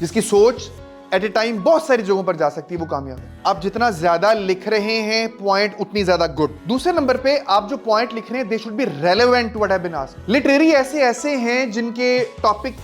जिसकी सोच एट ए टाइम बहुत सारी जगहों पर जा सकती है, वो कामयाब है। आप जितना ज्यादा लिख रहे हैं पॉइंट, उतनी ज्यादा गुड। दूसरे नंबर पे आप जो पॉइंट लिख रहे हैं they should be relevant to what have been asked. Literary essay हैं जिनके टॉपिक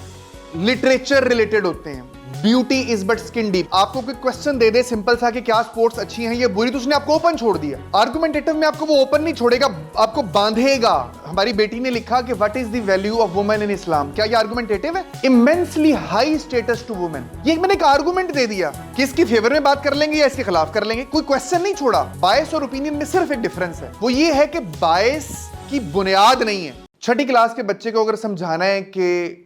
लिटरेचर रिलेटेड होते हैं। Beauty is but skin deep. आपको कोई क्वेश्चन दे दे सिंपल सा कि क्या स्पोर्ट्स अच्छी हैं, ये बुरी, तो उसने आपको ओपन छोड़ दिया। आर्गुमेंटेटिव में आपको वो ओपन नहीं छोड़ेगा, आपको बांधेगा। हमारी बेटी ने लिखा कि what is the value of women in Islam. क्या ये आर्गुमेंटेटिव है? Immensely high status to women. ये मैंने एक आर्गुमेंट दे दिया कि इसकी फेवर में बात कर लेंगे या इसके खिलाफ कर लेंगे, कोई क्वेश्चन नहीं छोड़ा। बायस और ओपिनियन में सिर्फ एक डिफरेंस है, वो ये है कि बायस की बुनियाद नहीं है। छठी क्लास के बच्चे को अगर समझाना है कि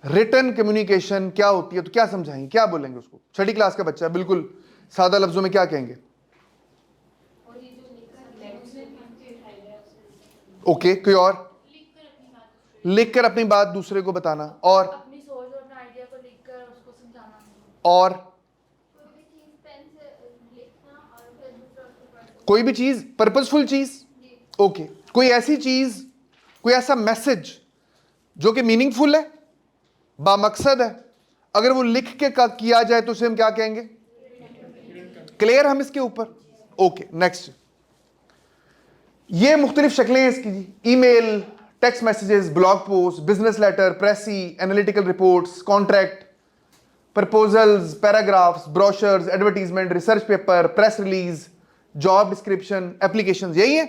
रिटन कम्युनिकेशन क्या होती है तो क्या समझाएंगे, क्या बोलेंगे उसको? छठी क्लास का बच्चा है, बिल्कुल सादा लफ्जों में क्या कहेंगे? ओके, कोई और? लिखकर अपनी बात दूसरे को बताना, और अपनी सोच और अपने आइडिया को लिखकर उसको समझाना, और कोई भी चीज, पर्पसफुल चीज। ओके, कोई ऐसी चीज, कोई ऐसा मैसेज जो कि मीनिंगफुल है, बामकसद है, अगर वो लिख के किया जाए तो उसे हम क्या कहेंगे? क्लियर हम इसके ऊपर? Okay, next. ये मुख्तलिफ शक्लें हैं इसकी जी। Email, text messages, blog post, business letter, precis, analytical reports, contract, proposals, paragraphs, brochures, advertisement, research paper, press release, job description, applications, यही है।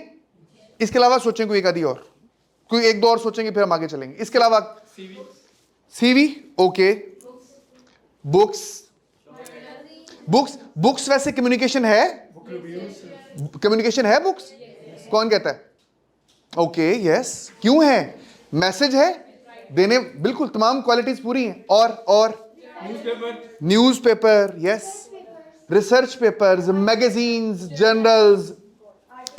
इसके अलावा सोचें कोई एक आधी और, कोई एक दो और सोचेंगे फिर हम आगे चलेंगे। इसके अलावा सीवी, ओके, बुक्स, बुक्स वैसे कम्युनिकेशन है, कम्युनिकेशन है बुक्स, कौन कहता है? ओके, यस, क्यों है? मैसेज है देने, बिल्कुल तमाम क्वालिटीज पूरी हैं। और newspaper, yes, research papers, magazines, journals,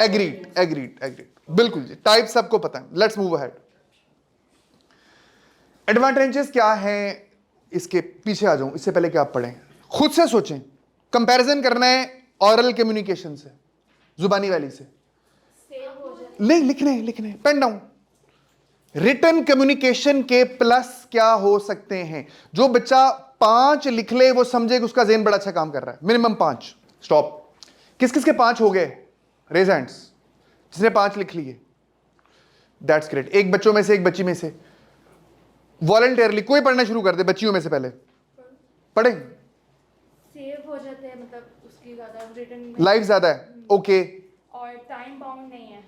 agreed, बिल्कुल जी, टाइप सबको पता है। Let's move ahead. एडवांटेजेस क्या हैं इसके? पीछे आ जाऊं, इससे पहले कि आप पढ़ें, खुद से सोचें। कंपैरिजन करना है ऑरल कम्युनिकेशन से, जुबानी वाली से, नहीं लिखने, पेन डाउन। रिटन कम्युनिकेशन के प्लस क्या हो सकते हैं? जो बच्चा 5 लिख ले वो समझे कि उसका ज़हन बड़ा अच्छा काम कर रहा है। मिनिमम 5। स्टॉप। किस किस के 5 हो गए? रेज हैंड्स जिसने 5 लिख लिए। That's great. एक बच्चों में से, एक बच्ची में से वॉलंटियरली कोई पढ़ना शुरू कर दे, बच्चियों में से पहले पढ़े। सेव हो जाते हैं, मतलब उसकी ज्यादा रिटन लाइफ ज्यादा है, ओके। और टाइम बाउंड नहीं है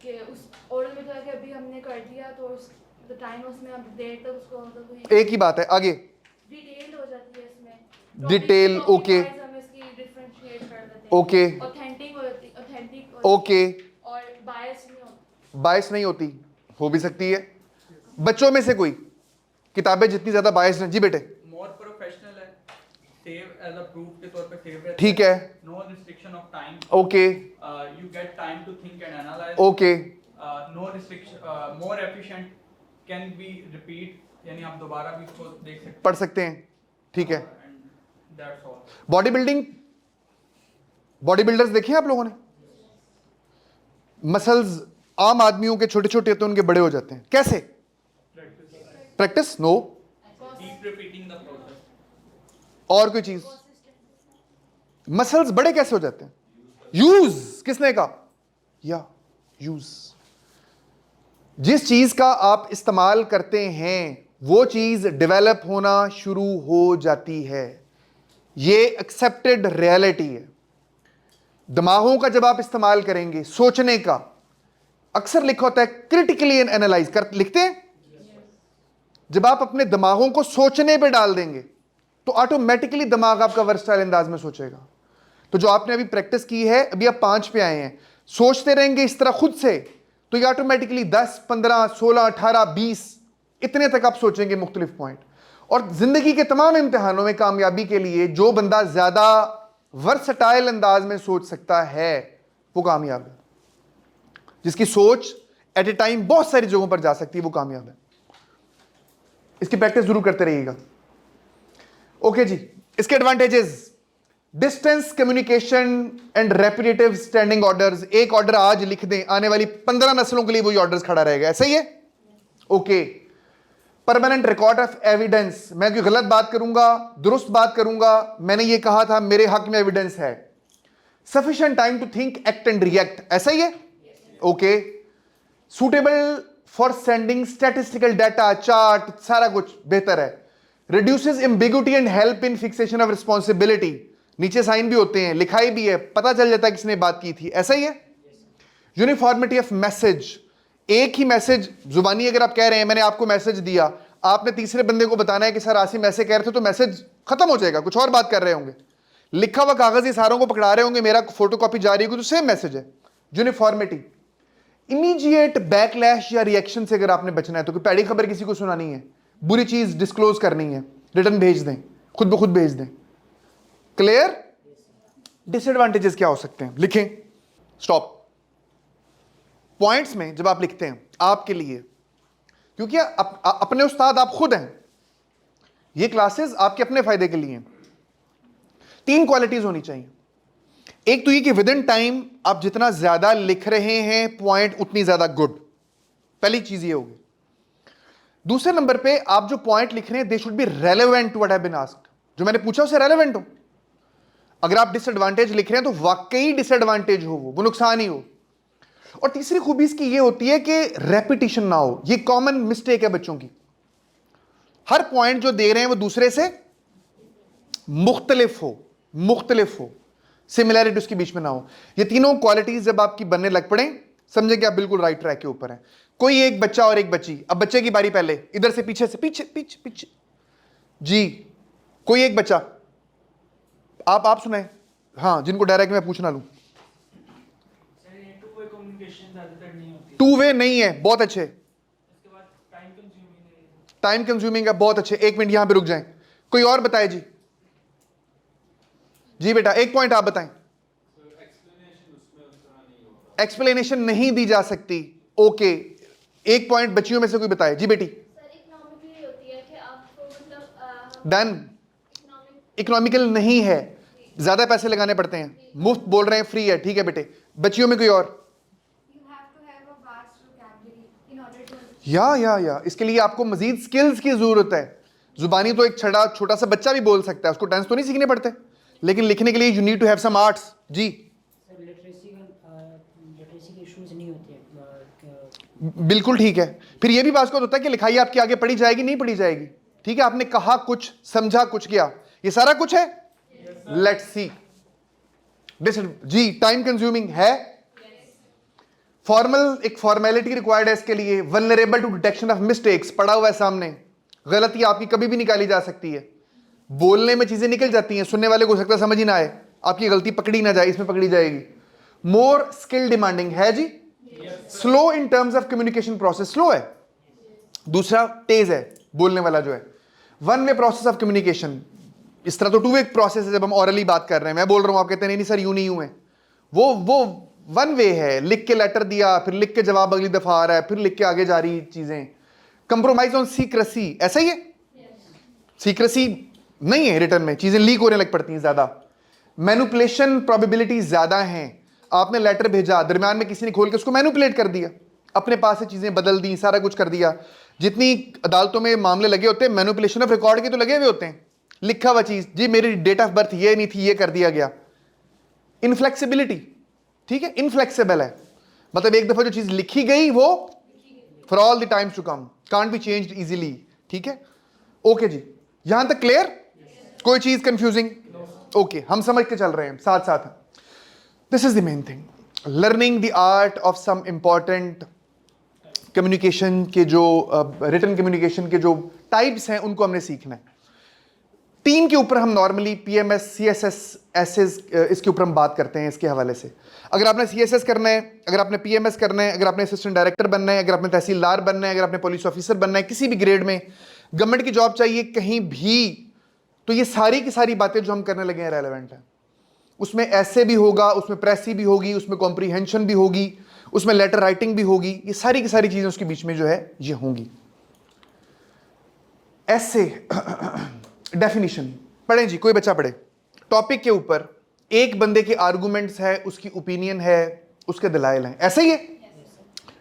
कि उस ओरल में तो है कि अभी हमने कर दिया तो उस टाइम उसमें अब देर तक उसको मतलब एक ही बात है, आगे डिटेल हो जाती है इसमें, डिटेल, ओके हम इसकी डिफरेंशिएट कर देते हैं, ओके, ऑथेंटिक ओके, और बायस नहीं होती। बायस नहीं होती, हो भी सकती है। बच्चों में से कोई किताबें जितनी ज्यादा बायस हैं? जी बेटे, मोर प्रोफेशनल है, सेव एज अ प्रूफ के तौर पे सेव है, ठीक है, no restriction of time, okay, you get time to think and analyze, okay, no restriction, more efficient, can be repeat, यानी आप दोबारा भी इसको देख सकते हैं, पढ़ सकते हैं, ठीक है। That's all. Body building, body builders देखे आप लोगों ने? मसल्स आम आदमियों के छोटे छोटे होते हैं, उनके बड़े हो जाते हैं, कैसे? Practice, no, keep repeating the process. और कोई चीज? मसल्स बड़े कैसे हो जाते हैं? यूज, किसने कहा? या यूज। जिस चीज का आप इस्तेमाल करते हैं वो चीज डेवलप होना शुरू हो जाती है। ये एक्सेप्टेड रियलिटी है। दिमागों का जब आप इस्तेमाल करेंगे, सोचने का, अक्सर लिखा होता है क्रिटिकली एनालाइज कर, लिखते हैं। जब आप अपने दिमागों को सोचने पे डाल देंगे तो ऑटोमेटिकली दिमाग आपका वर्सटाइल अंदाज में सोचेगा। तो जो आपने अभी प्रैक्टिस की है, अभी आप 5 पे आए हैं, सोचते रहेंगे इस तरह खुद से, तो ये ऑटोमेटिकली 10, 15, 16, 18, 20 इतने तक आप सोचेंगे मुख्तलिफ पॉइंट। और जिंदगी के तमाम इम्तिहानों में कामयाबी के लिए जो बंदा ज्यादा वर्सटाइल अंदाज में सोच सकता है वो कामयाब है। जिसकी सोच एट ए टाइम बहुत सारी जगहों पर जा सकती है, वो कामयाब है। इसकी प्रैक्टिस जरूर करते रहिएगा। ओके जी, इसके advantages, distance communication and repetitive standing orders. एक ऑर्डर आज लिख दें, आने वाली 15 नस्लों के लिए वही ऑर्डर्स खड़ा रहेगा, ऐसा ही है? Okay. Permanent record of evidence, मैं कोई गलत बात करूंगा, दुरुस्त बात करूंगा, मैंने ये कहा था, मेरे हक में एविडेंस है। Sufficient time to think, act and react, ऐसा ही है? Okay. Suitable for sending statistical data, chart, सारा कुछ बेहतर है। Reduces ambiguity and help in fixation of responsibility, नीचे साइन भी होते हैं, लिखाई भी है, पता चल जाता है किसने बात की थी, ऐसा ही है? यूनिफॉर्मिटी ऑफ मैसेज, एक ही मैसेज जुबानी अगर आप कह रहे हैं, मैंने आपको मैसेज दिया, आपने तीसरे बंदे को बताना है कि सर आसिम ऐसे कह रहे थे, तो मैसेज खत्म हो जाएगा, कुछ और बात कर रहे होंगे, लिखा हुआ कागज ये सारों को पकड़ा रहे होंगे, मेरा फोटोकॉपी जारी होगी तो सेम मैसेज है। यूनिफॉर्मिटी। इमीडिएट बैकलैश या रिएक्शन से अगर आपने बचना है, तो कोई पैड़ी खबर किसी को सुनानी है, बुरी चीज डिस्क्लोज करनी है, रिटर्न भेज दें, खुद ब खुद भेज दें। क्लियर? डिसएडवांटेजेस क्या हो सकते हैं, लिखें। स्टॉप। पॉइंट्स में जब आप लिखते हैं आपके लिए, क्योंकि अपने उस्ताद आप खुद हैं, ये क्लासेस आपके अपने फायदे के लिए हैं। 3 क्वालिटीज होनी चाहिए। एक तो ये कि विद इन टाइम आप जितना ज्यादा लिख रहे हैं पॉइंट, उतनी ज्यादा गुड, पहली चीज ये होगी। दूसरे नंबर पे आप जो पॉइंट लिख रहे हैं they should be relevant to what have been asked, जो मैंने पूछा उसे रेलेवेंट हो। अगर आप डिसएडवांटेज लिख रहे हैं तो वाकई डिसएडवांटेज हो, वो नुकसान ही हो। और तीसरी खूबी इसकी ये होती है कि रेपिटिशन ना हो, ये कॉमन मिस्टेक है बच्चों की। हर पॉइंट जो दे रहे हैं वो दूसरे से मुख्तलिफ हो, सिमिलैरिटी उसके बीच में ना हो। ये तीनों क्वालिटीज जब आपकी बनने लग पड़े, समझे कि आप बिल्कुल राइट ट्रैक के ऊपर हैं। कोई एक बच्चा और एक बच्ची, अब बच्चे की बारी, पहले इधर से पीछे से पीछे जी, कोई एक बच्चा, आप सुनाए। हाँ, जिनको डायरेक्ट मैं पूछना लूं। टू वे नहीं है, बहुत अच्छे। टाइम कंज्यूमिंग है, बहुत अच्छे। 1 मिनट यहां पे रुक जाएं, कोई और बताए जी। जी बेटा, एक पॉइंट आप बताएं। एक्सप्लेनेशन नहीं दी जा सकती, ओके। एक पॉइंट बच्चियों में से कोई बताए जी बेटी। डन। इकोनॉमिकल नहीं है, ज्यादा पैसे लगाने पड़ते हैं, मुफ्त बोल रहे हैं, फ्री है, ठीक है बेटे। बच्चियों में कोई और? या इसके लिए आपको मजीद स्किल्स की जरूरत है। जुबानी तो एक छोटा सा बच्चा भी बोल सकता है, उसको टेंस तो नहीं सीखने पड़ते, लेकिन लिखने के लिए you need to have some arts. जी लिटरेसी इश्यूज नहीं होते हैं। बिल्कुल ठीक है। फिर ये भी बात होता है कि लिखाई आपकी आगे पढ़ी जाएगी नहीं पढ़ी जाएगी, ठीक है। आपने कहा कुछ, समझा कुछ, किया, ये सारा कुछ है। Let's see. जी, टाइम कंज्यूमिंग है। फॉर्मल, एक फॉर्मेलिटी रिक्वायर्ड है इसके लिए। Vulnerable to detection of mistakes, पड़ा हुआ है सामने, गलती आपकी कभी भी निकाली जा सकती है। बोलने में चीजें निकल जाती हैं, सुनने वाले को हो सकता है समझ ही ना आए, आपकी गलती पकड़ी ना जाए, इसमें पकड़ी जाएगी। मोर स्किल डिमांडिंग है जी। Slow in terms of communication process, slow है। दूसरा तेज है, बोलने वाला जो है। One way process of communication, इस तरह तो टू वे प्रोसेस है। जब हम ऑरली बात कर रहे हैं, मैं बोल रहा हूं, आप कहते हैं नहीं सर यूं नहीं यूं है, वो वन वे है। लिख के लेटर दिया, फिर लिख के जवाब अगली दफा आ रहा है, फिर लिख के आगे जा रही चीजें। कंप्रोमाइज ऑन सीक्रेसी, ऐसा ही है। सीक्रेसी नहीं है रिटर्न में, चीजें लीक होने लग पड़ती हैं ज्यादा। मैनिपुलेशन प्रोबेबिलिटी ज्यादा है। आपने लेटर भेजा, दरमियान में किसी ने खोल के उसको मैनिपुलेट कर दिया, अपने पास से चीजें बदल दी, सारा कुछ कर दिया। जितनी अदालतों में मामले लगे होते हैं, मैनिपुलेशन ऑफ रिकॉर्ड के तो लगे हुए होते हैं। लिखा हुआ चीज, जी मेरी डेट ऑफ बर्थ ये नहीं थी, ये कर दिया गया। इनफ्लेक्सिबिलिटी, ठीक है, इनफ्लेक्सिबल है, मतलब एक दफा जो चीज लिखी गई वो for all the times to come, can't be changed easily, ठीक है। ओके जी, यहां तक क्लियर? कोई चीज कंफ्यूजिंग? ओके, हम समझ के चल रहे हैं साथ साथ। This is the main thing, learning the art of some important communication के जो रिटन कम्युनिकेशन के जो टाइप्स हैं उनको हमने सीखना है। 3 के ऊपर हम नॉर्मली पीएमएस, सीएसएस, एसएस, इसके ऊपर हम बात करते हैं इसके हवाले से। अगर आपने सीएसएस करना है, अगर आपने पीएमएस करना है, अगर आपने असिस्टेंट डायरेक्टर बनना है, अगर आपने तहसीलदार बनना है, अगर आपने पुलिस ऑफिसर बनना है, किसी भी ग्रेड में गवर्नमेंट की जॉब चाहिए कहीं भी, तो ये सारी की सारी बातें जो हम करने लगे हैं रेलेवेंट है। उसमें ऐसे भी होगा, उसमें प्रेसी भी होगी, उसमें कॉम्प्रीहेंशन भी होगी, उसमें लेटर राइटिंग भी होगी, ये सारी की सारी चीजें उसके बीच में जो है ये होंगी। ऐसे डेफिनेशन पढ़ें जी, कोई बच्चा पढ़े। टॉपिक के ऊपर एक बंदे के आर्गुमेंट्स है, उसकी ओपिनियन है, उसके दलाइल हैं, ऐसे ही है।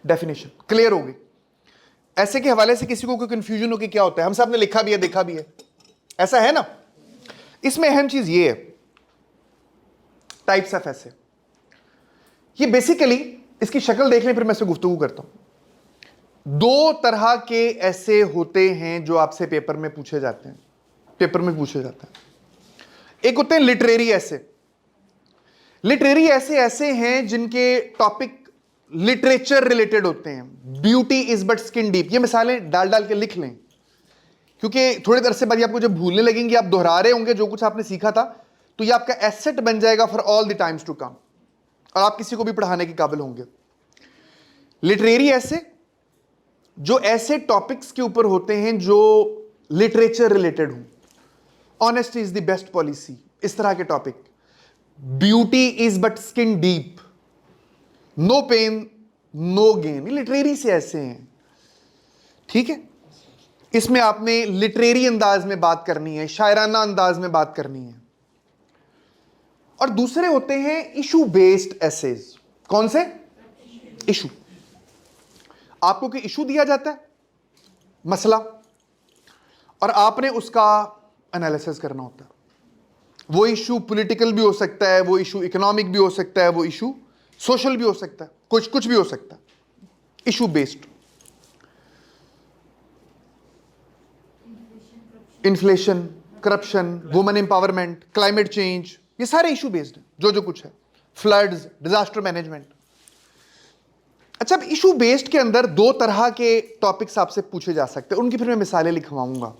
डेफिनेशन क्लियर होगी। ऐसे के हवाले से किसी को कोई कंफ्यूजन हो कि क्या होता है? हम सब ने लिखा भी है, देखा भी है, ऐसा है ना? इसमें अहम चीज ये है, टाइप्स ऑफ ऐसे, ये बेसिकली इसकी शक्ल देख लें फिर मैं इससे गुफ्तगू करता हूं। दो तरह के ऐसे होते हैं जो आपसे पेपर में पूछे जाते हैं, पेपर में पूछे जाता है। एक होते हैं लिटरेरी ऐसे। लिटरेरी ऐसे ऐसे हैं जिनके टॉपिक लिटरेचर रिलेटेड होते हैं। Beauty is but skin deep, ये मिसालें डाल डाल के लिख लें, क्योंकि थोड़ी देर से बाद आपको जब भूलने लगेंगे, आप दोहरा रहे होंगे जो कुछ आपने सीखा था, तो ये आपका एसेट बन जाएगा for all the times to come, और आप किसी को भी पढ़ाने के काबिल होंगे। लिटरेरी ऐसे जो ऐसे टॉपिक्स के ऊपर होते हैं जो लिटरेचर रिलेटेड हो। Honesty is the best policy, इस तरह के topic. Beauty is but skin deep, no pain no gain, literary से ऐसे हैं, ठीक है? इसमें आपने लिटरेरी अंदाज में बात करनी है, शायराना अंदाज में बात करनी है। और दूसरे होते हैं इशू बेस्ड एसेज। कौन से? इशू। आपको कोई इशू दिया जाता है, मसला, और आपने उसका एनालिसिस करना होता है। वो इशू पॉलिटिकल भी हो सकता है, वो इशू इकोनॉमिक भी हो सकता है, वो इशू सोशल भी हो सकता है, कुछ भी हो सकता है। Issue based. Inflation, corruption, women empowerment, climate change, ये सारे इशू बेस्ड हैं, जो कुछ है। Floods, disaster management. अच्छा, अब इशू बेस्ड के अंदर दो तरह के टॉपिक्स आपसे पूछे जा सकते हैं, उनकी फिर मैं मिसालें लिखवाऊंगा।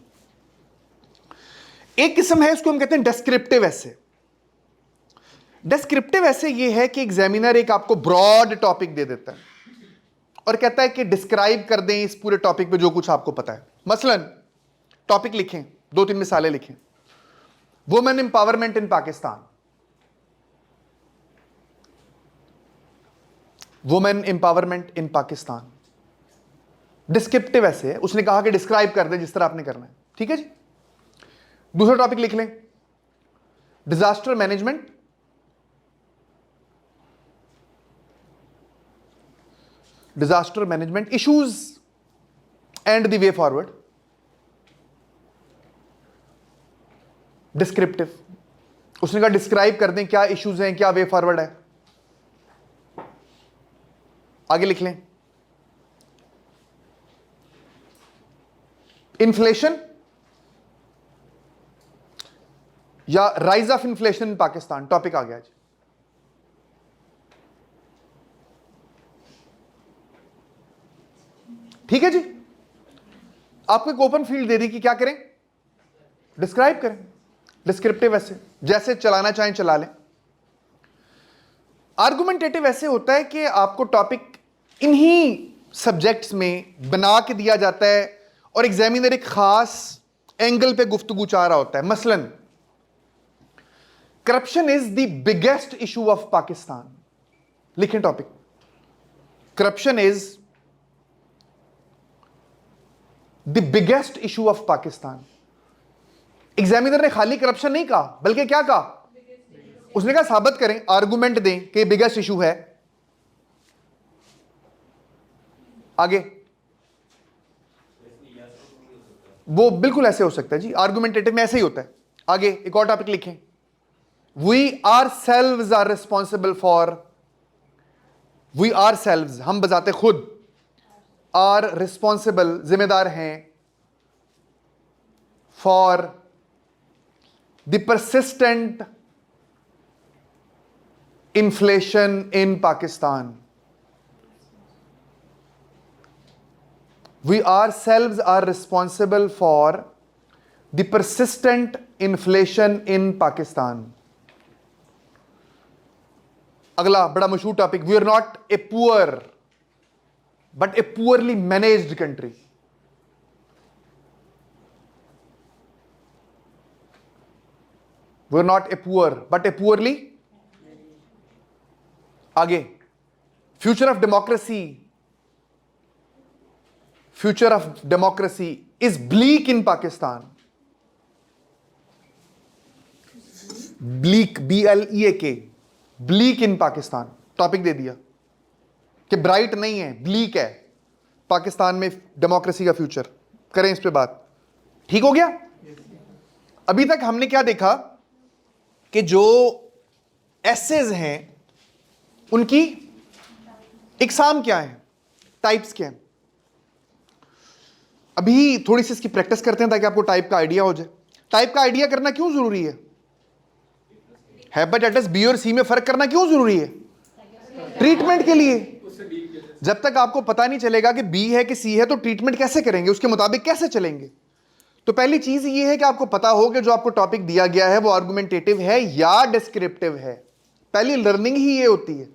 एक किस्म है, इसको हम कहते हैं डेस्क्रिप्टिव ऐसे। डेस्क्रिप्टिव ऐसे ये है कि एग्जामिनर एक आपको ब्रॉड टॉपिक दे देता है और कहता है कि डिस्क्राइब कर दें इस पूरे टॉपिक पे जो कुछ आपको पता है। मसलन टॉपिक लिखें, दो तीन मिसालें लिखें। वुमेन एम्पावरमेंट इन पाकिस्तान, वुमेन एम्पावरमेंट इन पाकिस्तान। डिस्क्रिप्टिव ऐसे है, उसने कहा कि डिस्क्राइब कर दें जिस तरह आपने करना है, ठीक है जी। दूसरा टॉपिक लिख लें, disaster management, disaster management issues and the way forward. Descriptive, उसने कहा डिस्क्राइब कर दें क्या इश्यूज हैं, क्या वे फॉरवर्ड है। आगे लिख लें, इन्फ्लेशन या rise of inflation in Pakistan, topic आ गया जी। ठीक है जी। आपको एक ओपन फील्ड दे दी कि क्या करें, डिस्क्राइब करें। डिस्क्रिप्टिव ऐसे जैसे चलाना चाहें चला लें। आर्गुमेंटेटिव ऐसे होता है कि आपको टॉपिक इन्हीं सब्जेक्ट्स में बना के दिया जाता है और एग्जामिनर एक खास एंगल पे गुफ्तगू चाह रहा होता है। मसलन corruption is the biggest issue of Pakistan, लिखें topic, corruption is the biggest issue of Pakistan. Examiner ने खाली करप्शन नहीं कहा, बल्कि क्या कहा, उसने कहा साबित करें, आर्गुमेंट दें कि बिगेस्ट इशू है। आगे वो बिल्कुल ऐसे हो सकता है जी, आर्गुमेंटेटिव में ऐसे ही होता है। आगे एक और टॉपिक लिखें, we ourselves are responsible for, we ourselves, हम बजाते खुद, आर रिस्पॉन्सिबल, जिम्मेदार हैं, for the persistent inflation in Pakistan. We ourselves are responsible for the persistent inflation in Pakistan. अगला बड़ा मशहूर topic, we are not a poor but a poorly managed country. We are not a poor but a poorly, आगे future of democracy, future of democracy is bleak in Pakistan. Bleak, B-L-E-A-K, bleak in Pakistan, topic दे दिया कि bright नहीं है, bleak है, पाकिस्तान में democracy का future, करें इस पे बात। ठीक हो गया? अभी तक हमने क्या देखा कि जो एसेज हैं उनकी इकसाम क्या है, टाइप्स क्या है। अभी थोड़ी सी इसकी प्रैक्टिस करते हैं ताकि आपको टाइप का आइडिया हो जाए। टाइप का आइडिया करना क्यों जरूरी है? हेपेटाइटिस बी और सी में फर्क करना क्यों जरूरी है? ट्रीटमेंट के लिए। जब तक आपको पता नहीं चलेगा कि बी है कि सी है तो ट्रीटमेंट कैसे करेंगे, उसके मुताबिक कैसे चलेंगे? तो पहली चीज ये है कि आपको पता हो कि जो आपको टॉपिक दिया गया है वो आर्गुमेंटेटिव है या डिस्क्रिप्टिव है। पहली लर्निंग ही ये होती है,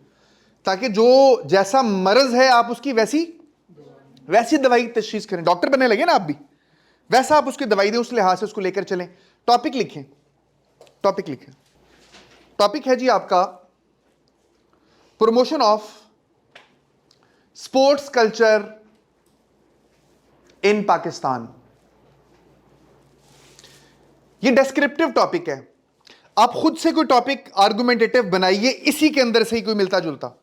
ताकि जो जैसा मर्ज है आप उसकी वैसी दवाई तशखीस करें। डॉक्टर बनने लगे ना आप भी, वैसा आप उसकी दवाई दें, उस लिहाज से उसको लेकर चलें। टॉपिक लिखें, टॉपिक लिखें। टॉपिक है जी आपका promotion of sports culture in Pakistan. ये डिस्क्रिप्टिव टॉपिक है। आप खुद से कोई टॉपिक आर्गुमेंटेटिव बनाइए, इसी के अंदर से ही कोई मिलता जुलता,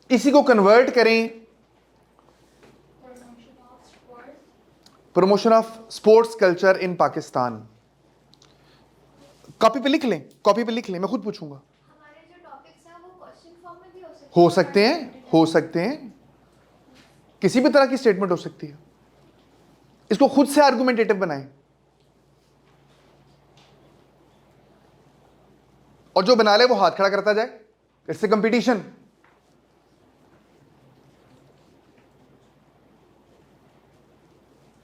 इसी को कन्वर्ट करें। Promotion of sports culture in Pakistan. Copy पे लिख लें, कॉपी पे लिख लें, मैं खुद पूछूंगा। हमारे जो टॉपिक्स हैं वो क्वेश्चन फॉर्म में भी हो सकते हो सकते हैं, किसी भी तरह की स्टेटमेंट हो सकती है। इसको खुद से आर्गुमेंटेटिव बनाएं, और जो बना ले वो हाथ खड़ा करता जाए। It's a competition.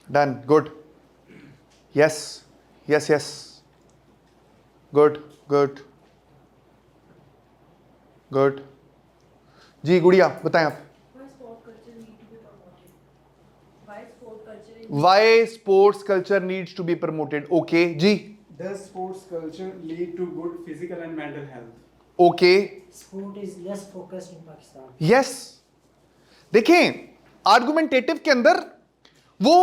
Done, good, yes yes yes, good good good. जी गुड़िया बताएं आप। Why sports culture needs to be promoted? Okay, जी। Does sports culture lead to good physical and mental health? Okay, Sport is less focused in Pakistan. yes। देखें, argumentative के अंदर वो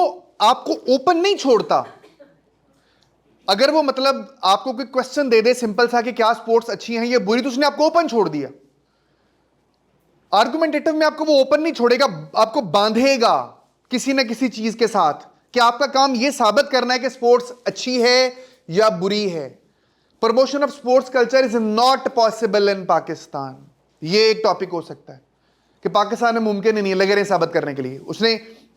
आपको open नहीं छोड़ता। अगर वो मतलब आपको कोई क्वेश्चन दे दे सिंपल सा कि क्या स्पोर्ट्स अच्छी हैं या बुरी, तो उसने आपको ओपन छोड़ दिया। आर्गुमेंटेटिव में आपको वो ओपन नहीं छोड़ेगा, आपको बांधेगा किसी ना किसी चीज के साथ कि आपका काम यह साबित करना है कि स्पोर्ट्स अच्छी है या बुरी है। Promotion of sports culture is not possible in Pakistan. ये एक टॉपिक हो सकता है कि पाकिस्तान में मुमकिन ही नहीं लगे रहे साबित करने के लिए। उसने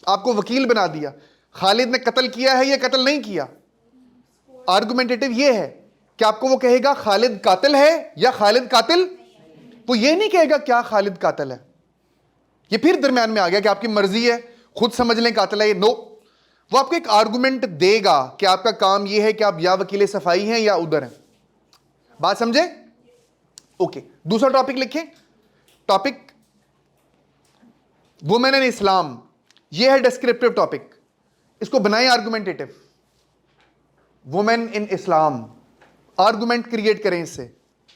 आपको वकील बना दिया, खालिद ने कत्ल किया है या कत्ल नहीं किया। आर्गुमेंटेटिव ये है कि आपको वो कहेगा खालिद कातिल है या खालिद कातिल, वो ये नहीं कहेगा क्या खालिद कातिल है। ये फिर दरमियान में आ गया कि आपकी मर्जी है, खुद समझ लें कातिल है ये। नो, वो आपको एक आर्गुमेंट देगा कि आपका काम ये है कि आप या वकील सफाई हैं या उधर हैं। बात समझे? ओके, दूसरा टॉपिक लिखें। Topic women in Islam. ये है डिस्क्रिप्टिव टॉपिक, इसको बनाएं argumentative. Women in Islam, argument create करें इससे।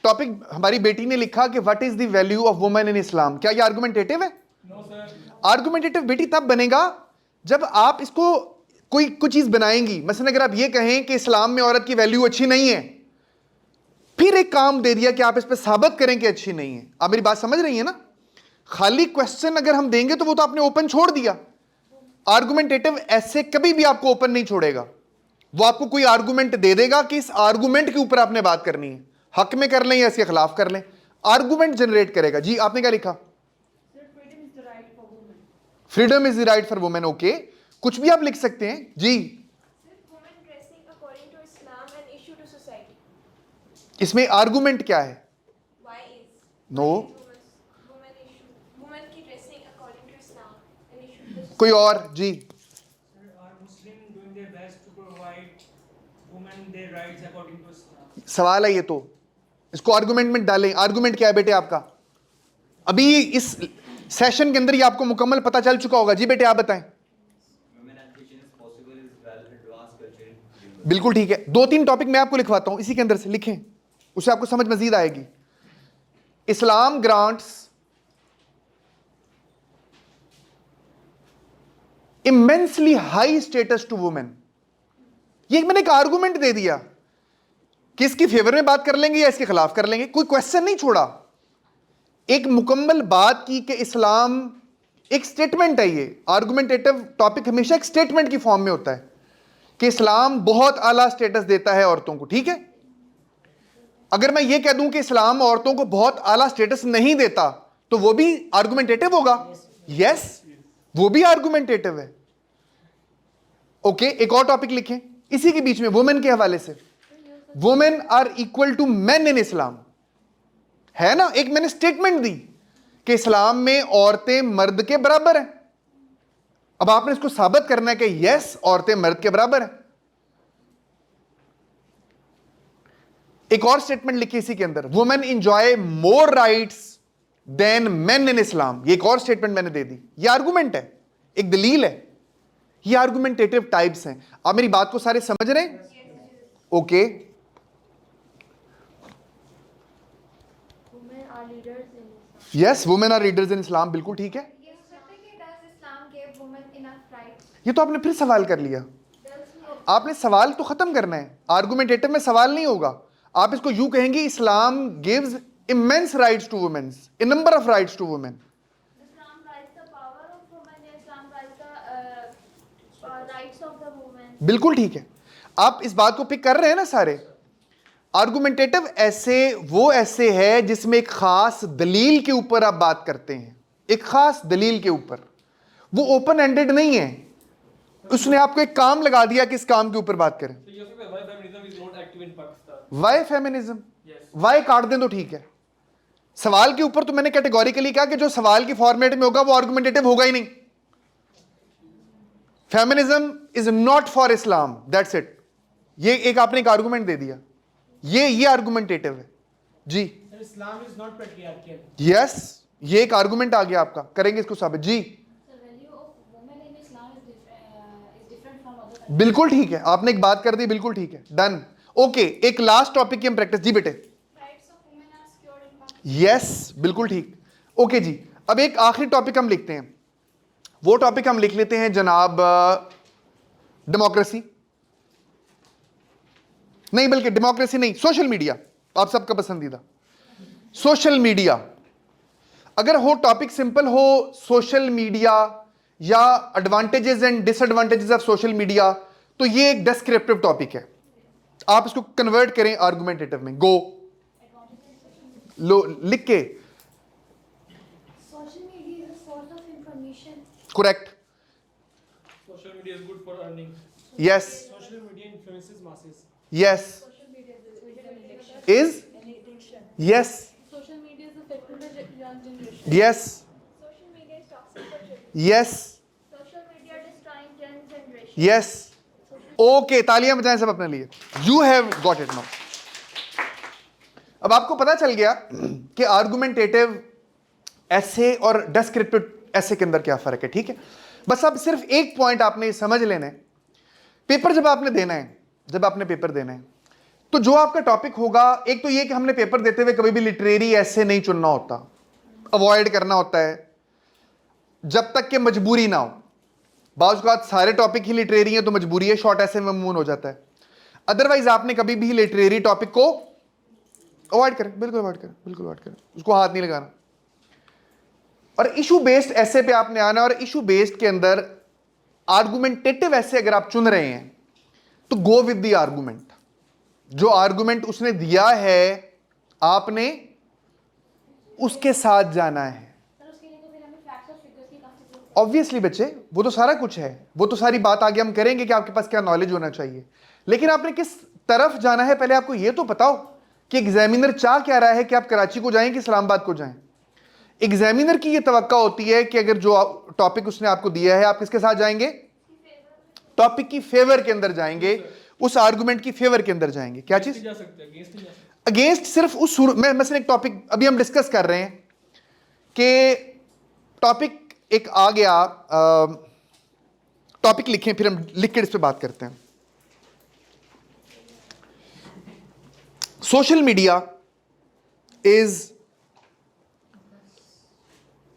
टॉपिक हमारी बेटी ने लिखा कि what is the value of women in Islam. क्या ये आर्गुमेंटेटिव है? No sir. आर्गुमेंटेटिव बेटी तब बनेगा जब आप इसको कोई कुछ चीज बनाएंगी। मसलन अगर आप ये कहें कि इस्लाम में औरत की वैल्यू अच्छी नहीं है, फिर एक काम दे दिया कि आप इस पर साबित करें कि अच्छी नहीं है। आप मेरी बात समझ रही हैं ना? खाली क्वेश्चन अगर हम देंगे तो वो तो आपने ओपन छोड़ दिया। आर्गुमेंटेटिव ऐसे कभी भी आपको ओपन नहीं छोड़ेगा। वो आपको कोई आर्गुमेंट दे देगा कि इस आर्गुमेंट के ऊपर आपने बात करनी है, हक में कर लें या इसके खिलाफ कर लें। आर्गुमेंट जनरेट करेगा। जी आपने क्या लिखा? Freedom is the right for women. Okay, कुछ भी आप लिख सकते हैं जी। इसमें आर्गुमेंट क्या है? नो, कोई और जी। सवाल है ये, तो इसको आर्गुमेंट में डालें। आर्गुमेंट क्या है बेटे आपका? अभी इस सेशन के अंदर ही आपको मुकम्मल पता चल चुका होगा। जी बेटे आप बताएं। बिल्कुल ठीक है। 2-3 टॉपिक मैं आपको लिखवाता हूं, इसी के अंदर से लिखें, उससे आपको समझ मजीद आएगी। Islam grants immensely high status to women. ये मैंने एक आर्गुमेंट दे दिया कि इसकी फेवर में बात कर लेंगे या इसके खिलाफ कर लेंगे। कोई क्वेश्चन नहीं छोड़ा, एक मुकम्मल बात की कि इस्लाम एक स्टेटमेंट है, ये आर्गुमेंटेटिव टॉपिक हमेशा एक स्टेटमेंट की फॉर्म में होता है कि इस्लाम बहुत आला स्टेटस देता है औरतों को, ठीक है। अगर मैं ये कह दूं कि इस्लाम औरतों को बहुत आला स्टेटस नहीं देता तो वो भी आर्गुमेंटेटिव होगा। यस, वो भी आर्गुमेंटेटिव है। ओके, एक और टॉपिक लिखें इसी के बीच में वुमेन के हवाले से। Women are equal to men in Islam, है ना। एक मैंने स्टेटमेंट दी कि इस्लाम में औरतें मर्द के बराबर हैं। अब आपने इसको साबित करना है कि यस, औरतें मर्द के बराबर हैं। एक और स्टेटमेंट लिखी इसी के अंदर, women enjoy more rights than men in Islam. ये एक और स्टेटमेंट मैंने दे दी। ये आर्गुमेंट है, एक दलील है। ये आर्गुमेंटेटिव टाइप्स हैं। आप मेरी बात को सारे समझ रहे हैं? Okay. women are leaders in Islam. Yes, women are leaders in Islam, बिल्कुल ठीक है। ये हो सकता है कि does Islam give women enough rights? ये तो आपने फिर सवाल कर लिया। आपने सवाल तो खत्म करना है, आर्गुमेंटेटिव में सवाल नहीं होगा। आप इसको यूं कहेंगे, इस्लाम gives immense rights to women, a number of rights to women. Islam rights the power of women, या Islam rights the rights of the women. बिल्कुल ठीक है, आप इस बात को पिक कर रहे हैं ना सारे। आर्गुमेंटेटिव ऐसे वो ऐसे है जिसमें एक खास दलील के ऊपर आप बात करते हैं, एक खास दलील के ऊपर। वो ओपन एंडेड नहीं है, उसने आपको एक काम लगा दिया कि इस काम के ऊपर बात करें। वाई फेमिनिज्म, वाई काट दें तो ठीक है। सवाल के ऊपर तो मैंने कैटेगोरिकली कहा कि जो सवाल की फॉर्मेट में होगा वो आर्गुमेंटेटिव होगा ही नहीं। Feminism is not for Islam, that's it. ये एक आपने एक आर्गुमेंट दे दिया, ये आर्गुमेंटेटिव है जी। Islam is not patriarchal. Yes, ये एक आर्गुमेंट आ गया आपका, करेंगे इसको साबित जी। The value of women in Islam is different from other. बिल्कुल ठीक है, आपने एक बात कर दी, बिल्कुल ठीक है, डन। ओके, एक लास्ट टॉपिक की हम प्रैक्टिस जी बेटे। Rights of women are secured in Pakistan. Yes, बिल्कुल ठीक। ओके जी, अब एक आखिरी टॉपिक हम लिखते हैं। वो टॉपिक हम लिख लेते हैं जनाब डेमोक्रेसी, नहीं बल्कि डेमोक्रेसी नहीं, सोशल मीडिया। आप सबका पसंदीदा सोशल मीडिया। अगर हो टॉपिक सिंपल हो, सोशल मीडिया या advantages and disadvantages of social media, तो ये एक डिस्क्रिप्टिव टॉपिक है। आप इसको कन्वर्ट करें आर्गुमेंटेटिव में। गो, लो लिख के। Social media is a source of information. Correct, Social media is good for earning. Yes Social media influences masses. Yes is yes Social media is affecting the young generation. Yes Social media is toxic for children. Yes Social media destroying young generation. Yes. Okay, तालियां बजाएं सब अपने लिए। You have got it now. अब आपको पता चल गया कि आर्गुमेंटेटिव ऐसे और डिस्क्रिप्टिव ऐसे के अंदर क्या फर्क है, ठीक है। बस अब सिर्फ एक पॉइंट आपने समझ लेना है। पेपर जब आपने देना है, जब आपने पेपर देना है, तो जो आपका टॉपिक होगा, एक तो ये कि हमने पेपर देते हुए कभी भी लिटरेरी ऐसे नहीं चुनना होता, अवॉइड करना होता है जब तक कि मजबूरी ना हो। बाज़ औक़ात सारे टॉपिक ही लिटरेरी हैं तो मजबूरी है, शॉर्ट ऐसे में ममून हो जाता है। अदरवाइज आपने कभी भी लिटरेरी टॉपिक को अवॉइड करें, बिल्कुल अवॉइड करें, बिल्कुल अवॉइड करें, उसको हाथ नहीं लगाना। और इशू बेस्ड ऐसे पे आपने आना, और इशू बेस्ड के अंदर आर्गुमेंटेटिव ऐसे अगर आप चुन रहे हैं तो गो विद द आर्गुमेंट। जो आर्गुमेंट उसने दिया है आपने उसके साथ जाना है। सर उसके लिए तो फिर हमें फैक्ट्स और फिगर्स की काफी जरूरत है। ऑब्वियसली बच्चे, वो तो सारा कुछ है, वो तो सारी बात आगे हम करेंगे कि आपके पास क्या नॉलेज होना चाहिए। लेकिन आपने किस तरफ जाना है पहले आपको ये तो बताओ कि एग्जामिनर चाह क्या रहा है कि आप कराची को जाएं कि इस्लामाबाद को जाएं। एग्जामिनर की ये तवक्का होती है कि अगर जो टॉपिक उसने आपको दिया है आप किसके साथ जाएंगे, टॉपिक की फेवर के अंदर जाएंगे, उस आर्गुमेंट की फेवर के अंदर जाएंगे। क्या चीज जा सकते हैं, against नहीं जा सकते। अगेंस्ट सिर्फ उस मैं मसलन एक टॉपिक अभी हम डिस्कस कर रहे हैं कि टॉपिक एक आ गया, टॉपिक लिखें फिर हम लिख के इस पर बात करते हैं। Social media is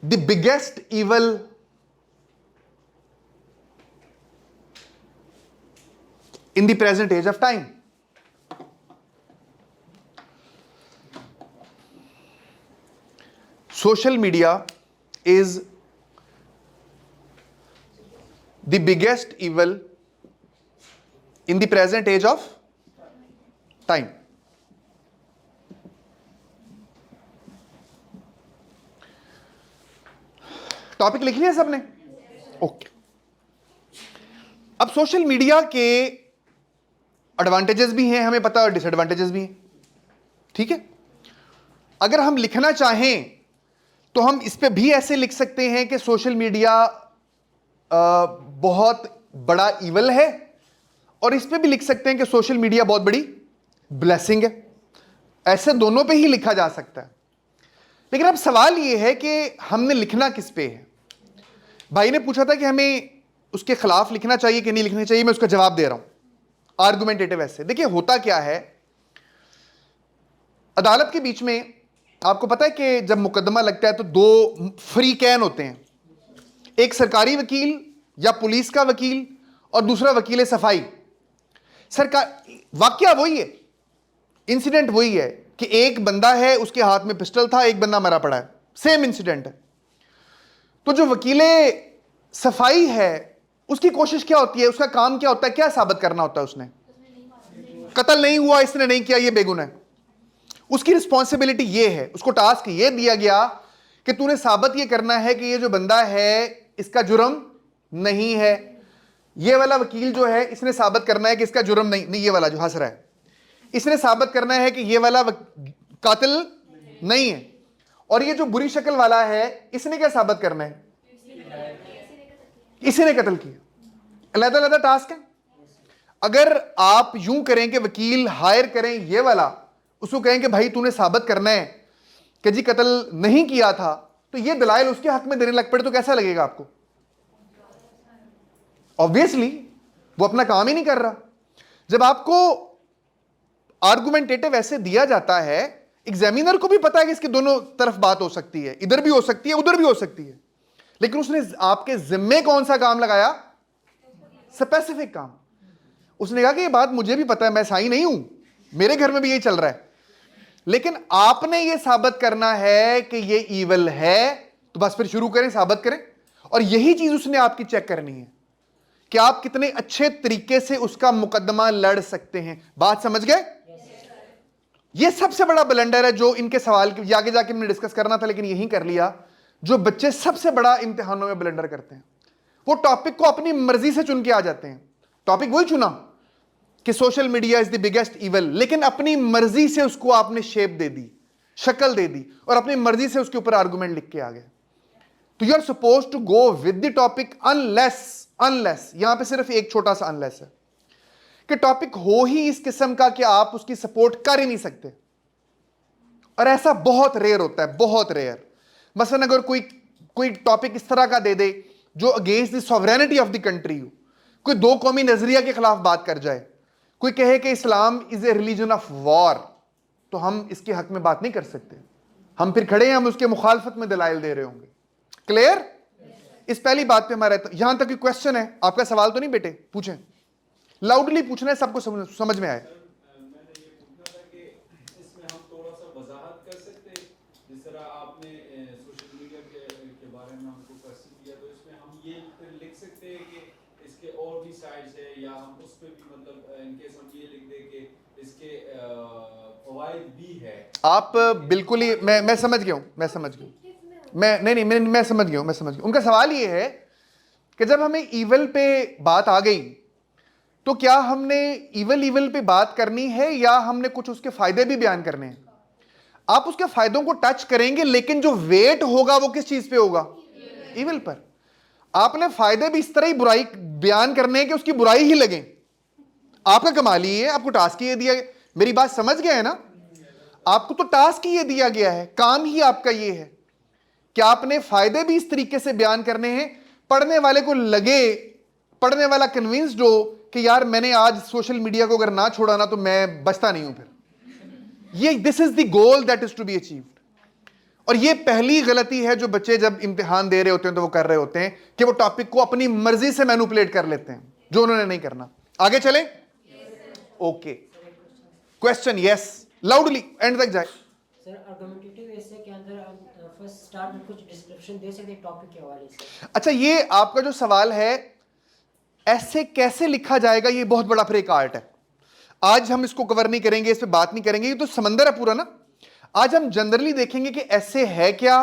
the biggest evil in the present age of time. Social media is the biggest evil in the present age of time? Topic लिख लिया सबने? ओके। अब सोशल मीडिया के एडवांटेजेस भी हैं, हमें पता है, और डिसएडवांटेजेस भी हैं, ठीक है? अगर हम लिखना चाहें तो हम इस पे भी ऐसे लिख सकते हैं कि सोशल मीडिया बहुत बड़ा इवल है, और इस पे भी लिख सकते हैं कि सोशल मीडिया बहुत बड़ी ब्लेसिंग है। ऐसे दोनों पे ही लिखा जा सकता है। लेकिन अब सवाल यह है कि हमने लिखना किस पे है। भाई ने पूछा था कि हमें उसके खिलाफ लिखना चाहिए कि नहीं लिखना चाहिए, मैं उसका जवाब दे रहा हूं आर्गुमेंटेटिव ऐसे। देखिए होता क्या है, अदालत के बीच में आपको पता है कि जब मुकदमा लगता है तो दो फ्री कैन होते हैं, एक सरकारी वकील या पुलिस का वकील और दूसरा वकील सफाई। सरकार वाकया वही है, इंसिडेंट वही है कि एक बंदा है, उसके हाथ में पिस्टल था, एक बंदा मरा पड़ा है, सेम इंसिडेंट है। तो जो वकील सफाई है उसकी कोशिश क्या होती है, उसका काम क्या होता है, क्या साबित करना होता है? उसने कत्ल नहीं हुआ, इसने नहीं किया, ये बेगुनाह है। उसकी रिस्पॉन्सिबिलिटी ये है, उसको टास्क ये दिया गया कि तूने साबित ये करना है कि ये जो बंदा है इसका जुर्म नहीं है। ये वाला वकील जो है इसने साबित करना है कि इसका जुर्म नहीं, ये वाला जो हंस रहा है इसने साबित करना है कि ये वाला कातिल नहीं है। और ये जो बुरी शक्ल वाला है इसने क्या साबित करना है, इसी ने कत्ल किया। अलग-अलग टास्क है। अगर आप यूं करें कि वकील हायर करें ये वाला, उसको कहें कि भाई तूने साबित करना है कि जी कत्ल नहीं किया था, तो ये दलाइल उसके हक में देने लग पड़े तो कैसा लगेगा आपको? ऑब्वियसली वो अपना काम ही नहीं कर रहा। जब आपको आर्गुमेंटेटिव ऐसे दिया जाता है, एग्जामिनर को भी पता है कि इसकी दोनों तरफ बात हो सकती है, इधर भी हो सकती है उधर भी हो सकती है, लेकिन उसने आपके जिम्मे कौन सा काम लगाया? स्पेसिफिक काम। उसने कहा कि ये बात मुझे भी पता है, मैं साई नहीं हूं, मेरे घर में भी यही चल रहा है, लेकिन आपने ये साबित करना है कि ये ईवल है, तो बस फिर शुरू करें, साबित करें। और यही चीज उसने आपकी चेक करनी है कि आप कितने अच्छे तरीके से उसका मुकदमा लड़ सकते हैं। बात समझ गए? ये सबसे बड़ा ब्लंडर है जो इनके सवाल के आगे जाके हमने डिस्कस करना था, लेकिन यही कर लिया। जो बच्चे सबसे बड़ा इम्तिहानों में ब्लंडर करते हैं, वो टॉपिक को अपनी मर्जी से चुन के आ जाते हैं। टॉपिक वही चुना कि social media is the biggest evil, लेकिन अपनी मर्जी से उसको आपने शेप दे दी, शक्ल दे दी, और अपनी मर्जी से उसके ऊपर आर्गुमेंट लिख के आ गए। तो you are suppose to go with the topic unless यहां पे सिर्फ एक छोटा सा अनलेस है कि टॉपिक हो ही इस किस्म का कि आप उसकी सपोर्ट कर ही नहीं सकते। और ऐसा बहुत रेयर होता है, बहुत रेयर। मसलन अगर कोई टॉपिक इस तरह का दे दे जो against the sovereignty of the country हो, कोई दो कौमी नजरिया के खिलाफ बात कर जाए, कोई कहे कि Islam is a religion of war, तो हम इसके हक में बात नहीं कर सकते। हम फिर खड़े हैं, हम उसके मुखालफत में दलाइल दे रहे होंगे। क्लियर? इस पहली बात पे हमारा यहां तक क्वेश्चन है। आपका सवाल तो नहीं बेटे? पूछें, लाउडली पूछना है, सबको समझ में आए। मैंने ये पूछना था कि इसमें हम थोड़ा सा वजाहत कर सकते हैं, जिस तरह आपने सोशल मीडिया के बारे में हमको क्वेश्चन किया, तो इसमें हम ये लिख सकते हैं कि इसके और भी साइड्स है, या हम उस पर भी मतलब इनकेस हम ये लिख दें कि इसके फवाइद भी है। आप बिल्कुल ही मैं समझ गया हूं, मैं समझ गया। मैं समझ गया हूं। उनका सवाल ये है कि जब हमें ईवल पे बात आ गई तो क्या हमने ईवल पे बात करनी है या हमने कुछ उसके फायदे भी बयान करने हैं? आप उसके फायदों को टच करेंगे, लेकिन जो वेट होगा वो किस चीज पे होगा? ईवल पर। आपने फायदे भी इस तरह ही बुराई बयान करने हैं कि उसकी बुराई ही लगे। आपका कमाल ही है, आपको टास्क ये दिया गया। मेरी बात समझ गए है ना? आपको तो टास्क ही ये दिया गया है, काम ही आपका ये है कि आपने फायदे भी इस तरीके से बयान करने हैं, पढ़ने वाले को लगे, पढ़ने वाला कन्विंस्ड हो कि यार मैंने आज सोशल मीडिया को अगर ना छोड़ा ना तो मैं बचता नहीं हूं फिर। ये this is the goal that is to be achieved. और ये पहली गलती है जो बच्चे जब इम्तिहान दे रहे होते हैं तो वो कर रहे होते हैं कि वो टॉपिक को अपनी मर्जी से मैनिपुलेट कर लेते हैं, जो उन्होंने नहीं करना। आगे चले? Okay, question yes, loudly and तक जाए। सर आर्गुमेंटेटिव एसे के अंदर फर्स्ट स्टार्ट में कुछ डिस्क्रिप्शन दे सकते हैं टॉपिक के हवाले से? अच्छा, ये आपका जो सवाल है ऐसे कैसे लिखा जाएगा, ये बहुत बड़ा फिर एक आर्ट है। आज हम इसको कवर नहीं करेंगे, इस पे बात नहीं करेंगे, ये तो समंदर है पूरा ना। आज हम जनरली देखेंगे कि ऐसे है क्या,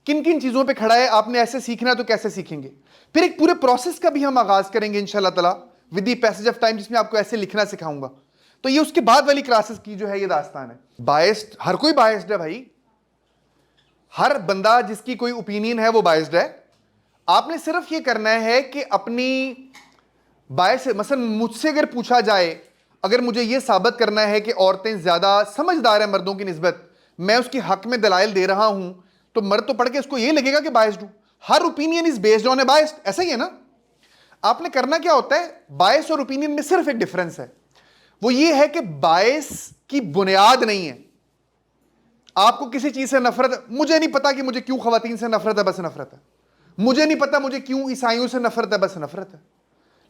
किन किन चीजों पे खड़ा है, आपने ऐसे सीखना है तो कैसे सीखेंगे। फिर एक पूरे प्रोसेस का भी हम आगाज करेंगे इंशाल्लाह ताला with the passage of time, जिसमें आपको ऐसे लिखना सिखाऊंगा। तो ये उसके बाद वाली क्लासेस की जो है ये दास्तान है। बायस्ड, हर कोई बायस्ड है भाई, हर बंदा जिसकी कोई ओपिनियन है वो बायस्ड है। आपने सिर्फ ये करना है कि अपनी बायस, मसलन मुझसे अगर पूछा जाए, अगर मुझे ये साबित करना है कि औरतें ज्यादा समझदार हैं मर्दों की निस्बत, मैं उसके हक में दलाइल दे रहा हूं, तो मर्द तो पढ़ के उसको ये लगेगा कि बायस्ड हूं। हर opinion is based on A biased, ऐसा ही है ना। आपने करना क्या होता है, बायस और ओपिनियन में सिर्फ एक डिफरेंस है, वो ये है कि बायस की बुनियाद नहीं है। आपको किसी चीज से नफरत है, मुझे नहीं पता कि मुझे क्यों खवातीन से नफरत है, बस नफरत है। मुझे नहीं पता मुझे क्यों ईसाइयों से नफरत है, बस नफरत है।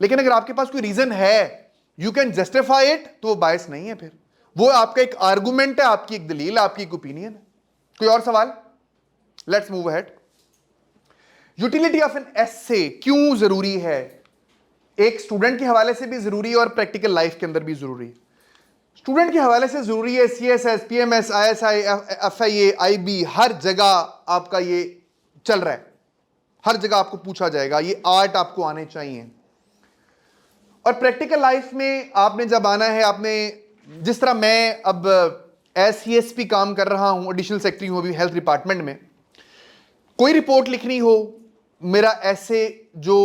लेकिन अगर आपके पास कोई रीजन है, यू कैन जस्टिफाई इट, तो वो बायस नहीं है, फिर वो आपका एक आर्गुमेंट है, आपकी एक दलील, आपकी एक ओपिनियन है। कोई और सवाल? Let's move ahead. Utility of an essay क्यों जरूरी है? एक स्टूडेंट के हवाले से भी जरूरी है और प्रैक्टिकल लाइफ के अंदर भी जरूरी है। स्टूडेंट के हवाले से जरूरी है, CSS, PMS, ISI, FIA, IB, हर जगह आपका ये चल रहा है, हर जगह आपको पूछा जाएगा, ये आर्ट आपको आने चाहिए। और प्रैक्टिकल लाइफ में आपने जब आना है, आपने जिस तरह मैं अब एज CSP काम कर रहा हूं, एडिशनल सेक्रेटरी हूं अभी हेल्थ डिपार्टमेंट में, कोई रिपोर्ट लिखनी हो, मेरा ऐसे जो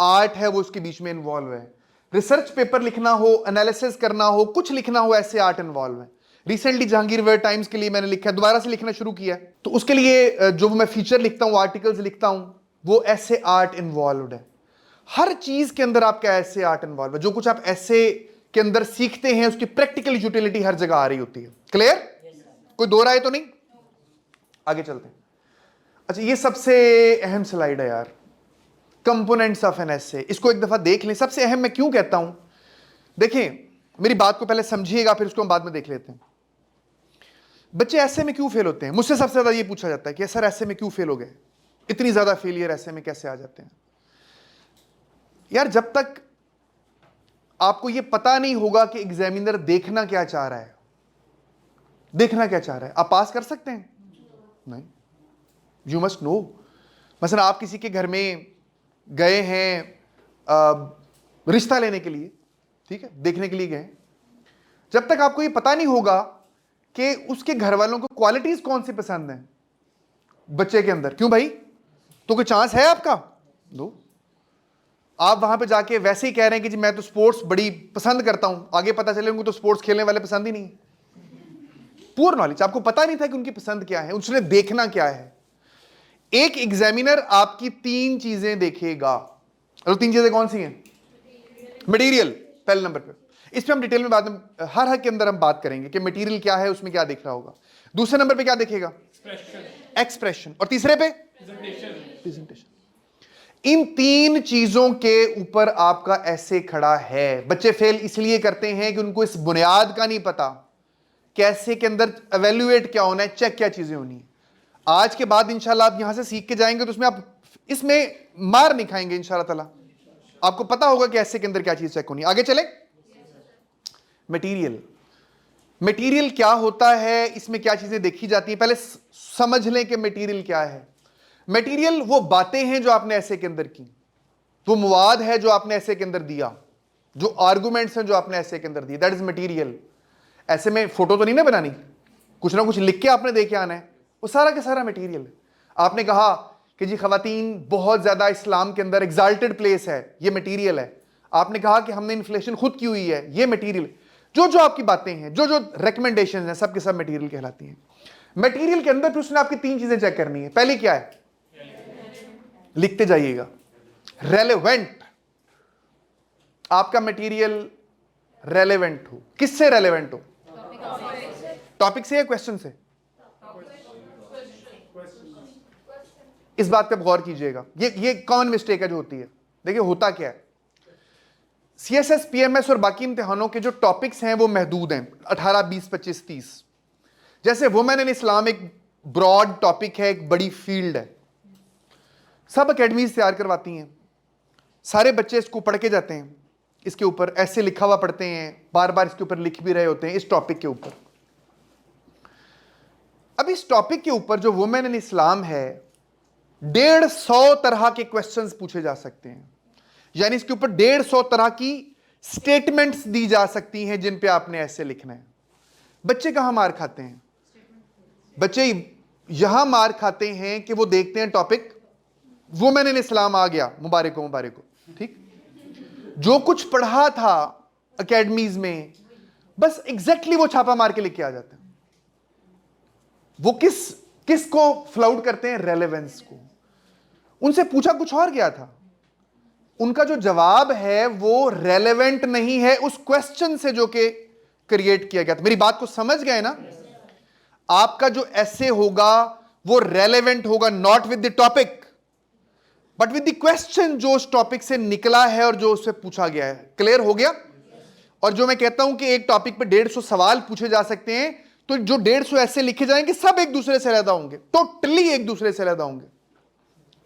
आर्ट है वो उसके बीच में इन्वॉल्व है। रिसर्च पेपर लिखना हो, एनालिसिस करना हो, कुछ लिखना हो, ऐसे आर्ट इन्वॉल्व है। रिसेंटली जहांगीर वर्ल्ड टाइम्स के लिए मैंने लिखा है, दोबारा से लिखना शुरू किया है, तो उसके लिए जो मैं फीचर लिखता हूं, आर्टिकल्स लिखता हूं, वो ऐसे आर्ट इन्वॉल्व है। हर चीज के अंदर आपका ऐसे आर्ट इन्वॉल्व है। जो कुछ आप ऐसे के अंदर सीखते हैं उसकी प्रैक्टिकल यूटिलिटी हर जगह आ रही होती है। क्लियर? कोई दो राय तो नहीं? आगे चलते हैं। अच्छा, ये सबसे अहम स्लाइड है यार, कंपोनेंट्स ऑफ एन एसे। इसको एक दफा देख लें। सबसे अहम मैं क्यों कहता हूं, देखें मेरी बात को पहले समझिएगा, फिर उसको हम बाद में देख लेते हैं। बच्चे ऐसे में क्यों फेल होते हैं? मुझसे सबसे ज्यादा ये पूछा जाता है कि सर ऐसे में क्यों फेल हो गए, इतनी ज्यादा फेलियर ऐसे में कैसे आ जाते हैं? यार, जब तक आपको ये पता नहीं होगा कि एग्जामिनर देखना क्या चाह रहा है, देखना क्या चाह रहा है, आप पास कर सकते हैं? नहीं। You must know. मसलन आप किसी के घर में गए हैं रिश्ता लेने के लिए, ठीक है, देखने के लिए गए, जब तक आपको ये पता नहीं होगा कि उसके घर वालों को क्वालिटीज कौन सी पसंद हैं बच्चे के अंदर, क्यों भाई, तो कोई चांस है आपका? दो। आप वहां पे जाके वैसे ही कह रहे हैं कि जी मैं तो स्पोर्ट्स बड़ी पसंद करता हूं, आगे पता चले उनको तो स्पोर्ट्स खेलने वाले पसंद ही नहीं। पुअर नॉलेज, आपको पता नहीं था कि उनकी पसंद क्या है, उसने देखना क्या है। एक एग्जामिनर आपकी तीन चीजें देखेगा, और तीन चीजें कौन सी हैं? मटेरियल पहले नंबर पे, इस पे हम डिटेल में बाद में हर के अंदर हम बात करेंगे कि मटेरियल क्या है, उसमें क्या दिख रहा होगा। दूसरे नंबर पे क्या देखेगा? एक्सप्रेशन। और तीसरे पे प्रेजेंटेशन। इन तीन चीजों के ऊपर आपका ऐसे खड़ा है। बच्चे फेल इसलिए करते हैं कि उनको इस बुनियाद का नहीं पता, कैसे के अंदर एवेल्युएट क्या होना है, चेक क्या चीजें होनी है। आज के बाद इंशाल्लाह आप यहां से सीख के जाएंगे तो उसमें आप इसमें मार नहीं खाएंगे इंशाल्लाह ताला। आपको पता होगा कि ऐसे के अंदर क्या चीज चेक होनी है। आगे चले। मटेरियल, मटेरियल क्या होता है, इसमें क्या चीजें देखी जाती हैं, पहले समझ लें कि मटेरियल क्या है। मटेरियल वो बातें हैं जो आपने ऐसे के अंदर की, वो मवाद है जो आपने ऐसे के अंदर दिया, जो आर्गुमेंट्स हैं जो आपने ऐसे के अंदर दिए, दैट इज मटेरियल। ऐसे में फोटो तो नहीं ना बनानी, कुछ ना कुछ लिख के आपने दे के आना है, वो सारा का सारा मटेरियल है। आपने कहा कि जी खवातीन बहुत ज्यादा इस्लाम के अंदर एग्जाल्टेड प्लेस है, ये मटेरियल है। आपने कहा कि हमने इन्फ्लेशन खुद की हुई है, ये मटेरियल। जो जो आपकी बातें हैं, जो जो रिकमेंडेशन है, सब के सब मटेरियल कहलाती हैं। मटेरियल के अंदर फिर उसने आपकी तीन चीजें चेक करनी है। पहली क्या है, लिखते जाइएगा, रेलेवेंट। आपका मटेरियल रेलेवेंट हो, किससे रेलेवेंट हो? टॉपिक से या क्वेश्चन से? इस बात पे गौर कीजिएगा, ये कॉमन मिस्टेक है जो होती है। देखिए होता क्या है, CSS, PMS और बाकी इम्तिहानों के जो टॉपिक्स हैं वो महदूद हैं, 18, 20, 25, 30। जैसे वुमेन इन इस्लाम एक ब्रॉड टॉपिक है, एक बड़ी फील्ड है, सब एकेडमीज तैयार करवाती हैं। सारे बच्चे इसको पढ़ के जाते हैं, इसके ऊपर ऐसे लिखा हुआ पढ़ते हैं, बार बार इसके ऊपर लिख भी रहे होते हैं इस टॉपिक के ऊपर। अब इस टॉपिक के ऊपर जो वुमेन इन इस्लाम है, 150 तरह के क्वेश्चंस पूछे जा सकते हैं, यानी इसके ऊपर 150 तरह की स्टेटमेंट्स दी जा सकती हैं जिन पे आपने ऐसे लिखना है। बच्चे कहां मार खाते हैं? बच्चे यहां मार खाते हैं कि वो देखते हैं टॉपिक वुमेन इन इस्लाम आ गया, मुबारक हो मुबारक हो, ठीक। जो कुछ पढ़ा था एकेडमीज में बस एग्जैक्टली वो छापा मार के लेके आ जाते हैं। वो किसको फ्लाउट करते हैं? रेलेवेंस को। उनसे पूछा कुछ और गया था, उनका जो जवाब है वो रेलेवेंट नहीं है उस क्वेश्चन से जो कि क्रिएट किया गया था। मेरी बात को समझ गए ना? आपका जो ऐसे होगा वो रेलेवेंट होगा not with the topic but with the question जो उस टॉपिक से निकला है और जो उससे पूछा गया है। क्लियर हो गया? और जो मैं कहता हूं कि एक टॉपिक पे 150 सवाल पूछे जा सकते हैं, तो जो 150 ऐसे लिखे जाएंगे सब एक दूसरे से अलग होंगे, टोटली एक दूसरे से अलग होंगे,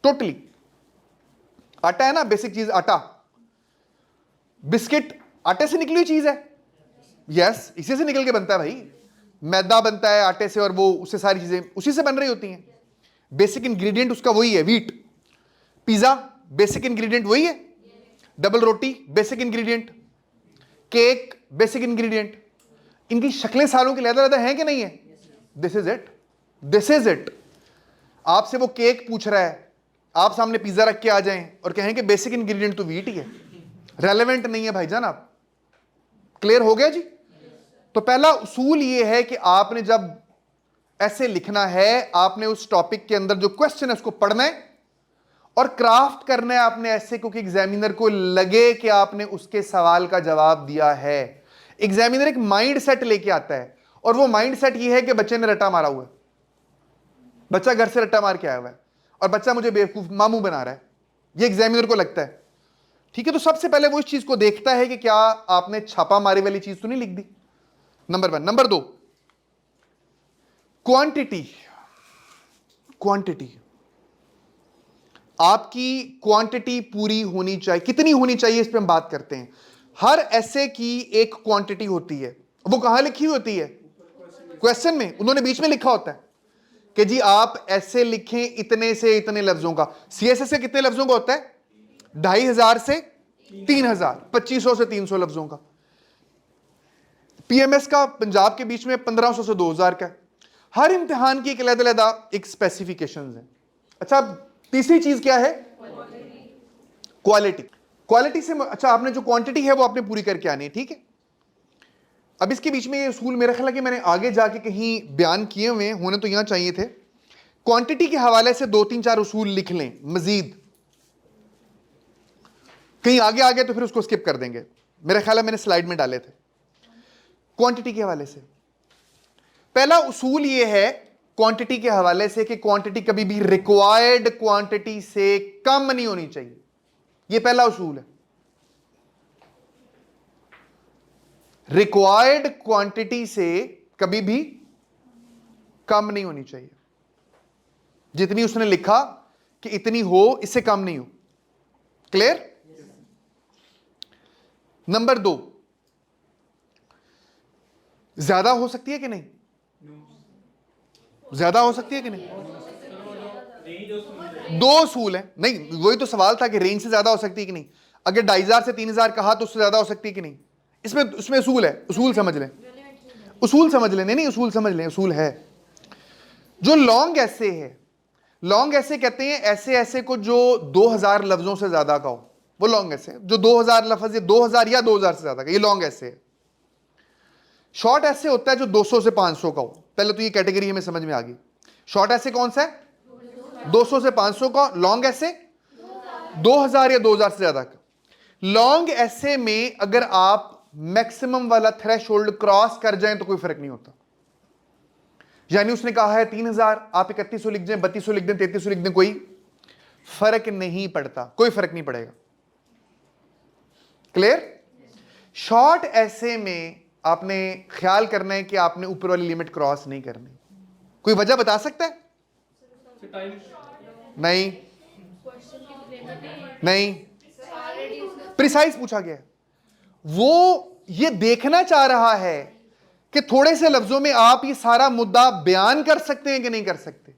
टोटली। आटा है ना, बेसिक चीज आटा, बिस्किट आटे से निकली हुई चीज है, यस, इसी से निकल के बनता है भाई। मैदा बनता है आटे से और वो उससे सारी चीजें उसी से बन रही होती हैं। बेसिक इंग्रेडिएंट उसका वही है, वीट। पिज्जा बेसिक इंग्रेडिएंट वही है, डबल रोटी basic ingredient, cake basic ingredient. इनकी शक्लें सालों की अलग-अलग हैं कि नहीं है? This is it, this is it. आपसे वो केक पूछ रहा है, आप सामने पिज्जा रख के आ जाएं और कहें कि बेसिक इंग्रेडिएंट तो वीट ही है, रेलेवेंट नहीं है भाईजान। आप क्लियर हो गया जी? तो पहला उसूल ये है कि आपने जब ऐसे लिखना है, आपने उस टॉपिक के अंदर जो क्वेश्चन है उसको पढ़ना है और क्राफ्ट करना है आपने ऐसे, क्योंकि एग्जामिनर को लगे कि आपने उसके सवाल का जवाब दिया है। एग्जामिनर एक माइंड सेट लेके आता है और वो माइंड सेट ये है कि बच्चे ने रट्टा मारा हुआ है, बच्चा घर से रट्टा मार के आया हुआ है और बच्चा मुझे बेवकूफ मामू बना रहा है, ये एग्जामिनर को लगता है। ठीक है, तो सबसे पहले वो इस चीज को देखता है कि क्या आपने छापा मारे वाली चीज तो नहीं लिख दी, नंबर 1। Number 2, quantity. क्वांटिटी, आपकी क्वांटिटी पूरी होनी चाहिए। कितनी होनी चाहिए इस पे हम बात करते हैं। हर ऐसे की एक क्वांटिटी होती है, वो कहां लिखी हुई होती है? क्वेश्चन में। उन्होंने बीच में लिखा होता है कि जी आप ऐसे लिखें इतने से इतने लफ्जों का। सीएसएस से कितने लफ्जों का होता है? 2500 से 3000, 2500 से 300 लफ्जों का। पीएमएस का पंजाब के बीच में 1500 से 2000 का। हर इम्तिहान की एक अलग-अलग एक स्पेसिफिकेशंस है। अच्छा, तीसरी चीज क्या है? क्वालिटी। क्वालिटी से अच्छा, आपने जो क्वांटिटी है वो आपने पूरी करके आनी है, ठीक है। अब इसके बीच में ये उसूल मेरा ख्याल है कि मैंने आगे जाके कहीं बयान किए हुए होने तो यहां चाहिए थे। क्वांटिटी के हवाले से 2-3-4 उसूल लिख लें मजीद, कहीं आगे आ गए तो फिर उसको स्किप कर देंगे। मेरा ख्याल है मैंने स्लाइड में डाले थे। क्वांटिटी के हवाले से पहला उसूल ये है क्वांटिटी के हवाले से कि क्वांटिटी कभी भी रिक्वायर्ड क्वांटिटी से कम नहीं होनी चाहिए। यह पहला उसूल है। रिक्वायर्ड क्वांटिटी से कभी भी कम नहीं होनी चाहिए। जितनी उसने लिखा कि इतनी हो, इससे कम नहीं हो। क्लियर? नंबर 2, ज्यादा हो सकती है कि नहीं? ज्यादा हो सकती है कि नहीं? 2 उसूल है। नहीं, वही तो सवाल था कि रेंज से ज्यादा हो सकती है कि नहीं। अगर 2500 से 3000 कहा तो उससे ज्यादा हो सकती है कि नहीं? उसमें उसूल है, उसूल समझ लें, उसूल समझ लें। नहीं, उसूल समझ लें, उसूल है। जो लॉन्ग ऐसे है, लॉन्ग ऐसे कहते हैं ऐसे ऐसे को जो 2000 लफ्जों से ज्यादा का हो, वो लॉन्ग ऐसे है। जो 2000 लफ्ज या 2000 या 2000 से ज्यादा का, ये लॉन्ग ऐसे है। शॉर्ट ऐसे होता है जो 200 से 500 का हो। पहले तो ये कैटेगरी हमें समझ में आ गई। शॉर्ट ऐसे कौन सा है? 200 से 500 का। लॉन्ग ऐसे 2000 या 2000 से ज्यादा का। लॉन्ग ऐसे में अगर आप मैक्सिमम वाला थ्रेशोल्ड क्रॉस कर जाएं तो कोई फर्क नहीं होता। यानी उसने कहा है 3000, आप 3100 लिख दें, 3200 लिख दें, 3300 लिख दें, कोई फर्क नहीं पड़ता, कोई फर्क नहीं पड़ेगा। क्लियर? शॉर्ट ऐसे में आपने ख्याल करना है कि आपने ऊपर वाली लिमिट क्रॉस नहीं करनी। कोई वजह बता सकता है? नहीं, नहीं, प्रिसाइज पूछा गया है। वो ये देखना चाह रहा है कि थोड़े से लफ्जों में आप ये सारा मुद्दा बयान कर सकते हैं कि नहीं कर सकते।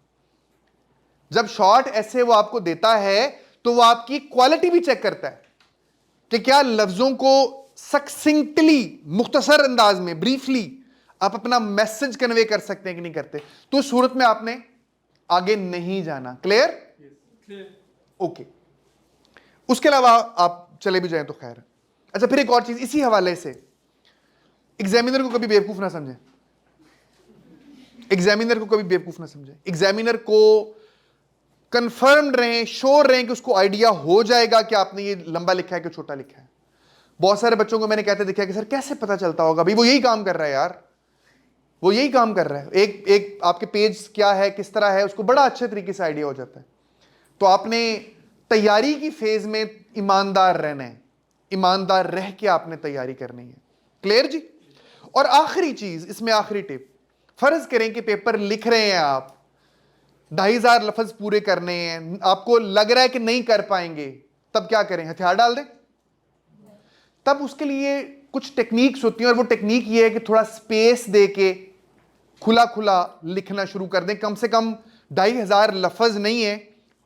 जब शॉर्ट ऐसे वो आपको देता है तो वो आपकी क्वालिटी भी चेक करता है कि क्या लफ्जों को सक्सिंक्टली, मुख्तसर अंदाज में, ब्रीफली आप अपना मैसेज कन्वे कर सकते हैं कि नहीं करते। तो उस सूरत में आपने आगे नहीं जाना। क्लियर? ओके। उसके अलावा आप चले भी जाएं तो खैर। अच्छा, फिर एक और चीज इसी हवाले से, एग्जामिनर को कभी बेवकूफ ना समझे। एग्जामिनर को कभी बेवकूफ ना समझे। एग्जामिनर को कंफर्म्ड रहें, श्योर रहें कि उसको आइडिया हो जाएगा कि आपने ये लंबा लिखा है कि छोटा लिखा है। बहुत सारे बच्चों को मैंने कहते देखा कि सर कैसे पता चलता होगा, भाई वो यही काम कर रहा है यार, वो यही काम कर रहा है। एक आपके पेज क्या है, किस तरह है, उसको बड़ा अच्छे तरीके से आइडिया हो जाता है। तो आपने तैयारी की फेज में ईमानदार रहना है, ईमानदार रह के आपने तैयारी करनी है। क्लियर जी? और आखिरी चीज, इसमें आखिरी टिप, फर्ज करें कि पेपर लिख रहे हैं आप, 2500 लफ्ज पूरे करने हैं, आपको लग रहा है कि नहीं कर पाएंगे, तब क्या करें? हथियार डाल दें? तब उसके लिए कुछ टेक्निक्स होती हैं, और वो टेक्निक ये है कि थोड़ा स्पेस दे के खुला खुला लिखना शुरू कर दें। कम से कम 2500 लफ्ज नहीं है,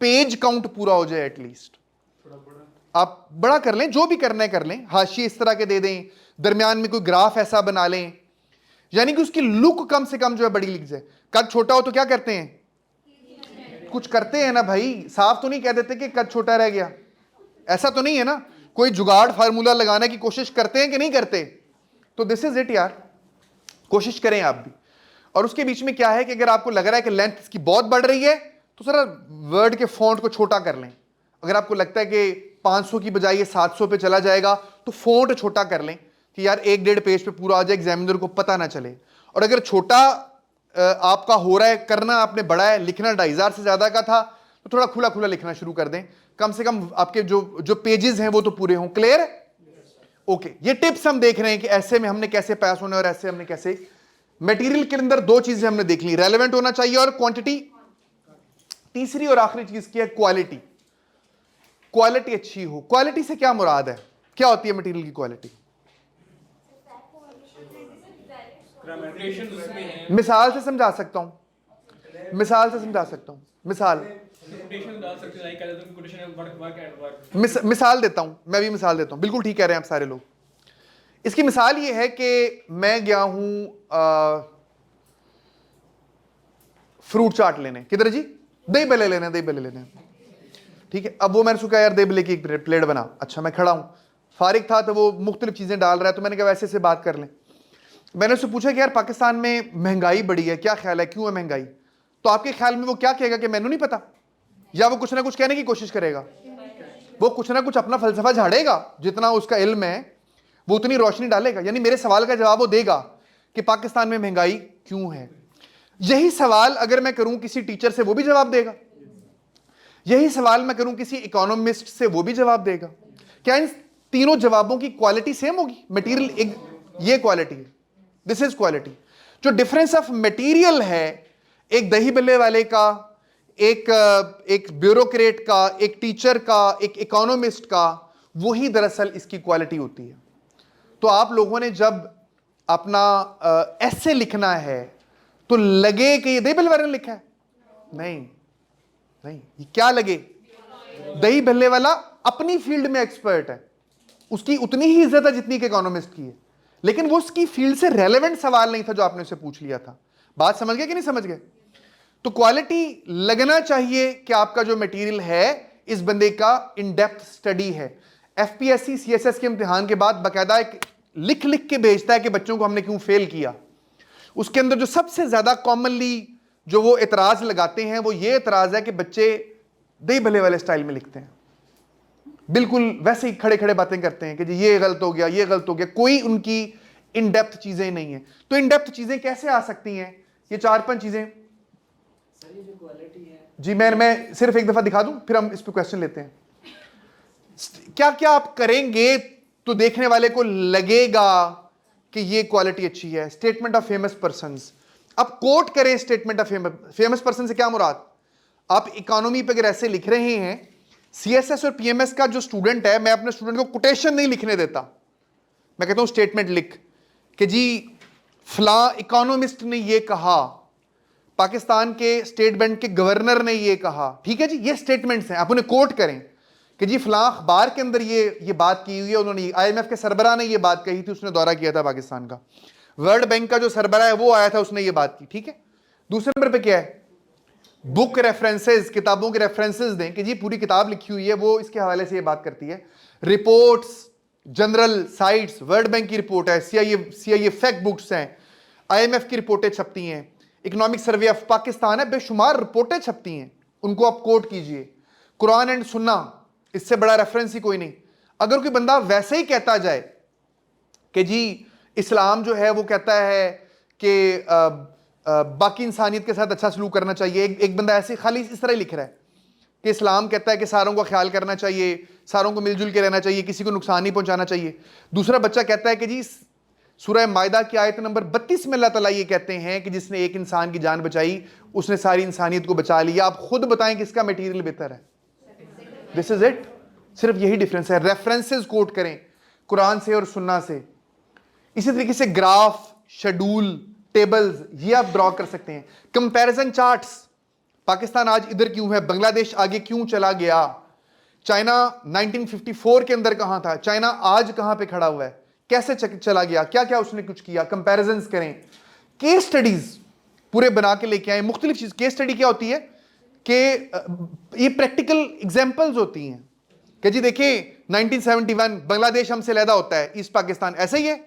पेज काउंट पूरा हो जाए एटलीस्ट। आप बड़ा कर लें, जो भी करना है कर लें, हाशिए इस तरह के दे दें, दरमियान में कोई ग्राफ ऐसा बना लें, यानी कि उसकी लुक कम से कम जो है बड़ी लिख जाए। कद छोटा हो तो क्या करते हैं? कुछ करते हैं ना भाई, साफ तो नहीं कह देते कि कद छोटा रह गया, ऐसा तो नहीं है ना। कोई जुगाड़ फार्मूला लगाने की कोशिश करते हैं कि नहीं करते? तो दिस इज इट यार, कोशिश करें आप भी। और उसके बीच में क्या है कि अगर आपको लग रहा है कि लेंथ इसकी बहुत बढ़ रही है तो सर वर्ड के फॉन्ट को छोटा कर लें। अगर आपको लगता है कि 500 की बजाय ये 700 पे चला जाएगा तो फॉन्ट छोटा कर लें कि यार 1-1.5 पेज पे पूरा आ जाए, एग्जामिनर को पता ना चले। और अगर छोटा आपका हो रहा है, करना आपने बड़ा है, लिखना 2500 से ज्यादा का था, तो थोड़ा खुला खुला लिखना शुरू कर दें। कम से कम आपके जो पेजेस हैं वो तो पूरे हों। क्लियर? ओके। ये टिप्स हम देख रहे हैं कि ऐसे में हमने कैसे पास होना और ऐसे हमने कैसे। मटेरियल के अंदर 2 चीजें हमने देख ली, रेलेवेंट होना चाहिए और क्वांटिटी। तीसरी और आखिरी चीज की है क्वालिटी। क्वालिटी अच्छी हो। क्वालिटी से क्या मुराद है? क्या होती है मटेरियल की क्वालिटी? मिसाल से समझा सकता हूं, मिसाल से समझा सकता हूं। मिसाल देता हूं, मैं भी मिसाल देता हूं। बिल्कुल ठीक कह रहे हैं आप सारे लोग। इसकी मिसाल ये है कि मैं गया हूं फ्रूट चाट लेने। किधर जी? दही भल्ले लेने, दही भल्ले लेने। ठीक है, अब वो मैंने सोचा यार दही भल्ले की एक प्लेट बना। अच्छा, मैं खड़ा हूं, फारिग था, तो वो मुख्तलिफ चीजें डाल रहा है, तो मैंने कहा वैसे से बात कर लें। मैंने उससे पूछा कि यार पाकिस्तान में महंगाई बढ़ी है, क्या ख्याल है, क्यों है महंगाई? तो आपके ख्याल में वो क्या कहेगा कि मैंने नहीं पता, या वो कुछ ना कुछ कहने की कोशिश करेगा? वो कुछ ना कुछ अपना फलसफा झाड़ेगा, जितना उसका इल्म है वो उतनी रोशनी डालेगा। यानी मेरे सवाल का जवाब वो देगा कि पाकिस्तान में महंगाई क्यों है। यही सवाल अगर मैं करूं किसी टीचर से, वो भी जवाब देगा। यही सवाल मैं करूं किसी इकोनॉमिस्ट से, वो भी जवाब देगा। क्या इन तीनों जवाबों की क्वालिटी सेम होगी? मटेरियल एक, ये क्वालिटी है, दिस इज क्वालिटी। जो डिफरेंस ऑफ मटेरियल है एक दही बल्ले वाले का, एक ब्यूरोक्रेट का, एक टीचर का, एक इकोनॉमिस्ट का, वही दरअसल इसकी क्वालिटी होती है। तो आप लोगों ने जब अपना ऐसे लिखना है तो लगे कि ये दही भल्ले वाले ने लिखा है? नहीं नहीं, ये क्या लगे? दही भल्ले वाला अपनी फील्ड में एक्सपर्ट है, उसकी उतनी ही इज्जत है जितनी कि इकोनॉमिस्ट की है, लेकिन वो उसकी फील्ड से रेलेवेंट सवाल नहीं था जो आपने उससे पूछ लिया था। बात समझ गए कि नहीं समझ गए? तो क्वालिटी लगना चाहिए कि आपका जो मटेरियल है इस बंदे का इन डेप्थ स्टडी है। एफपीएससी सीएसएस के इम्तिहान के बाद बाकायदा एक लिख लिख के भेजता है कि बच्चों को हमने क्यों फेल किया। उसके अंदर जो सबसे ज्यादा कॉमनली जो वो एतराज लगाते हैं वो ये एतराज है कि बच्चे दही भले वाले स्टाइल में लिखते हैं, बिल्कुल वैसे ही खड़े खड़े बातें करते हैं कि जी ये गलत हो गया, ये गलत हो गया, कोई उनकी इन डेप्थ चीजें नहीं है। तो इन डेप्थ चीजें कैसे आ सकती हैं? ये 4-5 चीजें सर, ये जो क्वालिटी है जी मैं सिर्फ एक दफा दिखा दूं, फिर हम इस पे क्वेश्चन लेते हैं। क्या क्या आप करेंगे तो देखने वाले को लगेगा कि ये क्वालिटी अच्छी है? Statement of famous persons. अब कोट करें स्टेटमेंट ऑफ फेमस पर्सन से क्या मुराद? आप इकोनॉमी पे अगर ऐसे लिख रहे हैं CSS और PMS का जो स्टूडेंट है, मैं अपने स्टूडेंट को कोटेशन नहीं लिखने देता, मैं कहता हूं स्टेटमेंट लिख कि जी फला इकोनॉमिस्ट ने ये कहा, पाकिस्तान के स्टेट बैंक के गवर्नर ने ये कहा, ठीक है जी, ये स्टेटमेंट्स हैं, आप उन्हें कोट करें कि जी फला अखबार के अंदर ये बात की हुई है, उन्होंने IMF के सरबराह ने ये बात कही थी, उसने दौरा किया था पाकिस्तान का, वर्ल्ड बैंक का जो सरबराह है वो आया था, उसने ये बात की, ठीक है। दूसरे नंबर पे क्या है, बुक रेफरेंसेस, किताबों के रेफरेंसेस दें कि जी पूरी किताब लिखी हुई है, वो इसके हवाले से ये बात करती है। Reports, general sites, world bank की रिपोर्ट है, CIA फैक्ट बुक्स हैं, IMF की रिपोर्टें छपती हैं, इकोनॉमिक सर्वे ऑफ पाकिस्तान है, बेशुमार रिपोर्टें छपती हैं, उनको आप कोट कीजिए। कुरान एंड सुन्ना, इससे बड़ा रेफरेंस ही कोई नहीं। अगर कोई बंदा वैसे ही कहता जाए कि जी इस्लाम जो है वो कहता है कि बाकी इंसानियत के साथ अच्छा सलूक करना चाहिए, एक बंदा ऐसे खाली इस तरह ही लिख रहा है कि इस्लाम कहता है कि सारों का ख्याल करना चाहिए, सारों को मिलजुल के रहना चाहिए, किसी को नुकसान नहीं पहुंचाना चाहिए। दूसरा बच्चा कहता है कि जी सूरह मायदा की आयत नंबर 32 में अल्लाह ताला ये कहते हैं कि जिसने एक इंसान की जान बचाई उसने सारी इंसानियत को बचा लिया। आप खुद बताएं किसका मटेरियल बेहतर है। दिस इज इट, सिर्फ यही डिफरेंस है। रेफरेंसेस कोट करें कुरान से और सुन्ना से। इसी तरीके से ग्राफ, शेड्यूल, टेबल्स ये आप ड्रॉ कर सकते हैं। कंपैरिजन चार्ट्स, पाकिस्तान आज इधर क्यों है, बांग्लादेश आगे क्यों चला गया, चाइना 1954 के अंदर कहां था, चाइना आज कहां पे खड़ा हुआ है, कैसे चला गया, क्या क्या उसने कुछ किया। कंपैरिजंस करें, केस स्टडीज पूरे बना के लेके आए। मुख्तलिफ चीज, केस स्टडी क्या होती है कि ये प्रैक्टिकल एग्जांपल्स होती हैं कि जी देखिए 1971 बांग्लादेश हमसे अलहदा होता है, ईस्ट पाकिस्तान ऐसा ही है,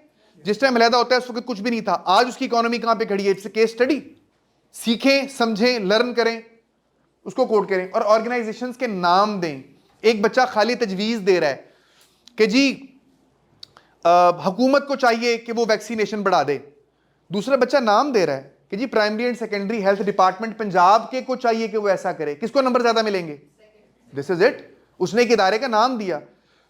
जिस टाइम अलहदा होता है उस वक्त कुछ भी नहीं था, आज उसकी इकोनॉमी कहां पे खड़ी है। इट्स केस स्टडी, सीखें, समझें, लर्न करें, उसको कोड करें और ऑर्गेनाइजेशंस के नाम दें। एक बच्चा खाली तजवीज़ दे रहा है कि जी हुकूमत को चाहिए कि वो वैक्सीनेशन बढ़ा दे, दूसरा बच्चा नाम दे रहा है कि जी primary and secondary health department Punjab के को चाहिए कि वो ऐसा करे, किसको नंबर ज्यादा मिलेंगे। दिस इज इट, उसने एक इदारे का नाम दिया।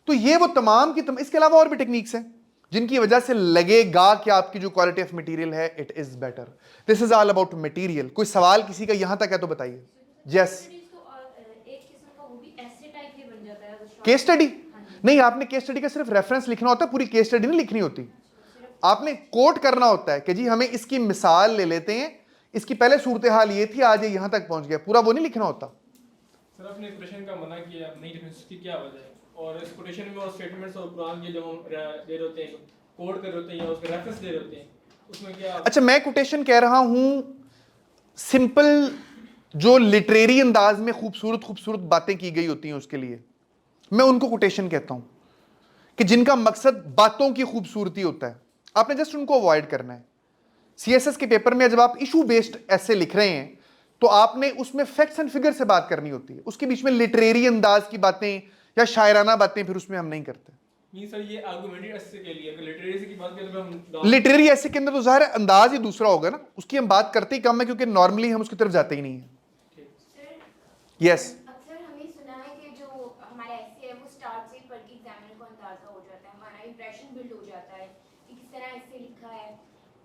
तो ये वो तमाम की इसके अलावा और भी टेक्निक्स हैं जिनकी वजह से लगेगा कि आपकी जो क्वालिटी ऑफ मटेरियल है it is better. This is all about material. कोई सवाल किसी का यहां तक है तो बताइए। यस, केस स्टडी नहीं, आपने केस स्टडी का सिर्फ रेफरेंस लिखना होता है, पूरी केस स्टडी नहीं लिखनी होती। आपने कोट करना होता है कि जी हमें इसकी मिसाल ले लेते हैं, इसकी पहले सूरत हाल ये थी, आज ये यहां तक पहुंच गया, पूरा वो नहीं लिखना होता। सर आपने एक्सप्रेशन का मना किया, नहीं लिखने की क्या वजह है? और इस कोटेशन में और स्टेटमेंट्स और कुरान के जब हम दे रहे होते हैं, कोड कर रहे होते हैं या उसके रेफरेंस दे रहे होते हैं, उसमें क्या? अच्छा, मैं कोटेशन कह रहा हूं सिंपल, जो लिटरेरी अंदाज में खूबसूरत खूबसूरत बातें की गई होती हैं उसके लिए मैं उनको कोटेशन कहता हूं, कि जिनका मकसद बातों की खूबसूरती होता है। आपने जस्ट उनको अवॉइड करना है। CSS के पेपर में जब आप इशू बेस्ड ऐसे लिख रहे हैं तो आपने उसमें फैक्ट्स एंड फिगर से बात करनी होती है, उसके बीच में लिटरेरी अंदाज की बातें या शायराना बातें फिर उसमें हम नहीं करते। नहीं सर, ये आर्गुमेंटेड ऐसे के लिए, अगर लिटरेरी की बात करें तो हम लिटरेरी ऐसे के अंदर तो ज़ाहिर है अंदाज ही दूसरा होगा ना, उसकी हम बात करते ही कम है क्योंकि नॉर्मली हम उसकी तरफ जाते ही नहीं है। यस, अक्सर हमने सुना है कि जो हमारा ऐसे है वो स्टार्ट से पढ़ के एग्जामिनर को अंदाजा हो जाता है, हमारा इंप्रेशन बिल्ड हो जाता है कि किस तरह ऐसे लिखा है,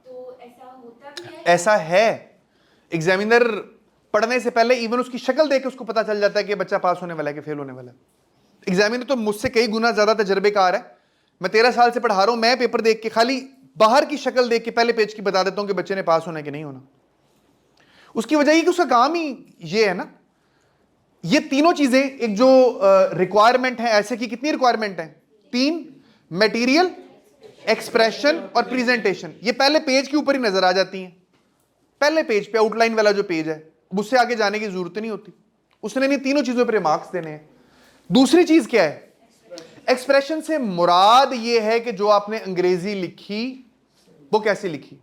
तो ऐसा होता भी है? ऐसा है। एग्जामिनर पढ़ने से पहले इवन उसकी शक्ल देख के उसको पता चल जाता है कि बच्चा पास होने वाला है कि फेल होने वाला है। एग्जामिनर तो मुझसे कई गुना ज्यादा तजर्बेकार है, मैं 13 साल से पढ़ा रहा हूं, मैं पेपर देख के खाली बाहर की शक्ल देख के पहले पेज की बता देता हूं कि बच्चे ने पास होना है कि नहीं होना। उसकी वजह ये कि उसका काम ही ये है ना। ये तीनों चीजें, एक जो रिक्वायरमेंट है ऐसे की, कितनी रिक्वायरमेंट है? 3, मटेरियल, एक्सप्रेशन और प्रेजेंटेशन। ये पहले पेज के ऊपर ही नजर आ जाती हैं, पहले पेज पे आउटलाइन वाला जो पेज है, उससे आगे जाने की जरूरत नहीं होती। उसने इन तीनों चीजों पर रिमार्क्स देने हैं। दूसरी चीज क्या है? एक्सप्रेशन से मुराद ये है कि जो आपने अंग्रेजी लिखी वो कैसे लिखी,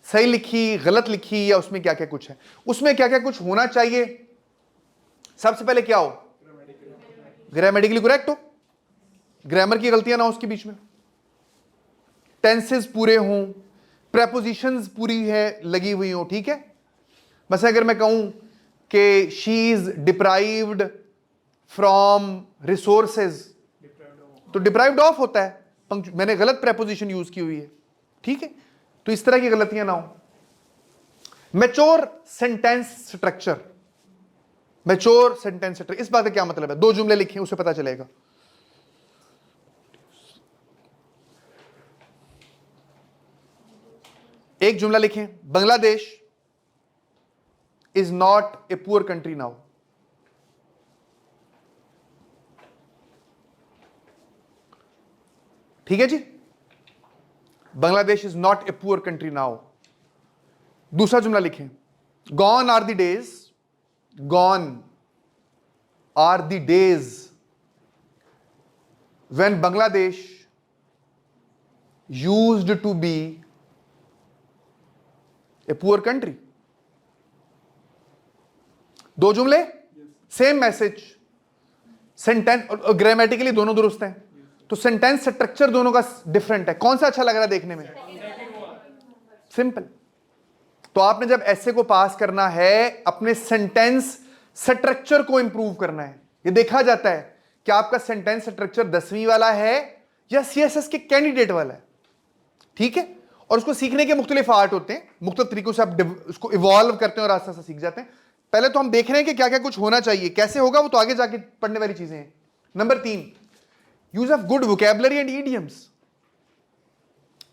सही लिखी, गलत लिखी, या उसमें क्या क्या कुछ है, उसमें क्या क्या कुछ होना चाहिए। सबसे पहले क्या हो? ग्रामेटिकली करेक्ट हो, ग्रामर की गलतियां ना हो उसके बीच में, टेंसेस पूरे हों, प्रेपोजिशंस पूरी है लगी हुई हो, ठीक है। बस अगर मैं कहूं कि she is deprived from resources तो डिप्राइव्ड ऑफ होता है, मैंने गलत प्रेपोजिशन यूज की हुई है, ठीक है। तो इस तरह की गलतियां ना हो। Mature sentence structure, mature sentence structure, इस बात का क्या मतलब है? 2 जुमले लिखे, उसे पता चलेगा। एक जुमला लिखें, Bangladesh is not a poor country now. ठीक है जी, Bangladesh is not a poor country now. दूसरा जुमला लिखें, gone are the days, gone are the days when Bangladesh used to be a poor country। 2 जुमले, सेम मैसेज, सेंटेंस और grammatically दोनों दुरुस्त हैं, तो सेंटेंस स्ट्रक्चर दोनों का डिफरेंट है। कौन सा अच्छा लग रहा है देखने में? सिंपल। तो आपने जब ऐसे को पास करना है, अपने सेंटेंस स्ट्रक्चर को इंप्रूव करना है। ये देखा जाता है कि आपका सेंटेंस स्ट्रक्चर 10वीं वाला है या सीएसएस के कैंडिडेट वाला है। ठीक है, और उसको सीखने के मुख्तलिफ आर्ट होते हैं, मुख्तलिफ तरीकों से आप उसको इवॉल्व करते हैं और आस्ते आस्ते सीख जाते हैं। पहले तो हम देख रहे हैं कि क्या क्या कुछ होना चाहिए, कैसे होगा वो तो आगे जाके पढ़ने वाली चीजें हैं। Number 3, use of good vocabulary and idioms.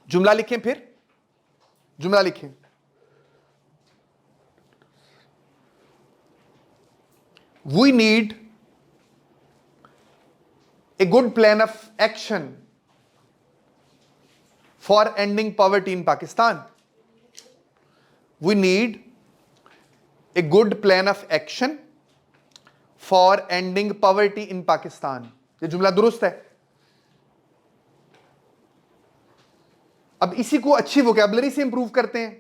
जुमला लिखें, फिर जुमला लिखें, we need a good plan of action for ending poverty in Pakistan। We need a good plan of action for ending poverty in Pakistan। ये जुमला दुरुस्त है। अब इसी को अच्छी वोकैबुलरी से इंप्रूव करते हैं।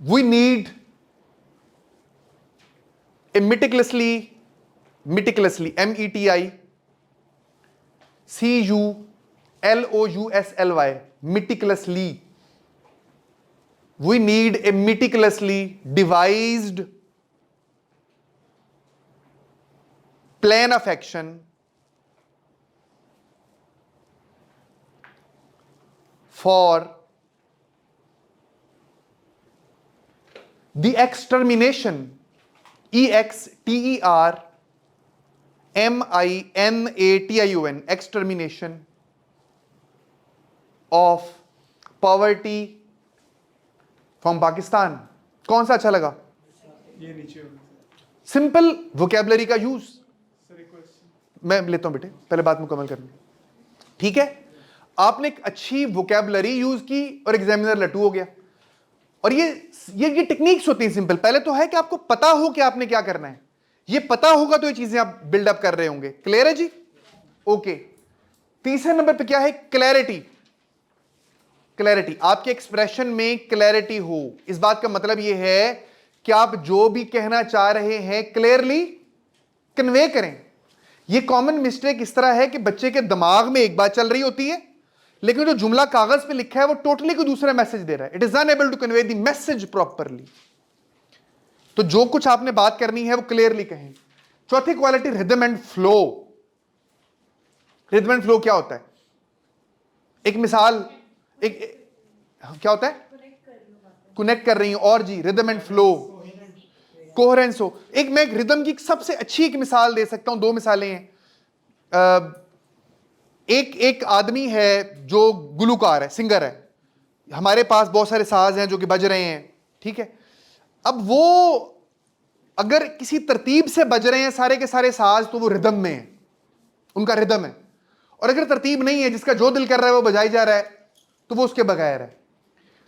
We need a meticulously meticulously meticulously, we need a meticulously devised plan of action for the extermination, extermination, extermination of poverty from Pakistan। कौन सा अच्छा लगा? ये नीचे होगा सिंपल वोकैबुलरी का यूज। सर। एक क्वेश्चन मैं लेता हूं बेटे, पहले बात मुकम्मल करनी। ठीक है, आपने एक अच्छी वोकैबुलरी यूज की और एग्जामिनर लट्टू हो गया। और ये टेक्निक्स होती हैं सिंपल। पहले तो है कि आपको पता हो कि आपने क्या करना है, ये पता होगा तो ये चीजें आप बिल्डअप कर रहे होंगे। क्लियर है जी? ओके। तीसरे नंबर पे क्या है? क्लैरिटी। क्लैरिटी, आपके एक्सप्रेशन में क्लैरिटी हो। इस बात का मतलब यह है कि आप जो भी कहना चाह रहे हैं क्लियरली कन्वे करें। यह कॉमन मिस्टेक इस तरह है कि बच्चे के दिमाग में एक बात चल रही होती है, लेकिन जो जुमला कागज पे लिखा है वो टोटली कोई दूसरा मैसेज दे रहा है। It is unable to convey the message properly. तो जो कुछ आपने बात करनी है वो क्लियरली कहें। चौथी quality, rhythm and flow. Rhythm and flow क्या होता है? एक मिसाल, क्या होता है? कनेक्ट कर रही हूं। और जी, रिदम एंड फ्लो, कोहेरेंस हो। मैं एक रिदम की सबसे अच्छी एक मिसाल दे सकता हूं, 2 मिसालें हैं। एक आदमी है जो गुलूकार है, सिंगर है। हमारे पास बहुत सारे साज हैं जो कि बज रहे हैं। ठीक है, अब वो अगर किसी तरतीब से बज रहे हैं सारे के सारे साज तो वो रिदम में है, उनका रिदम है। और अगर तरतीब नहीं है, जिसका जो दिल कर रहा है वो बजाई जा रहा है, तो वो उसके बगैर है।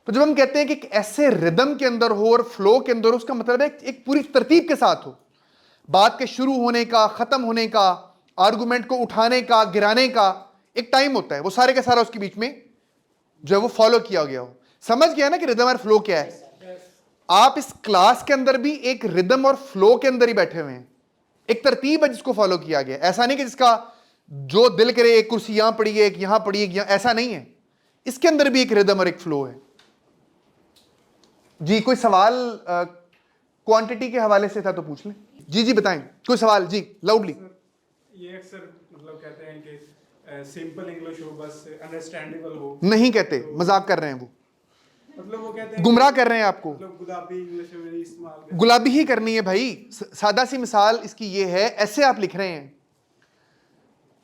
तो जब हम कहते हैं कि ऐसे रिदम के अंदर हो और फ्लो के अंदर हो, उसका मतलब है एक पूरी तरतीब के साथ हो। बात के शुरू होने का, खत्म होने का, आर्गुमेंट को उठाने का, गिराने का एक टाइम होता है, वो सारे का सारा उसके बीच में जो है वो फॉलो किया गया हो। समझ गया ना कि रिदम और फ्लो क्या है? आप इस क्लास के अंदर भी एक रिदम और फ्लो के अंदर ही बैठे हुए हैं। एक तरतीब है जिसको फॉलो किया गया। ऐसा नहीं कि जिसका जो दिल करे, एक कुर्सी यहां पड़ी है, एक यहां पड़ी है, यहां, ऐसा नहीं है। इसके अंदर भी एक रिदम और एक फ्लो है। जी कोई सवाल क्वांटिटी के हवाले से था तो पूछ लें। जी जी बताएं, कोई सवाल? जी लाउडली। ये अक्सर मतलब कहते हैं कि सिंपल इंग्लिश हो, बस अंडरस्टैंडेबल हो। नहीं कहते, मजाक कर रहे हैं वो। मतलब वो कहते हैं गुमराह कर रहे हैं आपको। मतलब गुलाबी इंग्लिश में मेरी इस्तेमाल करते हैं। गुलाबी ही करनी है भाई। सादा सी मिसाल इसकी ये है, ऐसे आप लिख रहे हैं,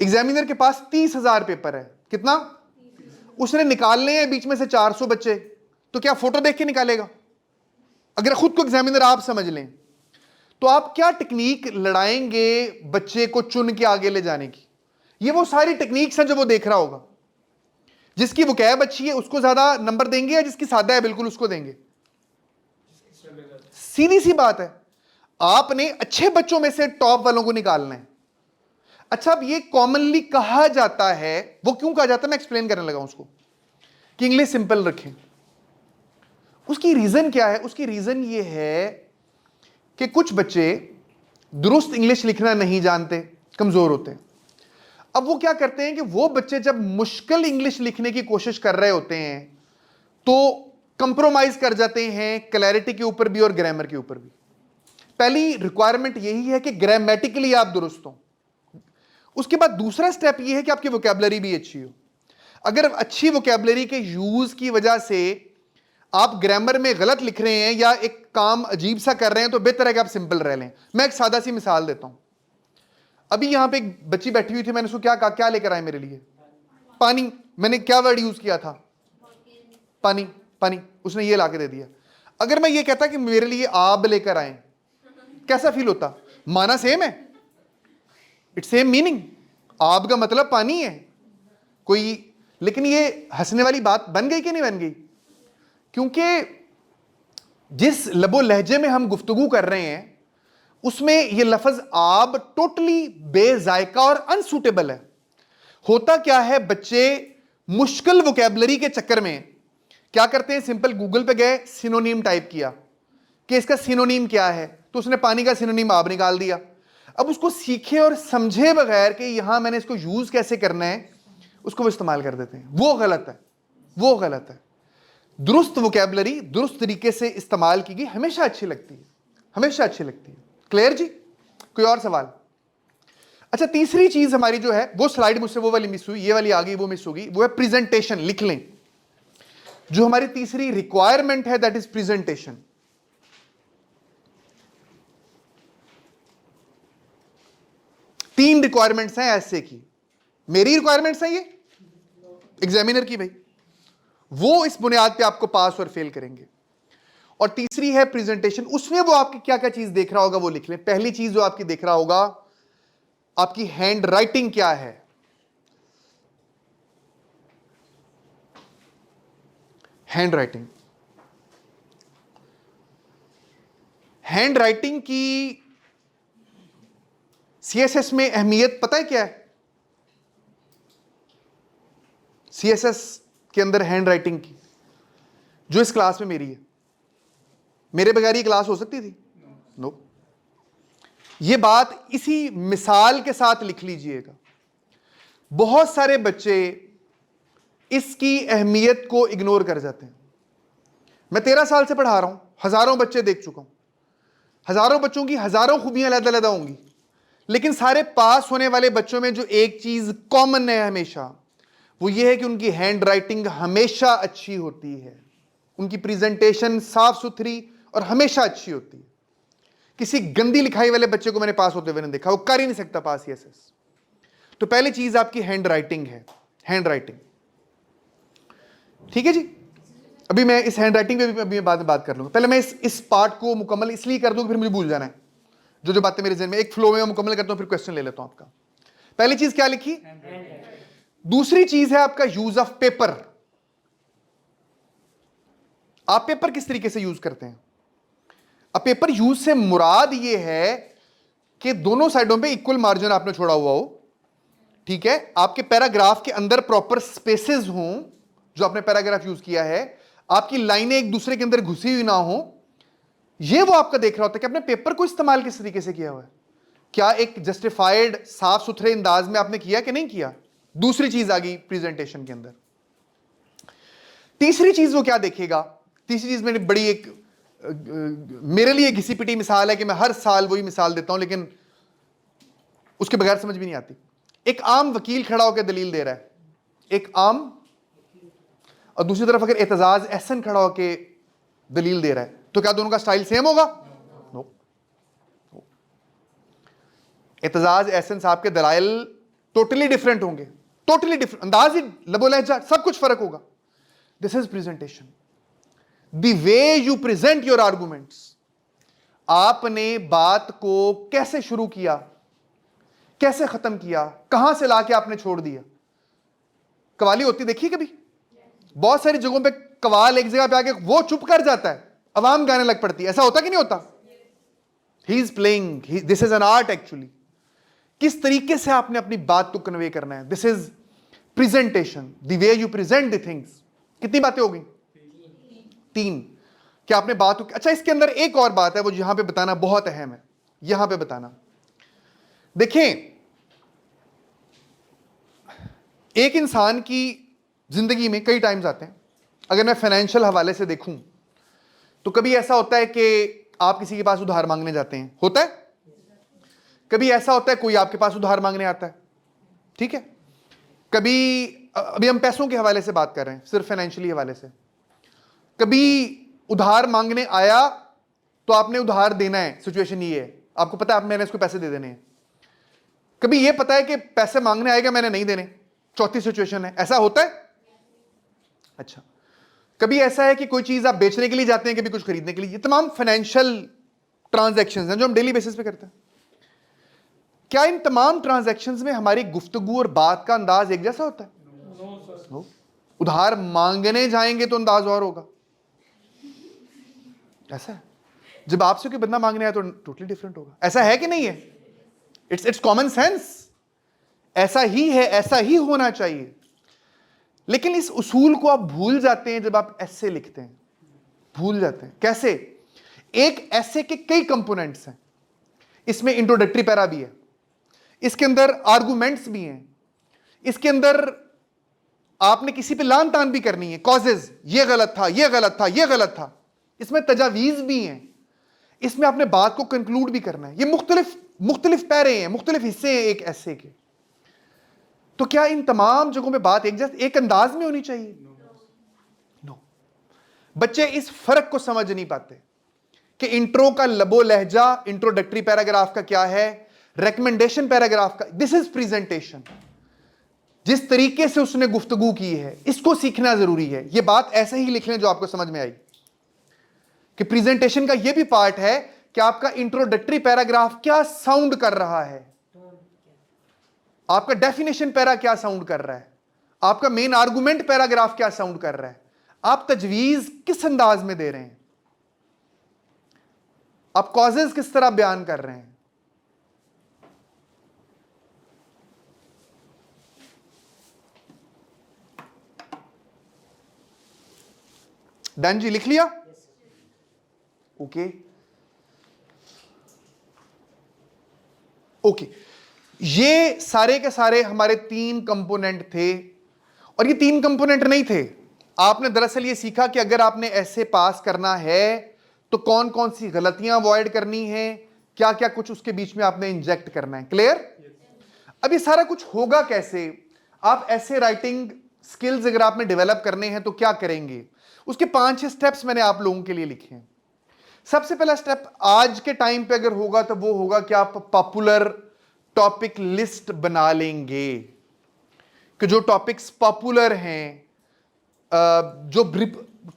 एग्जामिनर के पास 30,000 पेपर है, कितना? उसने निकालने हैं बीच में से 400 बच्चे, तो क्या फोटो देख के निकालेगा? अगर खुद को एग्जामिनर आप समझ लें तो आप क्या टेक्निक लड़ाएंगे बच्चे को चुन के आगे ले जाने की? ये वो सारी टेक्निक्स हैं जो वो देख रहा होगा। जिसकी वोकैब अच्छी है उसको ज्यादा नंबर देंगे, या जिसकी सादा है बिल्कुल उसको देंगे? सीधी सी बात है, आपने अच्छे बच्चों में से टॉप वालों को निकालना है। अच्छा, अब ये कॉमनली कहा जाता है, वो क्यों कहा जाता है मैं एक्सप्लेन करने लगा उसको, कि इंग्लिश सिंपल रखें। उसकी रीजन क्या है? उसकी रीजन ये है कि कुछ बच्चे दुरुस्त इंग्लिश लिखना नहीं जानते, कमजोर होते हैं। अब वो क्या करते हैं कि वो बच्चे जब मुश्किल इंग्लिश लिखने की कोशिश कर रहे होते हैं तो कंप्रोमाइज कर जाते हैं क्लैरिटी के ऊपर भी और ग्रामर के ऊपर भी। पहली रिक्वायरमेंट यही है कि ग्रामेटिकली आप दुरुस्त हो। उसके बाद दूसरा स्टेप ये है कि आपकी वोकैबुलरी भी अच्छी हो। अगर अच्छी वोकैबुलरी के यूज की वजह से आप ग्रामर में गलत लिख रहे हैं या एक काम अजीब सा कर रहे हैं तो बेहतर है कि आप सिंपल रह लें। मैं एक सादा सी मिसाल देता हूं। अभी यहां पे एक बच्ची बैठी हुई थी, मैंने उसको क्या कहा, क्या लेकर आए मेरे लिए? पानी। मैंने क्या वर्ड यूज किया था? पानी। पानी। उसने ये लाके दे दिया। अगर मैं ये कहता कि मेरे लिए आब लेकर आए, कैसा फील होता? माना सेम है, इट्स सेम मीनिंग, आब का मतलब पानी है कोई, लेकिन ये हंसने वाली बात बन गई कि नहीं बन गई? क्योंकि जिस लबो लहजे में हम गुफ्तगू कर रहे हैं उसमें ये लफ्ज आब टोटली बेजायका और अनसूटेबल है। होता क्या है, बच्चे मुश्किल वोकैबुलरी के चक्कर में क्या करते हैं, सिंपल गूगल पे गए, सिनोनिम टाइप किया कि इसका सिनोनिम क्या है, तो उसने पानी का सिनोनिम आब निकाल दिया। अब उसको सीखे और समझे बगैर कि यहां मैंने इसको यूज कैसे करना है, उसको वो इस्तेमाल कर देते हैं। वो गलत है, वो गलत है। दुरुस्त वोकैबुलरी दुरुस्त तरीके से इस्तेमाल की गई हमेशा अच्छी लगती है, हमेशा अच्छी लगती है। क्लियर जी? कोई और सवाल? अच्छा, तीसरी चीज हमारी जो है, वो स्लाइड मुझसे वो वाली मिस हुई, ये वाली आ गई, वो मिस होगी, वो है प्रेजेंटेशन। लिख लें, जो हमारी तीसरी रिक्वायरमेंट है दैट इज प्रेजेंटेशन। तीन रिक्वायरमेंट्स हैं ऐसे की, मेरी रिक्वायरमेंट्स हैं, ये एग्जामिनर की भाई, वो इस बुनियाद पे आपको पास और फेल करेंगे। और तीसरी है प्रेजेंटेशन, उसमें वो आपकी क्या क्या चीज देख रहा होगा वो लिख लें। पहली चीज जो आपकी देख रहा होगा, आपकी हैंड राइटिंग क्या है। हैंड राइटिंग, हैंड राइटिंग की सीएसएस में अहमियत पता है क्या है? सीएसएस के अंदर हैंड राइटिंग की, जो इस क्लास में मेरी है, मेरे बगैर ये क्लास हो सकती थी? नो। ये बात इसी मिसाल के साथ लिख लीजिएगा। बहुत सारे बच्चे इसकी अहमियत को इग्नोर कर जाते हैं। मैं 13 साल से पढ़ा रहा हूं, हजारों बच्चे देख चुका हूं, हजारों बच्चों की हजारों खूबियां अलग-अलग होंगी, लेकिन सारे पास होने वाले बच्चों में जो एक चीज कॉमन है हमेशा, वो ये है कि उनकी हैंड राइटिंग हमेशा अच्छी होती है, उनकी प्रेजेंटेशन साफ सुथरी और हमेशा अच्छी होती है। किसी गंदी लिखाई वाले बच्चे को मैंने पास होते हुए नहीं देखा, वो कर ही नहीं सकता पास सीएसएस। तो पहली चीज आपकी हैंड राइटिंग है, हैंड राइटिंग। ठीक है जी? अभी मैं इस हैंड राइटिंग पे भी अभी बाद में बात कर लूंगा। पहले मैं इस पार्ट को मुकम्मल इसलिए कर दूं कि फिर मुझे भूल जाना है। जो जो बातें मेरे जहन में, एक फ्लो में मुकम्मल करता हूं, फिर क्वेश्चन ले लेता हूं आपका। पहली चीज क्या लिखी? दूसरी चीज है आपका यूज ऑफ पेपर। आप पेपर किस तरीके से यूज करते हैं? अब पेपर यूज से मुराद ये है कि दोनों साइडों पे इक्वल मार्जिन आपने छोड़ा हुआ हो, ठीक है, आपके पैराग्राफ के अंदर प्रॉपर स्पेसेस हों, जो आपने पैराग्राफ यूज किया है, आपकी लाइनें एक दूसरे के अंदर घुसी हुई ना हो, ये वो आपका देख रहा होता है कि आपने पेपर को इस्तेमाल किस तरीके से किया हुआ है। क्या एक जस्टिफाइड साफ सुथरे अंदाज में आपने किया कि नहीं किया? दूसरी चीज आ गई प्रेजेंटेशन के अंदर। तीसरी चीज वो क्या देखेगा? तीसरी चीज मैंने बड़ी एक मेरे लिए घिसी पिटी मिसाल है कि मैं हर साल वही मिसाल देता हूं, लेकिन उसके बगैर समझ भी नहीं आती। एक आम वकील खड़ा होकर दलील दे रहा है, एक आम और दूसरी तरफ अगर एतजाज एहसन खड़ा होके दलील दे रहा है, तो क्या दोनों का स्टाइल सेम होगा? नो। एतजाज एहसन साहब के दलाइल टोटली डिफरेंट होंगे, टोटली डिफरेंट, अंदाज ही, लबो लहजा, सब कुछ फर्क होगा। This is presentation, the way you present your arguments. आपने बात को कैसे शुरू किया, कैसे खत्म किया, कहां से लाके आपने छोड़ दिया। कवाली होती देखिए कभी, बहुत सारी जगहों पे कवाल एक जगह पे आके वो चुप कर जाता है, अवाम गाने लग पड़ती है, ऐसा होता कि नहीं होता? He is playing, this is an art actually. किस तरीके से आपने अपनी बात को कन्वे करना है, this is presentation, the way you present the things. कितनी बातें हो गई? 3। क्या आपने बात, अच्छा इसके अंदर एक और बात है, वो यहां पे बताना बहुत अहम है, यहां पे बताना। देखें, एक इंसान की जिंदगी में कई टाइम्स आते हैं, अगर मैं फाइनेंशियल हवाले से देखूं तो कभी ऐसा होता है कि आप किसी के पास उधार मांगने जाते हैं, होता है। कभी ऐसा होता है कोई आपके पास उधार मांगने आता है, ठीक है। कभी, अभी हम पैसों के हवाले से बात कर रहे हैं, सिर्फ फाइनेंशियली हवाले से। कभी उधार मांगने आया तो आपने उधार देना है, सिचुएशन ये है, आपको पता है आप मैंने इसको पैसे दे देने हैं। कभी ये पता है कि पैसे मांगने आएगा, मैंने नहीं देने, चौथी सिचुएशन है, ऐसा होता है। अच्छा, कभी ऐसा है कि कोई चीज आप बेचने के लिए जाते हैं, कभी कुछ खरीदने के लिए। ये तमाम फाइनेंशियल ट्रांजैक्शंस हैं जो हम डेली बेसिस पे करते हैं। क्या इन तमाम ट्रांजैक्शंस में हमारी गुफ्तगू और बात का अंदाज एक जैसा होता है? नो। उधार मांगने जाएंगे तो अंदाज और होगा, ऐसा है। जब आपसे कोई बंदा मांगने आया तो टोटली डिफरेंट होगा, ऐसा है कि नहीं है? इट्स कॉमन सेंस, ऐसा ही है, ऐसा ही होना चाहिए। लेकिन इस उसूल को आप भूल जाते हैं जब आप ऐसे लिखते हैं, भूल जाते हैं। कैसे? एक ऐसे के कई कंपोनेंट्स हैं, इसमें इंट्रोडक्टरी पैरा भी है, इसके अंदर आर्गुमेंट्स भी हैं, इसके अंदर आपने किसी पे लान तान भी करनी है, कॉजेज, ये गलत था, ये गलत था, ये गलत था, इसमें तजावीज भी हैं, इसमें आपने बात को कंक्लूड भी करना है। ये मुख्तलिफ पैरे हैं, मुख्तलिफ हिस्से हैं एक ऐसे के। तो क्या इन तमाम जगहों में बात एक अंदाज में होनी चाहिए? नो। बच्चे इस फर्क को समझ नहीं पाते कि इंट्रो का लबो लहजा, इंट्रोडक्टरी पैराग्राफ का क्या है, रिकमेंडेशन पैराग्राफ का। This is presentation. जिस तरीके से उसने गुफ्तगू की है, इसको सीखना जरूरी है। यह बात ऐसे ही लिख लें जो आपको समझ में आई कि प्रेजेंटेशन का यह भी पार्ट है कि आपका इंट्रोडक्टरी पैराग्राफ क्या साउंड कर रहा है, आपका डेफिनेशन पैरा क्या साउंड कर रहा है, आपका मेन आर्गुमेंट पैराग्राफ क्या साउंड कर रहा है, आप तजवीज किस अंदाज में दे रहे हैं, आप कॉजेज किस तरह बयान कर रहे हैं। डन जी, लिख लिया? Okay okay. ये सारे के सारे हमारे 3 कंपोनेंट थे, और ये 3 कंपोनेंट नहीं थे। आपने दरअसल ये सीखा कि अगर आपने ऐसे पास करना है तो कौन कौन सी गलतियां अवॉइड करनी है, क्या क्या कुछ उसके बीच में आपने इंजेक्ट करना है। क्लियर? अब ये सारा कुछ होगा कैसे? आप ऐसे राइटिंग स्किल्स अगर आपने डेवलप करने हैं तो क्या करेंगे, उसके 5-6 स्टेप्स मैंने आप लोगों के लिए लिखे हैं। सबसे पहला स्टेप आज के टाइम पे अगर होगा तो वो होगा कि आप पॉपुलर टॉपिक लिस्ट बना लेंगे कि जो टॉपिक्स पॉपुलर हैं, जो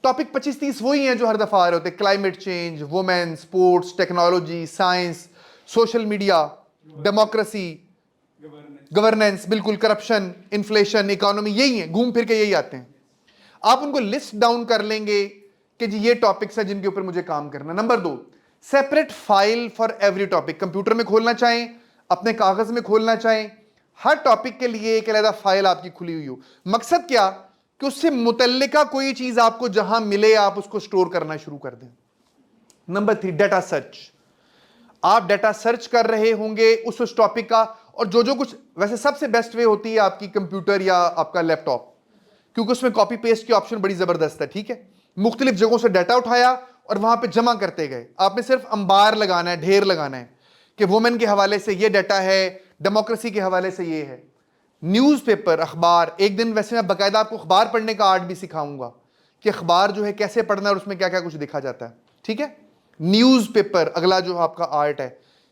टॉपिक 25-30 वही हैं जो हर दफा आ रहे होते हैं, climate change, women, sports, technology, science, social media, democracy, governance, बिल्कुल, करप्शन, इन्फ्लेशन, इकोनॉमी, यही है, घूम फिर के यही आते हैं। आप उनको लिस्ट डाउन कर लेंगे कि जी ये टॉपिक्स हैं जिनके ऊपर मुझे काम करना। Number 2, separate file for every topic. Computer में खोलना चाहें, अपने कागज में खोलना चाहें, हर टॉपिक के लिए एक अलग फाइल आपकी खुली हुई हो। मकसद क्या? कि उससे मुतल्लिका कोई चीज आपको जहां मिले आप उसको स्टोर करना शुरू कर दें। Number 3, data search. आप डाटा सर्च कर रहे होंगे उस टॉपिक का, और जो कुछ, वैसे सबसे बेस्ट वे होती है आपकी कंप्यूटर या आपका लैपटॉप, क्योंकि उसमें कॉपी पेस्ट की ऑप्शन बड़ी जबरदस्त है। ठीक है, मुख्तलिफ जगहों से डाटा उठाया और वहां पे जमा करते गए। आपने सिर्फ अंबार लगाना है, ढेर लगाना है कि वुमेन के हवाले से ये डाटा है, डेमोक्रेसी के हवाले से ये है। न्यूज़पेपर, अखबार। एक दिन वैसे मैं बाकायदा आपको अखबार पढ़ने का आर्ट भी सिखाऊंगा कि अखबार जो है कैसे पढ़ना है और उसमें क्या क्या कुछ लिखा जाता है, ठीक है। न्यूज़पेपर अगला जो आपका आर्ट है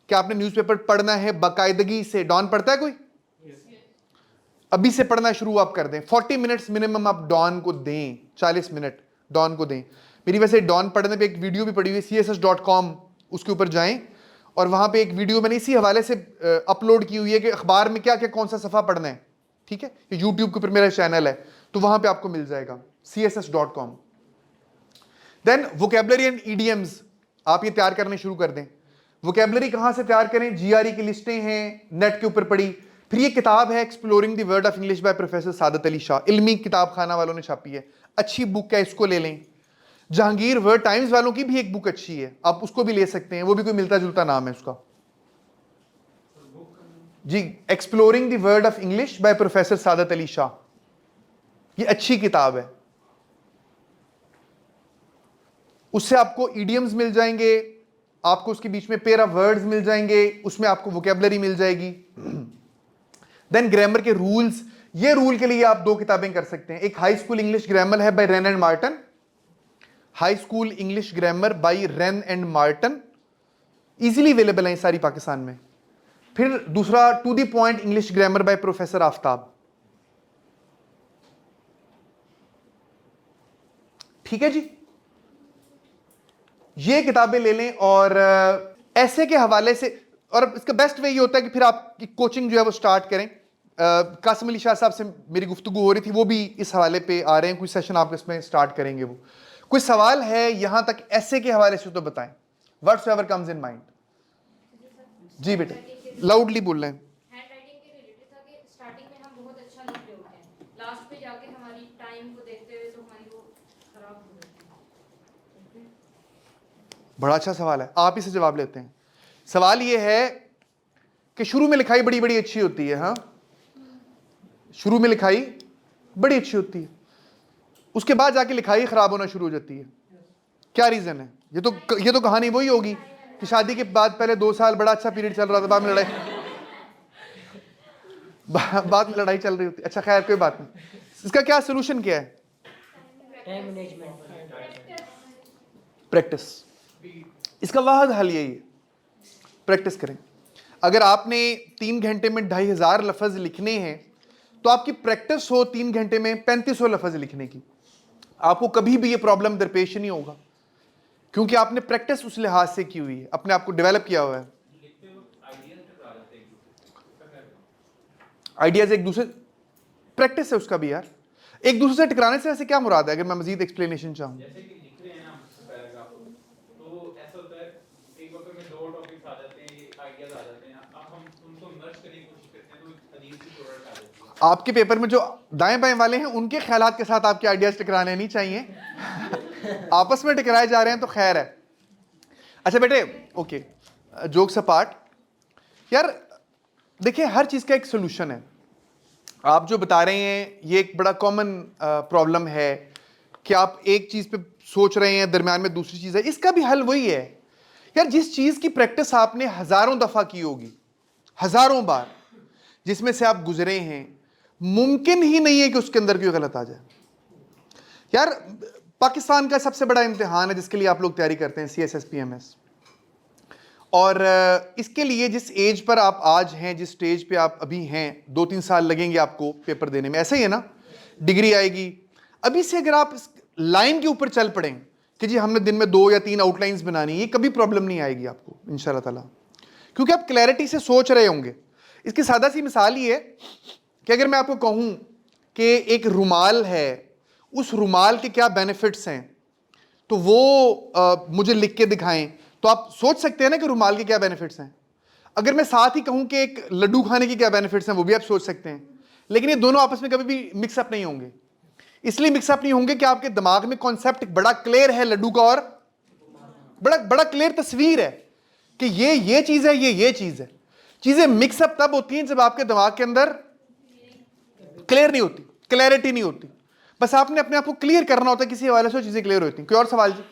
कि आपने न्यूज़पेपर पढ़ना है बाकायदगी से। डॉन पढ़ता है कोई? अभी से पढ़ना शुरू आप कर दें। 40 मिनट्स मिनिमम आप डॉन को दें, 40 मिनट डॉन को दें। मेरी वैसे डॉन पढ़ने पे एक वीडियो भी पड़ी हुई है, css.com, उसके ऊपर जाएं और वहां पे एक वीडियो मैंने इसी हवाले से अपलोड की हुई है कि अखबार में क्या क्या कौन सा सफ़ा पढ़ना है, ठीक है। ये यूट्यूब के ऊपर मेरा चैनल है तो वहां पे आपको मिल जाएगा, css.com। Then vocabulary and idioms आप ये तैयार करने शुरू कर दें। वोकेबलरी कहाँ से तैयार करें? GRE की लिस्टें हैं नेट के ऊपर पड़ी। फिर ये किताब है exploring the word of English by professor Saadat Ali Shah, इल्मी किताब खाना वालों ने छापी है, अच्छी बुक है, इसको ले लें। जहांगीर वर्ड टाइम्स वालों की भी एक बुक अच्छी है, आप उसको भी ले सकते हैं, वो भी कोई मिलता जुलता नाम है उसका जी, exploring the word of English by professor Saadat Ali Shah, ये अच्छी किताब है। उससे आपको इडियम्स मिल जाएंगे, आपको उसके बीच में पेयर ऑफ वर्ड्स मिल जाएंगे, उसमें आपको वोकेबलरी मिल जाएगी। देन ग्रामर के रूल्स, ये रूल के लिए आप 2 किताबें कर सकते हैं। एक हाई स्कूल इंग्लिश ग्रामर है by Wren and Martin, high school English grammar by Wren and Martin, easily available है सारी पाकिस्तान में। फिर दूसरा to the point English grammar by professor Aftab, ठीक है जी। ये किताबें ले लें और ऐसे के हवाले से, और इसका बेस्ट वे ये होता है कि फिर आपकी कोचिंग जो है वो स्टार्ट करें। कासिम अली शाह साहब से मेरी गुफ्तगू हो रही थी, वो भी इस हवाले पे आ रहे हैं, कुछ सेशन आप इसमें स्टार्ट करेंगे। वो कोई सवाल है यहां तक ऐसे के हवाले से तो बताएं, व्हाट्सएवर कम्स इन माइंड। जी बेटे लाउडली बोल रहे हैं। हैंड राइटिंग के रिलेटेड था कि स्टार्टिंग में हम बहुत अच्छा लिख रहे होते हैं, लास्ट पे जाके हमारी टाइम को देखते हुए तो हमारी वो खराब हो जाती है। बड़ा अच्छा सवाल है, आप इसे जवाब लेते हैं। सवाल ये है कि शुरू में लिखाई बड़ी बड़ी अच्छी होती है, हाँ शुरू में लिखाई बड़ी अच्छी होती है, उसके बाद जाके लिखाई खराब होना शुरू हो जाती है। क्या रीजन है? ये तो कहानी वही होगी कि शादी के बाद पहले 2 साल बड़ा अच्छा पीरियड चल रहा था, बाद में लड़ाई चल रही होती। अच्छा खैर कोई बात नहीं, इसका क्या सोल्यूशन क्या है? Time management, practice. इसका वाहद हल यही है, प्रैक्टिस करें। अगर आपने 3 घंटे में 2500 लफ्ज लिखने हैं तो आपकी प्रैक्टिस हो 3 घंटे में 3500 लफ्ज लिखने की, आपको कभी भी ये प्रॉब्लम दरपेश नहीं होगा, क्योंकि आपने प्रैक्टिस उस लिहाज से की हुई है, अपने आप को डेवलप किया हुआ है। आइडियाज एक दूसरे, प्रैक्टिस है उसका भी यार। एक दूसरे से टकराने से ऐसे क्या मुराद है? अगर मैं मजीद एक्सप्लेनेशन चाहूँ, जैसे कि लिख रहे हैं ना पैराग्राफ, तो ऐसा होता है एक वक्त में 2 टॉपिक्स आ जाते हैं, आइडियाज आ जाते हैं, अब हम उनको मर्ज करने की कोशिश करते हैं तो अजीब सी प्रोडक्ट आ जाती है। आपके पेपर में जो दाएं बाएं वाले हैं उनके ख्यालात के साथ आपके आइडियाज टकराने नहीं चाहिए। आपस में टकराए जा रहे हैं तो खैर है। अच्छा बेटे, ओके, जोक्स अपार्ट, यार देखिए हर चीज़ का एक सोल्यूशन है। आप जो बता रहे हैं ये एक बड़ा कॉमन प्रॉब्लम है कि आप एक चीज़ पे सोच रहे हैं, दरम्यान में दूसरी चीज़ है। इसका भी हल वही है यार, जिस चीज़ की प्रैक्टिस आपने हज़ारों दफ़ा की होगी, हज़ारों बार, जिसमें से आप गुजरे हैं, मुमकिन ही नहीं है कि उसके अंदर कोई गलत आ जाए। यार पाकिस्तान का सबसे बड़ा इम्तिहान है जिसके लिए आप लोग तैयारी करते हैं, CSSPMS, और इसके लिए जिस एज पर आप आज हैं, जिस स्टेज पे आप अभी हैं, 2-3 साल लगेंगे आपको पेपर देने में, ऐसे ही है ना, डिग्री आएगी। अभी से अगर आप इस लाइन के ऊपर चल पड़ें कि जी हमने दिन में 2 या 3 आउटलाइंस बनानी, ये कभी प्रॉब्लम नहीं आएगी आपको इंशाल्लाह ताला, क्योंकि आप क्लैरिटी से सोच रहे होंगे। इसकी सादा सी मिसाल ये है कि अगर मैं आपको कहूँ कि एक रुमाल है, उस रुमाल के क्या बेनिफिट्स हैं, तो वो मुझे लिख के दिखाएं, तो आप सोच सकते हैं ना कि रुमाल के क्या बेनिफिट्स हैं। अगर मैं साथ ही कहूं कि एक लड्डू खाने के क्या बेनिफिट्स हैं, वो भी आप सोच सकते हैं, लेकिन ये दोनों आपस में कभी भी मिक्सअप नहीं होंगे। इसलिए मिक्सअप नहीं होंगे कि आपके दिमाग में कॉन्सेप्ट बड़ा क्लियर है लड्डू का, और बड़ा क्लियर तस्वीर है कि ये चीज़ है, ये चीज़ है। चीज़ें मिक्सअप तब होती हैं जब आपके दिमाग के अंदर क्लियर नहीं होती, क्लैरिटी नहीं होती। बस आपने अपने आप को क्लियर करना होता है, किसी हवाले से चीज़ें क्लियर होती हैं। कोई और सवाल जी?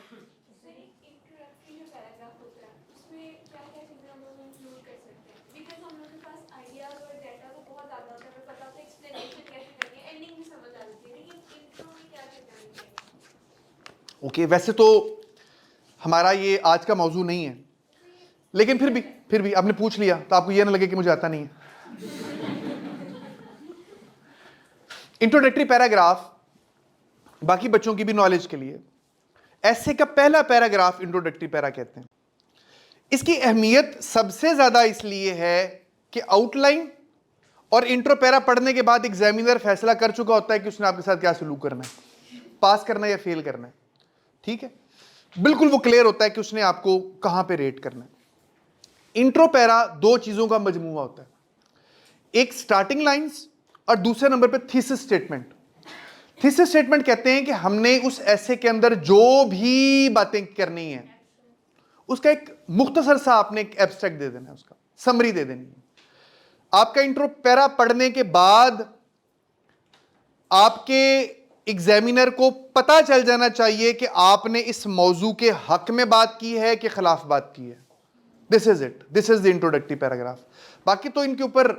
ओके, वैसे तो हमारा ये आज का मौजू नहीं है, लेकिन फिर भी आपने पूछ लिया तो आपको ये ना लगे कि मुझे आता नहीं है। इंट्रोडक्टरी पैराग्राफ बाकी बच्चों की भी नॉलेज के लिए, ऐसे का पहला पैराग्राफ इंट्रोडक्टरी पैरा कहते हैं। इसकी अहमियत सबसे ज्यादा इसलिए है कि आउटलाइन और इंट्रो पैरा पढ़ने के बाद एग्जामिनर फैसला कर चुका होता है कि उसने आपके साथ क्या सलूक करना है, पास करना है या फेल करना है। ठीक है, बिल्कुल वो क्लियर होता है कि उसने आपको कहां पे रेट करना है। इंट्रो पैरा दो चीजों का मजमूआ होता है, एक स्टार्टिंग लाइंस और दूसरे नंबर पे थीसिस स्टेटमेंट। थीसिस स्टेटमेंट कहते हैं कि हमने उस ऐसे के अंदर जो भी बातें करनी है उसका एक मुख्तसर सा आपने एक एब्स्ट्रैक्ट दे देना है, उसका समरी दे देनी है। आपका इंट्रो पैरा पढ़ने के बाद आपके एग्जामिनर को पता चल जाना चाहिए कि आपने इस मौजू के हक में बात की है कि खिलाफ बात की है। This is it, this is the introductory paragraph. बाकी तो इनके ऊपर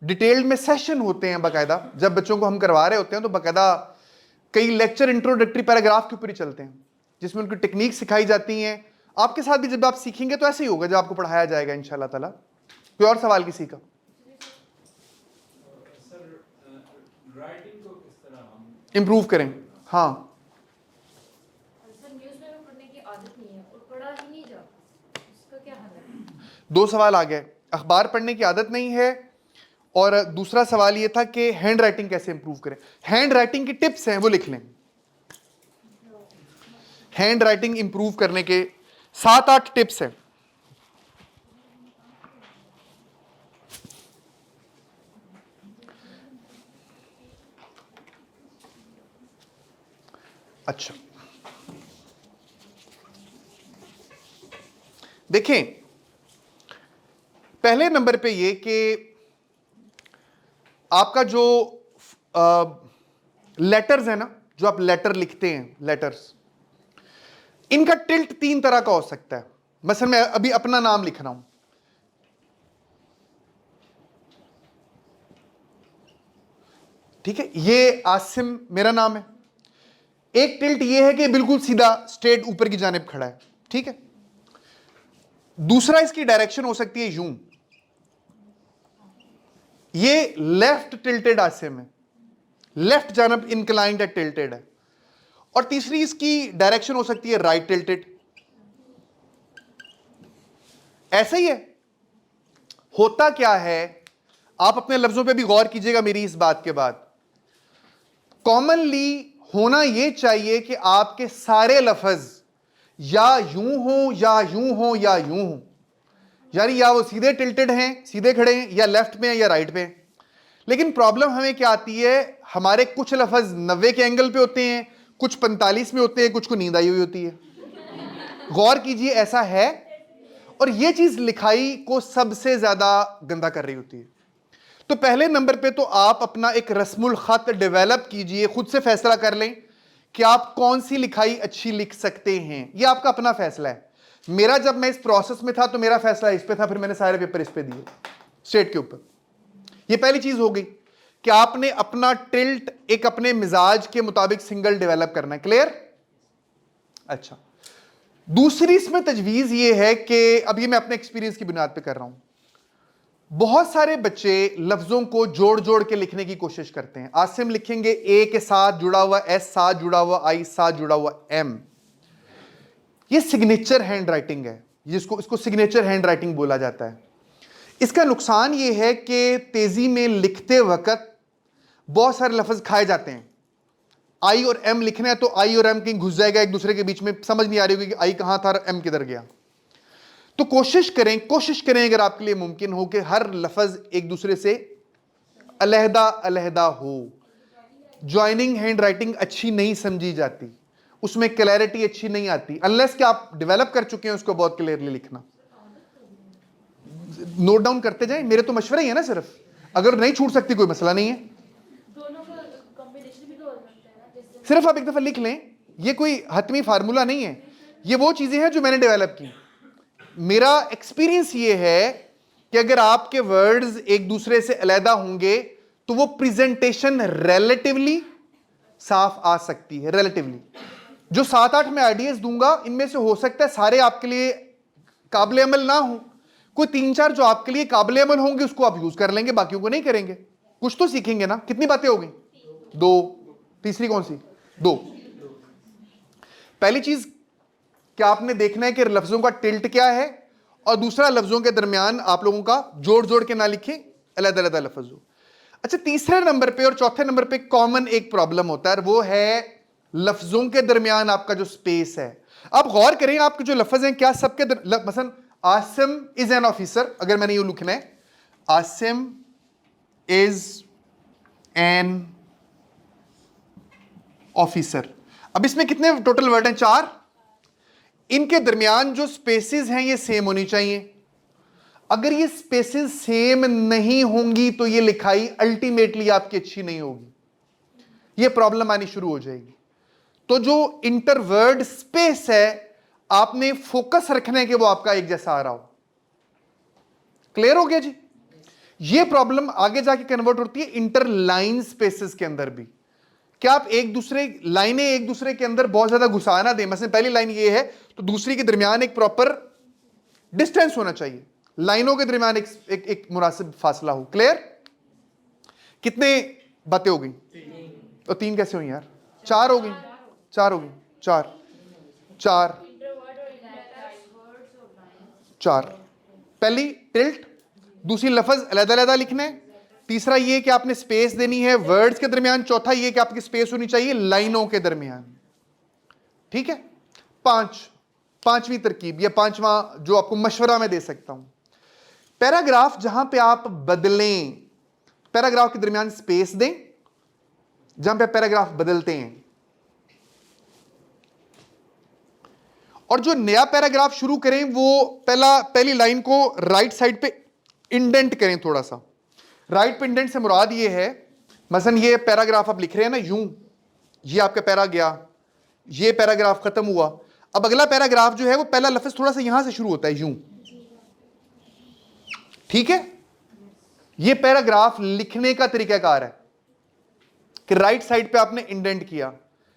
डिटेल्ड में सेशन होते हैं बाकायदा, जब बच्चों को हम करवा रहे होते हैं तो बाकायदा कई लेक्चर इंट्रोडक्टरी पैराग्राफ के ऊपर ही चलते हैं, जिसमें उनकी टेक्निक सिखाई जाती हैं। आपके साथ भी जब आप सीखेंगे तो ऐसे ही होगा जब आपको पढ़ाया जाएगा इंशाल्लाह ताला। कोई और सवाल किसी का? सर राइटिंग को किस तरह हम इंप्रूव करें? हाँ, सर न्यूज़पेपर पढ़ने की आदत नहीं है और पढ़ा ही नहीं जाता, उसका क्या हल है? दो सवाल आ गए, अखबार पढ़ने की आदत नहीं है और दूसरा सवाल ये था कि हैंड राइटिंग कैसे इंप्रूव करें। हैंड राइटिंग की टिप्स हैं वो लिख लें। हैंड राइटिंग इंप्रूव करने के 7-8 टिप्स हैं। अच्छा, देखें, पहले नंबर पे ये कि आपका जो लेटर्स है ना, जो आप लेटर लिखते हैं, लेटर्स, इनका टिल्ट 3 तरह का हो सकता है। मसलन मैं अभी अपना नाम लिख रहा हूं, ठीक है, ये आसिम मेरा नाम है। एक टिल्ट ये है कि बिल्कुल सीधा स्ट्रेट ऊपर की जानिब खड़ा है, ठीक है। दूसरा इसकी डायरेक्शन हो सकती है यूं, ये लेफ्ट टिल्टेड आसिम है, लेफ्ट जानब इंक्लाइंड है, टिल्टेड है। और तीसरी इसकी डायरेक्शन हो सकती है राइट टिल्टेड। ऐसा ही है। होता क्या है, आप अपने लफ्जों पे भी गौर कीजिएगा मेरी इस बात के बाद। कॉमनली होना यह चाहिए कि आपके सारे लफ्ज या यूं हो या यूं हो या यूं हो, यानी या वो सीधे टिल्टेड हैं, सीधे खड़े हैं, या लेफ्ट में या राइट पे। लेकिन प्रॉब्लम हमें क्या आती है, हमारे कुछ लफ्ज 90 के एंगल पे होते हैं, कुछ 45 में होते हैं, कुछ को नींद आई हुई होती है। गौर कीजिए, ऐसा है। और यह चीज लिखाई को सबसे ज्यादा गंदा कर रही होती है। तो पहले नंबर पे तो आप अपना एक रस्मुल खत डेवलप कीजिए, खुद से फैसला कर लें कि आप कौन सी लिखाई अच्छी लिख सकते हैं। यह आपका अपना फैसला है। मेरा, जब मैं इस प्रोसेस में था तो मेरा फैसला इस पे था, फिर मैंने सारे पेपर इस पे दिए, स्ट्रेट के ऊपर। यह पहली चीज हो गई कि आपने अपना टिल्ट एक अपने मिजाज के मुताबिक सिंगल डेवलप करना है। क्लियर? अच्छा, दूसरी इसमें तजवीज यह है कि अब ये मैं अपने एक्सपीरियंस की बुनियाद पे कर रहा हूं। बहुत सारे बच्चे लफ्जों को जोड़ जोड़ के लिखने की कोशिश करते हैं। आसिम लिखेंगे ए के साथ जुड़ा हुआ, एस साथ जुड़ा हुआ, आई साथ जुड़ा हुआ, एम। ये सिग्नेचर हैंड राइटिंग है, इसको सिग्नेचर हैंड राइटिंग बोला जाता है। इसका नुकसान ये है कि तेजी में लिखते वक्त बहुत सारे लफ्ज खाए जाते हैं। आई और एम लिखना है तो आई और एम कहीं घुस जाएगा एक दूसरे के बीच में, समझ नहीं आ रही होगी कि आई कहां था और एम किधर गया। तो कोशिश करें अगर आपके लिए मुमकिन हो कि हर लफ्ज एक दूसरे से अलहदा अलहदा हो। ज्वाइनिंग हैंड राइटिंग अच्छी नहीं समझी जाती, उसमें क्लैरिटी अच्छी नहीं आती अनलेस कि आप डेवलप कर चुके हैं उसको बहुत क्लियरली लिखना। नोट डाउन करते जाएं, मेरे तो मशवरे ही है ना सिर्फ, अगर नहीं छूट सकती कोई मसला नहीं है। दोनों का कॉम्बिनेशन भी तो हो सकता है ना, जैसे सिर्फ आप एक दफा लिख लें, ये कोई हतमी फार्मूला नहीं है। ये वो चीजें हैं जो मैंने डेवलप की। मेरा एक्सपीरियंस ये है कि अगर आपके वर्ड्स एक दूसरे से अलहदा होंगे तो वो प्रेजेंटेशन रिलेटिवली साफ आ सकती है, रिलेटिवली। जो 7-8 में आइडियाज दूंगा इनमें से हो सकता है सारे आपके लिए काबिल अमल ना हो, कोई 3-4 जो आपके लिए काबिल अमल होंगे उसको आप यूज कर लेंगे, बाकियों को नहीं करेंगे। कुछ तो सीखेंगे ना। कितनी बातें हो गई? 2। तीसरी कौन सी? 2। पहली चीज क्या आपने देखना है कि लफ्जों का टिल्ट क्या है, और दूसरा लफ्जों के दरमियान आप लोगों का जोड़ जोड़ के ना लिखें, अलग-अलग लफ्ज हो। अच्छा, तीसरे नंबर पे और चौथे नंबर पे कॉमन एक प्रॉब्लम होता है, वो है लफ्जों के दरमियान आपका जो स्पेस है। आप गौर करें आपके जो लफ्ज हैं क्या सबके मसलन आसिम इज एन ऑफिसर, अगर मैंने ये लिखना है आसिम इज एन ऑफिसर, अब इसमें कितने टोटल वर्ड हैं? 4। इनके दरमियान जो स्पेसेस हैं ये सेम होनी चाहिए। अगर ये स्पेसेस सेम नहीं होंगी तो ये लिखाई अल्टीमेटली आपकी अच्छी नहीं होगी, ये प्रॉब्लम आनी शुरू हो जाएगी। तो जो इंटरवर्ड स्पेस है आपने फोकस रखना है कि वो आपका एक जैसा आ रहा हो। क्लियर हो गया जी? ये प्रॉब्लम आगे जाके कन्वर्ट होती है इंटरलाइन स्पेसेस के अंदर भी। क्या आप एक दूसरे लाइनें एक दूसरे के अंदर बहुत ज्यादा घुसा ना दें। मतलब पहली लाइन ये है तो दूसरी के दरमियान एक प्रॉपर डिस्टेंस होना चाहिए, लाइनों के दरमियान एक मुनासिब फासला हो। क्लियर? कितने बातें हो गई? तो 3 कैसे हुई यार? 4 हो गई। 4 हो गई। 4 4 4। पहली टिल्ट, दूसरी लफ्ज अलग-अलग लिखना है, तीसरा ये कि आपने स्पेस देनी है वर्ड्स के दरमियान, चौथा ये कि आपकी स्पेस होनी चाहिए लाइनों के दरमियान। ठीक है? 5वीं तरकीब, या 5वां जो आपको मशवरा मैं दे सकता हूं, पैराग्राफ जहां पे आप बदलें, पैराग्राफ के दरमियान स्पेस दें जहां पे पैराग्राफ बदलते हैं, और जो नया पैराग्राफ शुरू करें वो पहली लाइन को राइट साइड पे इंडेंट करें थोड़ा सा। राइट पे इंडेंट से मुराद ये है, मसलन ये पैराग्राफ आप लिख रहे हैं ना यूं, ये आपका पैरा गया, ये पैराग्राफ खत्म हुआ, अब अगला पैराग्राफ जो है वो पहला लफ्ज थोड़ा सा यहां से शुरू होता है यूं। ठीक है? ये पैराग्राफ लिखने का तरीकाकार है कि राइट साइड पे आपने इंडेंट किया।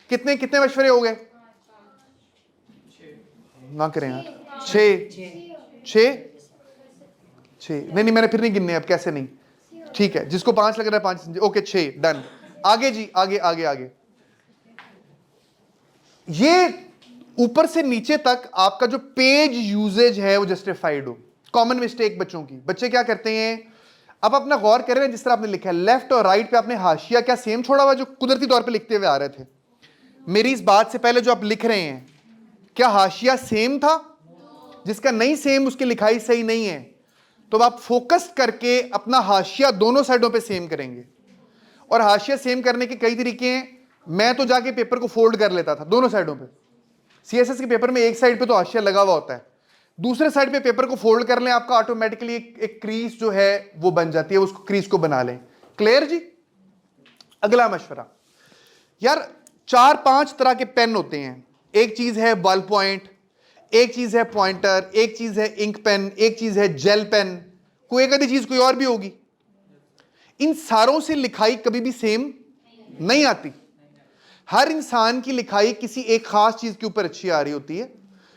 कितने कितने मशवरे हो गए? ना करें यार। 6 नहीं मैंने फिर नहीं गिनने, अब कैसे नहीं? ठीक है, जिसको 5 लग रहा है 5, ओके 6 डन। आगे जी, आगे आगे आगे। ये ऊपर से नीचे तक आपका जो पेज यूजेज है वो जस्टिफाइड हो। कॉमन मिस्टेक बच्चों की, बच्चे क्या करते हैं, अब अपना गौर कर रहे हैं जिस तरह आपने लिखा है लेफ्ट और राइट पे आपने हाशिया क्या सेम छोड़ा हुआ जो कुदरती तौर पे लिखते हुए आ रहे थे? मेरी इस बात से पहले जो आप लिख रहे हैं क्या हाशिया सेम था? जिसका नहीं सेम उसकी लिखाई सही नहीं है। तो आप फोकस करके अपना हाशिया दोनों साइडों पे सेम करेंगे, और हाशिया सेम करने के कई तरीके हैं। मैं तो जाके पेपर को फोल्ड कर लेता था दोनों साइडों पे। सीएसएस के पेपर में एक साइड पे तो हाशिया लगा हुआ होता है, दूसरे साइड पे पेपर को फोल्ड कर लें, आपका ऑटोमेटिकली एक क्रीज जो है वो बन जाती है, उसको क्रीज को बना लें। क्लियर जी? अगला मशवरा यार, 4-5 तरह के पेन होते हैं। एक चीज है बॉल पॉइंट, एक चीज है पॉइंटर, एक चीज है इंक पेन, एक चीज है जेल पेन, कोई एक आधी चीज कोई और भी होगी। इन सारों से लिखाई कभी भी सेम नहीं आती। हर इंसान की लिखाई किसी एक खास चीज के ऊपर अच्छी आ रही होती है।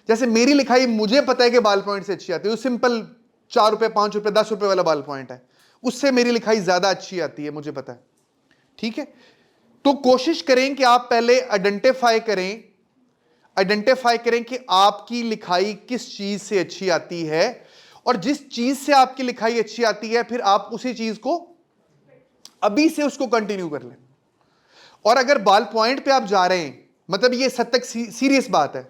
जैसे मेरी लिखाई मुझे पता है कि बॉल पॉइंट से अच्छी आती है, वो सिंपल 4 रुपए 5 रुपए 10 रुपए वाला बॉल पॉइंट है, उससे मेरी लिखाई ज्यादा अच्छी आती है, मुझे पता है। ठीक है? तो कोशिश करें कि आप पहले आइडेंटिफाई करें कि आपकी लिखाई किस चीज से अच्छी आती है, और जिस चीज से आपकी लिखाई अच्छी आती है फिर आप उसी चीज को अभी से उसको कंटिन्यू कर लें। और अगर बॉल पॉइंट पे आप जा रहे हैं, मतलब ये सद तक सीरियस बात है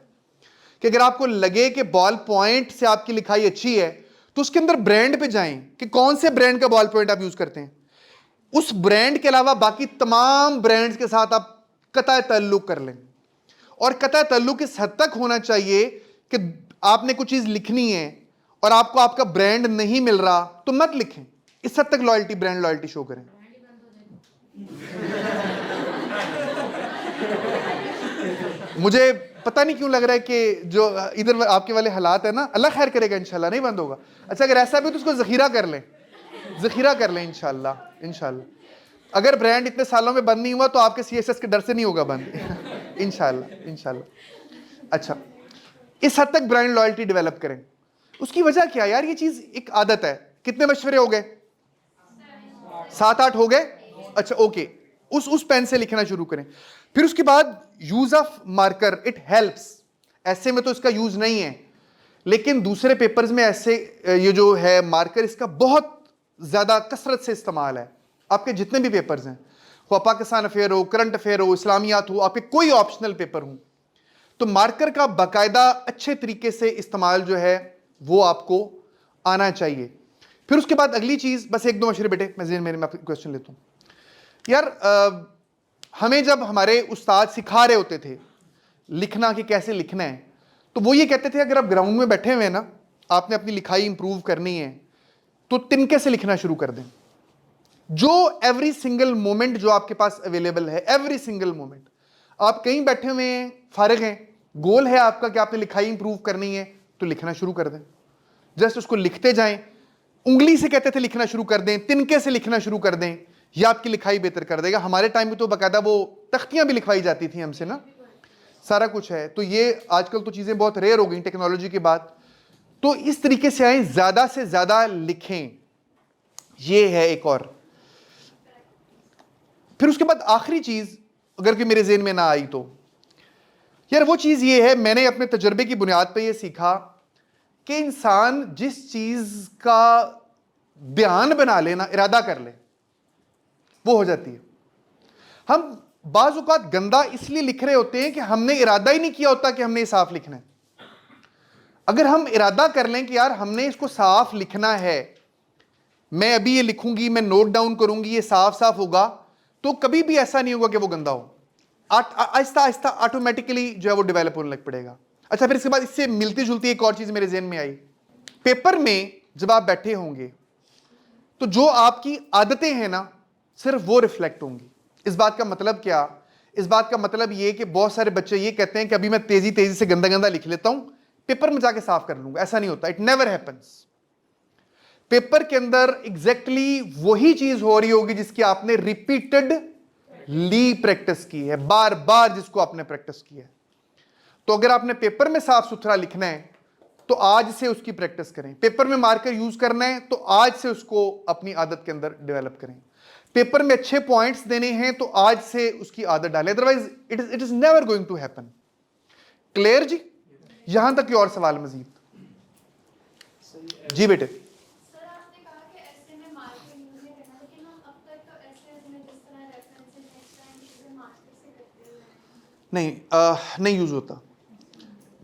कि अगर आपको लगे कि बॉल पॉइंट से आपकी लिखाई अच्छी है तो उसके अंदर ब्रांड पे जाएं कि कौन से ब्रांड का बॉल पॉइंट आप यूज करते हैं। उस ब्रांड के अलावा बाकी तमाम ब्रांड्स के साथ आप कतई ताल्लुक कर लें, और कतई ताल्लुक इस हद तक होना चाहिए कि आपने कुछ चीज लिखनी है और आपको आपका ब्रांड नहीं मिल रहा तो मत लिखें। इस हद तक लॉयल्टी, ब्रांड लॉयल्टी शो करें। मुझे पता नहीं क्यों लग रहा है कि जो इधर आपके वाले हालात है ना, अल्लाह खैर करेगा, इंशाल्लाह नहीं बंद होगा। अच्छा, अगर ऐसा भी तो उसको जखीरा कर लें इंशाल्लाह। अगर ब्रांड इतने सालों में बंद नहीं हुआ तो आपके CSS के डर से नहीं होगा बंद। इंशाल्लाह इंशाल्लाह। अच्छा, इस हद तक ब्रांड लॉयल्टी डेवलप करें, उसकी वजह क्या यार? ये चीज एक आदत है। कितने मशवरे हो गए? 7-8 हो गए। अच्छा ओके, उस पेन से लिखना शुरू करें। फिर उसके बाद use of marker, it helps. ऐसे में तो इसका यूज नहीं है, लेकिन दूसरे पेपर्स में ऐसे ये जो है मार्कर, इसका बहुत ज्यादा कसरत से इस्तेमाल है। आपके जितने भी पेपर्स हैं, वो पाकिस्तान अफेयर हो, करंट अफेयर हो, इस्लामियात हो, आपके कोई ऑप्शनल पेपर हो, तो मार्कर का बाकायदा अच्छे तरीके से इस्तेमाल जो है वो आपको आना चाहिए। फिर उसके बाद अगली चीज, बस 1-2 मशवरे बेटे, मैं ज़हन में क्वेश्चन लेता हूँ यार। हमें जब हमारे उस्ताद सिखा रहे होते थे लिखना कि कैसे लिखना है, तो वो ये कहते थे अगर आप ग्राउंड में बैठे हुए हैं ना, आपने अपनी लिखाई इंप्रूव करनी है, तो तिनके से लिखना शुरू कर दें। जो एवरी सिंगल मोमेंट जो आपके पास अवेलेबल है, एवरी सिंगल मोमेंट, आप कहीं बैठे हुए हैं, फारिग हैं, गोल है आपका कि आपने लिखाई इंप्रूव करनी है, तो लिखना शुरू कर दें। जस्ट उसको लिखते जाएं। उंगली से कहते थे लिखना शुरू कर दें, तिनके से लिखना शुरू कर दें, यह आपकी लिखाई बेहतर कर देगा। हमारे टाइम में तो बाकायदा वो तख्तियां भी लिखवाई जाती थी हमसे ना, सारा कुछ है। तो ये आजकल तो चीज़ें बहुत रेयर हो गई टेक्नोलॉजी के बाद। तो इस तरीके से आए, ज़्यादा से ज़्यादा लिखें, ये है एक और। फिर उसके बाद आखिरी चीज़ अगर कि मेरे ज़हन में ना आई तो यार, वो चीज़ ये है, मैंने अपने तजर्बे की बुनियाद पर यह सीखा कि इंसान जिस चीज़ का बयान बना लेना, इरादा कर ले, वो हो जाती है। हम बाज़ औक़ात गंदा इसलिए लिख रहे होते हैं कि हमने इरादा ही नहीं किया होता कि हमने साफ लिखना है। अगर हम इरादा कर लें कि यार हमने इसको साफ लिखना है, मैं अभी ये लिखूंगी, मैं नोट डाउन करूंगी, ये साफ साफ होगा, तो कभी भी ऐसा नहीं होगा कि वो गंदा हो। आहिस्ता आहिस्ता ऑटोमेटिकली जो है वो डेवलप होने लग पड़ेगा। अच्छा, फिर इसके बाद इससे मिलती जुलती एक और चीज़ मेरे ज़हन में आई। पेपर में जब आप बैठे होंगे तो जो आपकी आदतें हैं ना, सिर्फ वो रिफ्लेक्ट होंगी। इस बात का मतलब क्या? इस बात का मतलब ये कि बहुत सारे बच्चे ये कहते हैं कि अभी मैं तेजी तेजी से गंदा गंदा लिख लेता हूं, पेपर में जाके साफ कर लूंगा। ऐसा नहीं होता, इट नेवर हैपेंस। पेपर के अंदर एग्जैक्टली वही चीज हो रही होगी जिसकी आपने रिपीटेडली प्रैक्टिस की है, बार बार जिसको आपने प्रैक्टिस की है। तो अगर आपने पेपर में साफ सुथरा लिखना है तो आज से उसकी प्रैक्टिस करें। पेपर में मार्कर यूज करना है तो आज से उसको अपनी आदत के अंदर डेवलप करें। पेपर में अच्छे पॉइंट्स देने हैं तो आज से उसकी आदत डालें, otherwise it is never going to happen. Clear जी? यहां तक की और सवाल मजीद? जी बेटे। सर आपने कहा कि ऐसे में मार्कर यूज नहीं करना, लेकिन हम अब तक तो ऐसे में जिस तरह रेफरेंसेस नेक्स्ट टाइम चीजें मार्कर से करते हुए नहीं यूज होता।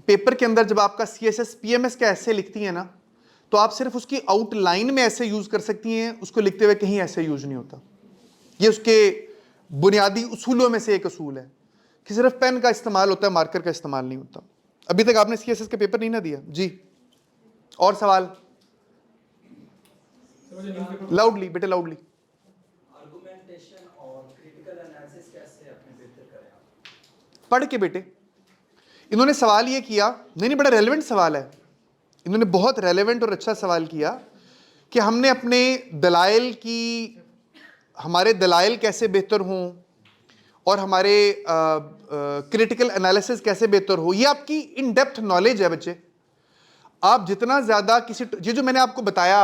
पेपर के अंदर जब आपका CSS PMS का ऐसे लिखती है ना, तो आप सिर्फ उसकी आउटलाइन में ऐसे यूज कर सकती हैं, उसको लिखते हुए कहीं ऐसे यूज नहीं होता। ये उसके बुनियादी उसूलों में से एक उसूल है कि सिर्फ पेन का इस्तेमाल होता है, मार्कर का इस्तेमाल नहीं होता। अभी तक आपने CSS का पेपर नहीं ना दिया जी? और सवाल? लाउडली बेटे, लाउडली। आर्गुमेंटेशन और क्रिटिकल एनालिसिस कैसे अपने बेहतर करें आप? पढ़ के बेटे। इन्होंने सवाल ये किया, नहीं बड़ा रेलेवेंट सवाल है, इन्होंने बहुत रेलेवेंट और अच्छा सवाल किया कि हमने अपने दलाइल की, हमारे दलाइल कैसे बेहतर हों और हमारे क्रिटिकल एनालिसिस कैसे बेहतर हो। ये आपकी इन डेप्थ नॉलेज है बच्चे। आप जितना ज़्यादा किसी, ये जो मैंने आपको बताया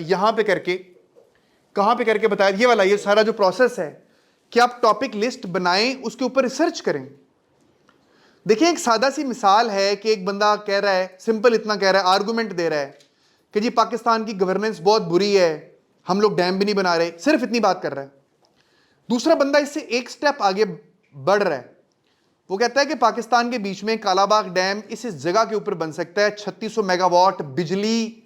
यहाँ पे करके, कहाँ पे करके बताया, ये वाला, ये सारा जो प्रोसेस है कि आप टॉपिक लिस्ट बनाएं, उसके ऊपर रिसर्च करें। देखिए एक सादा सी मिसाल है कि एक बंदा कह रहा है, सिंपल इतना कह रहा है, आर्गुमेंट दे रहा है कि जी पाकिस्तान की गवर्नेंस बहुत बुरी है, हम लोग डैम भी नहीं बना रहे, सिर्फ इतनी बात कर रहा है। दूसरा बंदा इससे एक स्टेप आगे बढ़ रहा है, वो कहता है कि पाकिस्तान के बीच में कालाबाग डैम इस जगह के ऊपर बन सकता है, 3600 मेगावाट बिजली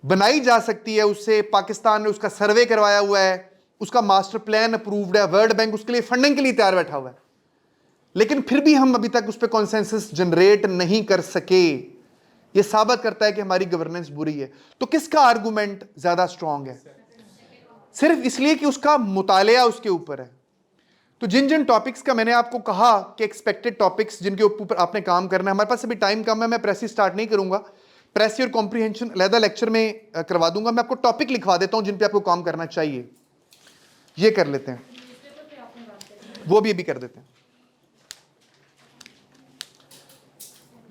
बनाई जा सकती है उससे। पाकिस्तान ने उसका सर्वे करवाया हुआ है, उसका मास्टर प्लान अप्रूव्ड है, वर्ल्ड बैंक उसके लिए फंडिंग के लिए तैयार बैठा हुआ है, लेकिन फिर भी हम अभी तक उस पर कॉन्सेंसस जनरेट नहीं कर सके। ये साबित करता है कि हमारी गवर्नेंस बुरी है। तो किसका आर्गुमेंट ज्यादा स्ट्रांग है? सिर्फ इसलिए कि उसका मुतालिया उसके ऊपर है। तो जिन जिन टॉपिक्स का मैंने आपको कहा कि एक्सपेक्टेड टॉपिक्स जिनके ऊपर आपने काम करना है, हमारे पास अभी टाइम कम है, मैं प्रेसी स्टार्ट नहीं करूंगा, प्रेसी और कॉम्प्रीहेंशन अलहदा लेक्चर में करवा दूंगा। मैं आपको टॉपिक लिखवा देता हूं जिन पे आपको काम करना चाहिए। ये कर लेते हैं, न्यूज़पेपर पे आपने बात करी। वो भी अभी कर देते हैं।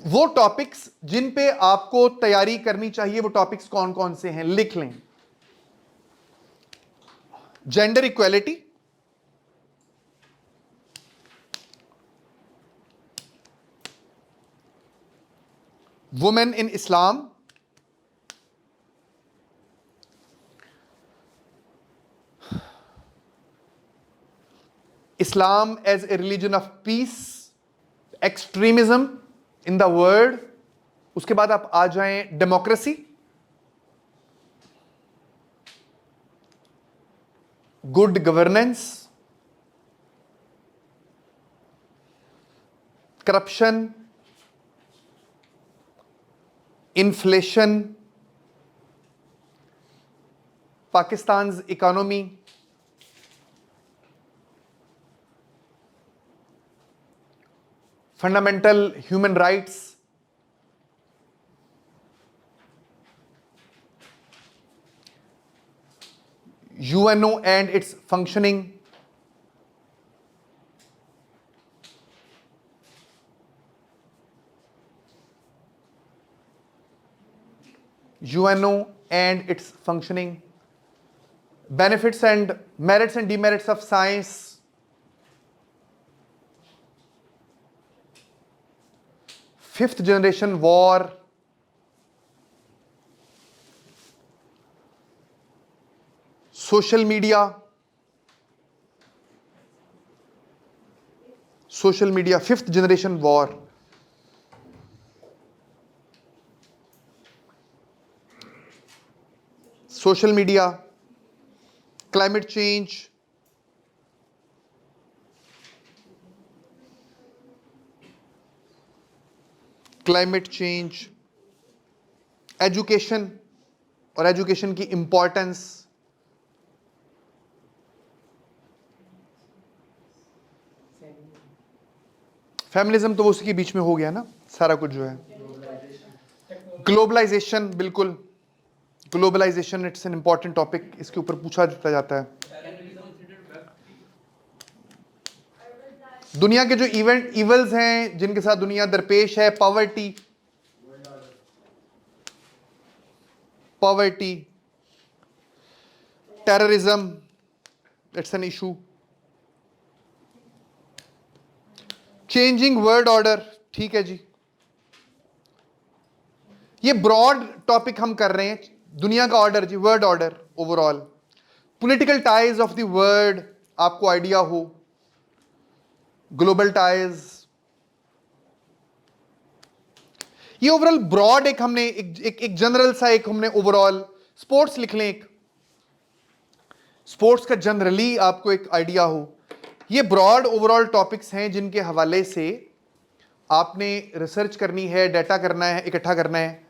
वो टॉपिक्स जिन पे आपको तैयारी करनी चाहिए, वो टॉपिक्स कौन कौन से हैं, लिख लें। Gender equality, women in Islam, Islam as a religion of peace, extremism in the world. उसके बाद आप आ जाएं democracy, good governance, corruption, inflation, Pakistan's economy, fundamental human rights, UNO and its functioning, UNO and its functioning, benefits and merits and demerits of science, fifth generation war, social media, fifth generation war, social media, climate change, education और education की importance, feminism तो वो उसके बीच में हो गया ना सारा कुछ जो है। ग्लोबलाइजेशन, बिल्कुल globalization it's an important topic, इसके ऊपर पूछा जाता है। दुनिया के जो इवल्स हैं जिनके साथ दुनिया दरपेश है, poverty, terrorism, it's an issue, changing world order, ठीक है जी। ये ब्रॉड टॉपिक हम कर रहे हैं, दुनिया का ऑर्डर जी, world order overall, political ties of the world, आपको आइडिया हो, ग्लोबल टाइज, ये ओवरऑल ब्रॉड एक हमने एक जनरल सा एक हमने ओवरऑल। स्पोर्ट्स लिख लें, एक स्पोर्ट्स का जनरली आपको एक आइडिया हो। ये ब्रॉड ओवरऑल टॉपिक्स हैं जिनके हवाले से आपने रिसर्च करनी है, डाटा करना है, इकट्ठा करना है,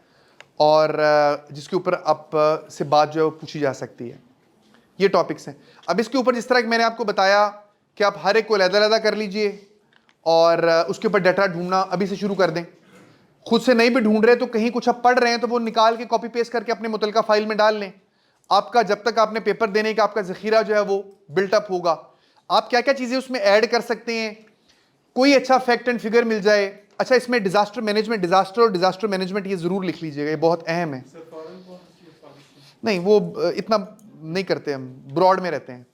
और जिसके ऊपर आप से बात जो है वो पूछी जा सकती है। ये टॉपिक्स हैं। अब इसके ऊपर जिस तरह कि मैंने आपको बताया कि आप हर एक को अलग-अलग कर लीजिए और उसके ऊपर डाटा ढूंढना अभी से शुरू कर दें। खुद से नहीं भी ढूंढ रहे तो कहीं कुछ आप पढ़ रहे हैं तो वो निकाल के कॉपी पेस्ट करके अपने मुतलका फाइल में डाल लें। आपका जब तक आपने पेपर देने का आपका ज़ख़ीरा जो है वो बिल्टअप होगा। आप क्या क्या चीज़ें उसमें ऐड कर सकते हैं, कोई अच्छा फैक्ट एंड फिगर मिल जाए। अच्छा, इसमें डिज़ास्टर मैनेजमेंट, डिज़ास्टर और डिज़ास्टर मैनेजमेंट ये ज़रूर लिख लीजिएगा, ये बहुत अहम है। नहीं, वो इतना नहीं करते, हम ब्रॉड में रहते हैं।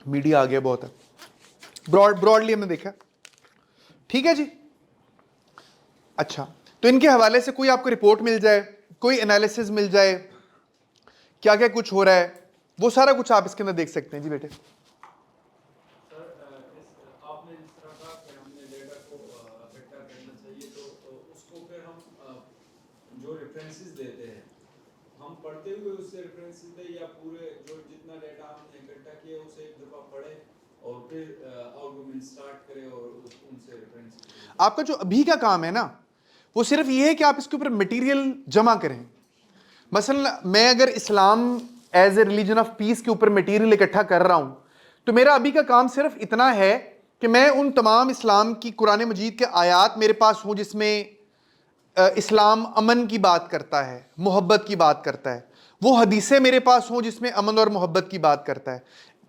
मीडिया आ गया बहुत है, ब्रॉडली हमने देखा, ठीक है जी। अच्छा, तो इनके हवाले से कोई आपको रिपोर्ट मिल जाए, कोई एनालिसिस मिल जाए, क्या क्या कुछ हो रहा है, वो सारा कुछ आप इसके अंदर देख सकते हैं जी बेटे। आपने जिस तरह कहा कि हमने डेटा को इकट्ठा करना चाहिए, तो उसको फिर हम जो रेफरेंसेस देते हैं, हम पढ़ते हुए उससे रेफरेंसेस दें, या पूरे जो जितना डेटा हमने इकट्ठा किया उसे एक दफ़ा पढ़े और फिर आर्गुमेंट स्टार्ट करें और उनसे रेफरेंसेस। आपका जो अभी का काम है ना, वो सिर्फ ये है कि आप इसके ऊपर मटेरियल जमा करें। मसलन मैं अगर Islam as a religion of peace के ऊपर मटेरियल इकट्ठा कर रहा हूं, तो मेरा अभी का काम सिर्फ इतना है कि मैं उन तमाम इस्लाम की कुरान मजीद के आयात मेरे पास हों जिसमें इस्लाम अमन की बात करता है, मोहब्बत की बात करता है, वो हदीसें मेरे पास हों जिसमें अमन और मोहब्बत की बात करता है,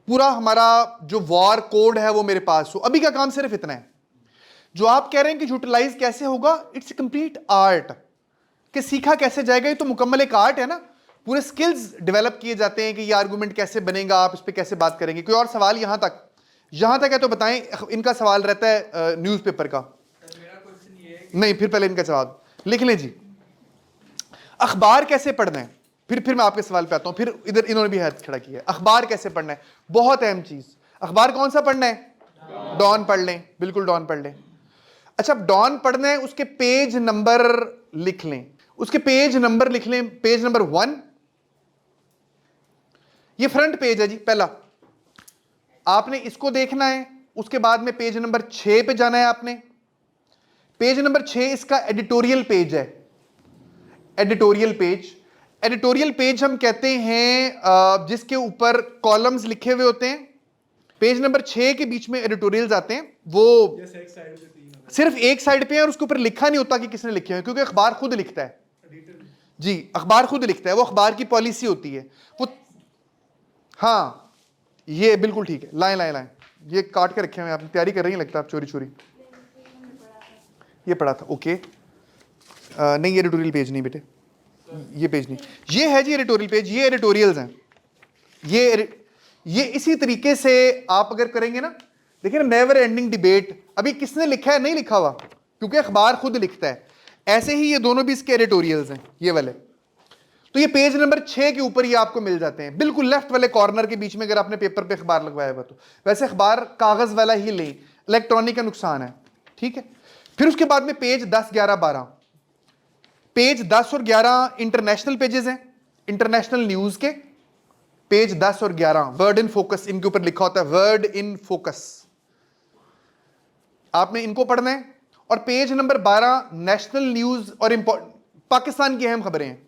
पूरा हमारा जो वॉर कोड है वो मेरे पास हो। अभी का काम सिर्फ इतना है। जो आप कह रहे हैं कि यूटिलाइज कैसे होगा, इट्स कंप्लीट आर्ट, कि सीखा कैसे जाएगा, ये तो मुकम्मल एक आर्ट है ना। पूरे स्किल्स डेवलप किए जाते हैं कि ये आर्गूमेंट कैसे बनेगा, आप इस पर कैसे बात करेंगे। कोई और सवाल यहाँ तक है तो बताएं। इनका सवाल रहता है न्यूज़पेपर का। मेरा क्वेश्चन ये है नहीं, फिर पहले इनका जवाब लिख लें जी। अखबार कैसे पढ़ना है, फिर मैं आपके सवाल पे आता हूं। फिर इधर इन्होंने भी हाथ खड़ा किया। अखबार कैसे पढ़ना है, बहुत अहम चीज। अखबार कौन सा पढ़ना है? डॉन पढ़ लें, बिल्कुल डॉन पढ़ लें। अच्छा, अब डॉन पढ़ना है, उसके पेज नंबर लिख लें। उसके पेज नंबर लिख लें। पेज नंबर 1, ये फ्रंट पेज है जी पहला, आपने इसको देखना है। उसके बाद में पेज नंबर 6 पे जाना है आपने। पेज नंबर 6 इसका एडिटोरियल पेज है। एडिटोरियल पेज हम कहते हैं जिसके ऊपर कॉलम्स लिखे हुए होते हैं। पेज नंबर 6 के बीच में एडिटोरियल्स आते हैं, वो Yes, एक साइड पे 3 सिर्फ एक साइड पे है और उसके ऊपर लिखा नहीं होता कि किसने लिखे हैं, क्योंकि अखबार खुद लिखता है जी। अखबार खुद लिखता है, वो अखबार की पॉलिसी होती है वो। हाँ, ये बिल्कुल ठीक है। लाएं, ये काट के रखे हुए हैं, आपने तैयारी कर रही है लगता है आप चोरी। ये पढ़ा था, ओके। नहीं, ये एडिटोरियल पेज नहीं बेटे, ये पेज नहीं, ये है जी एडिटोरियल पेज। ये एडिटोरियल्स हैं। ये इसी तरीके से आप अगर करेंगे ना, देखिए ना, नेवर एंडिंग डिबेट। अभी किसने लिखा है? नहीं लिखा हुआ, क्योंकि अखबार खुद लिखता है। ऐसे ही ये दोनों भी इसके एडिटोरियल्स हैं, ये वाले। तो ये पेज नंबर 6 के ऊपर ये आपको मिल जाते हैं, बिल्कुल लेफ्ट वाले कॉर्नर के बीच में, अगर आपने पेपर पे अखबार लगवाया हुआ तो। वैसे अखबार कागज वाला ही लें, इलेक्ट्रॉनिक का नुकसान है, ठीक है। फिर उसके बाद में पेज 10, 11, 12। पेज 10 और 11 इंटरनेशनल पेजेस हैं, इंटरनेशनल न्यूज के। पेज 10 और 11 वर्ड इन फोकस, इनके ऊपर लिखा होता है वर्ड इन फोकस, आपने इनको पढ़ना है। और पेज नंबर 12 नेशनल न्यूज और पाकिस्तान की अहम खबरें हैं।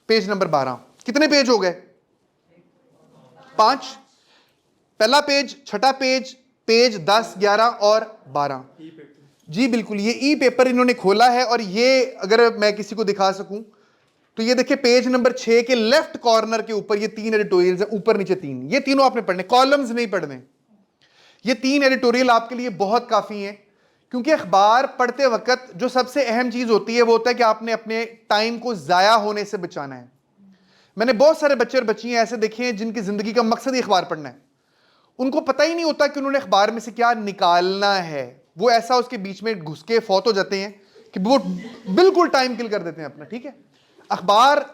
पेज नंबर 12, कितने पेज हो गए? 5। पहला पेज, छठा पेज, पेज 10, 11 और 12 जी बिल्कुल। ये ई पेपर इन्होंने खोला है, और ये अगर मैं किसी को दिखा सकूं तो ये देखिए पेज नंबर 6 के लेफ्ट कॉर्नर के ऊपर ये 3 एडिटोरियल्स हैं, ऊपर नीचे 3। ये तीनों आपने पढ़ने, कॉलम्स नहीं पढ़ने। ये 3 एडिटोरियल आपके लिए बहुत काफी हैं, क्योंकि अखबार पढ़ते वक्त जो सबसे अहम चीज होती है वो होता है कि आपने अपने टाइम को जाया होने से बचाना है। मैंने बहुत सारे बच्चे और बच्चियां ऐसे देखे हैं जिनकी जिंदगी का मकसद ही अखबार पढ़ना है। उनको पता ही नहीं होता कि उन्होंने अखबार में से क्या निकालना है। वो ऐसा उसके बीच में घुस के फौत हो जाते हैं कि वो बिल्कुल टाइम किल कर देते हैं अपना, ठीक है। अखबार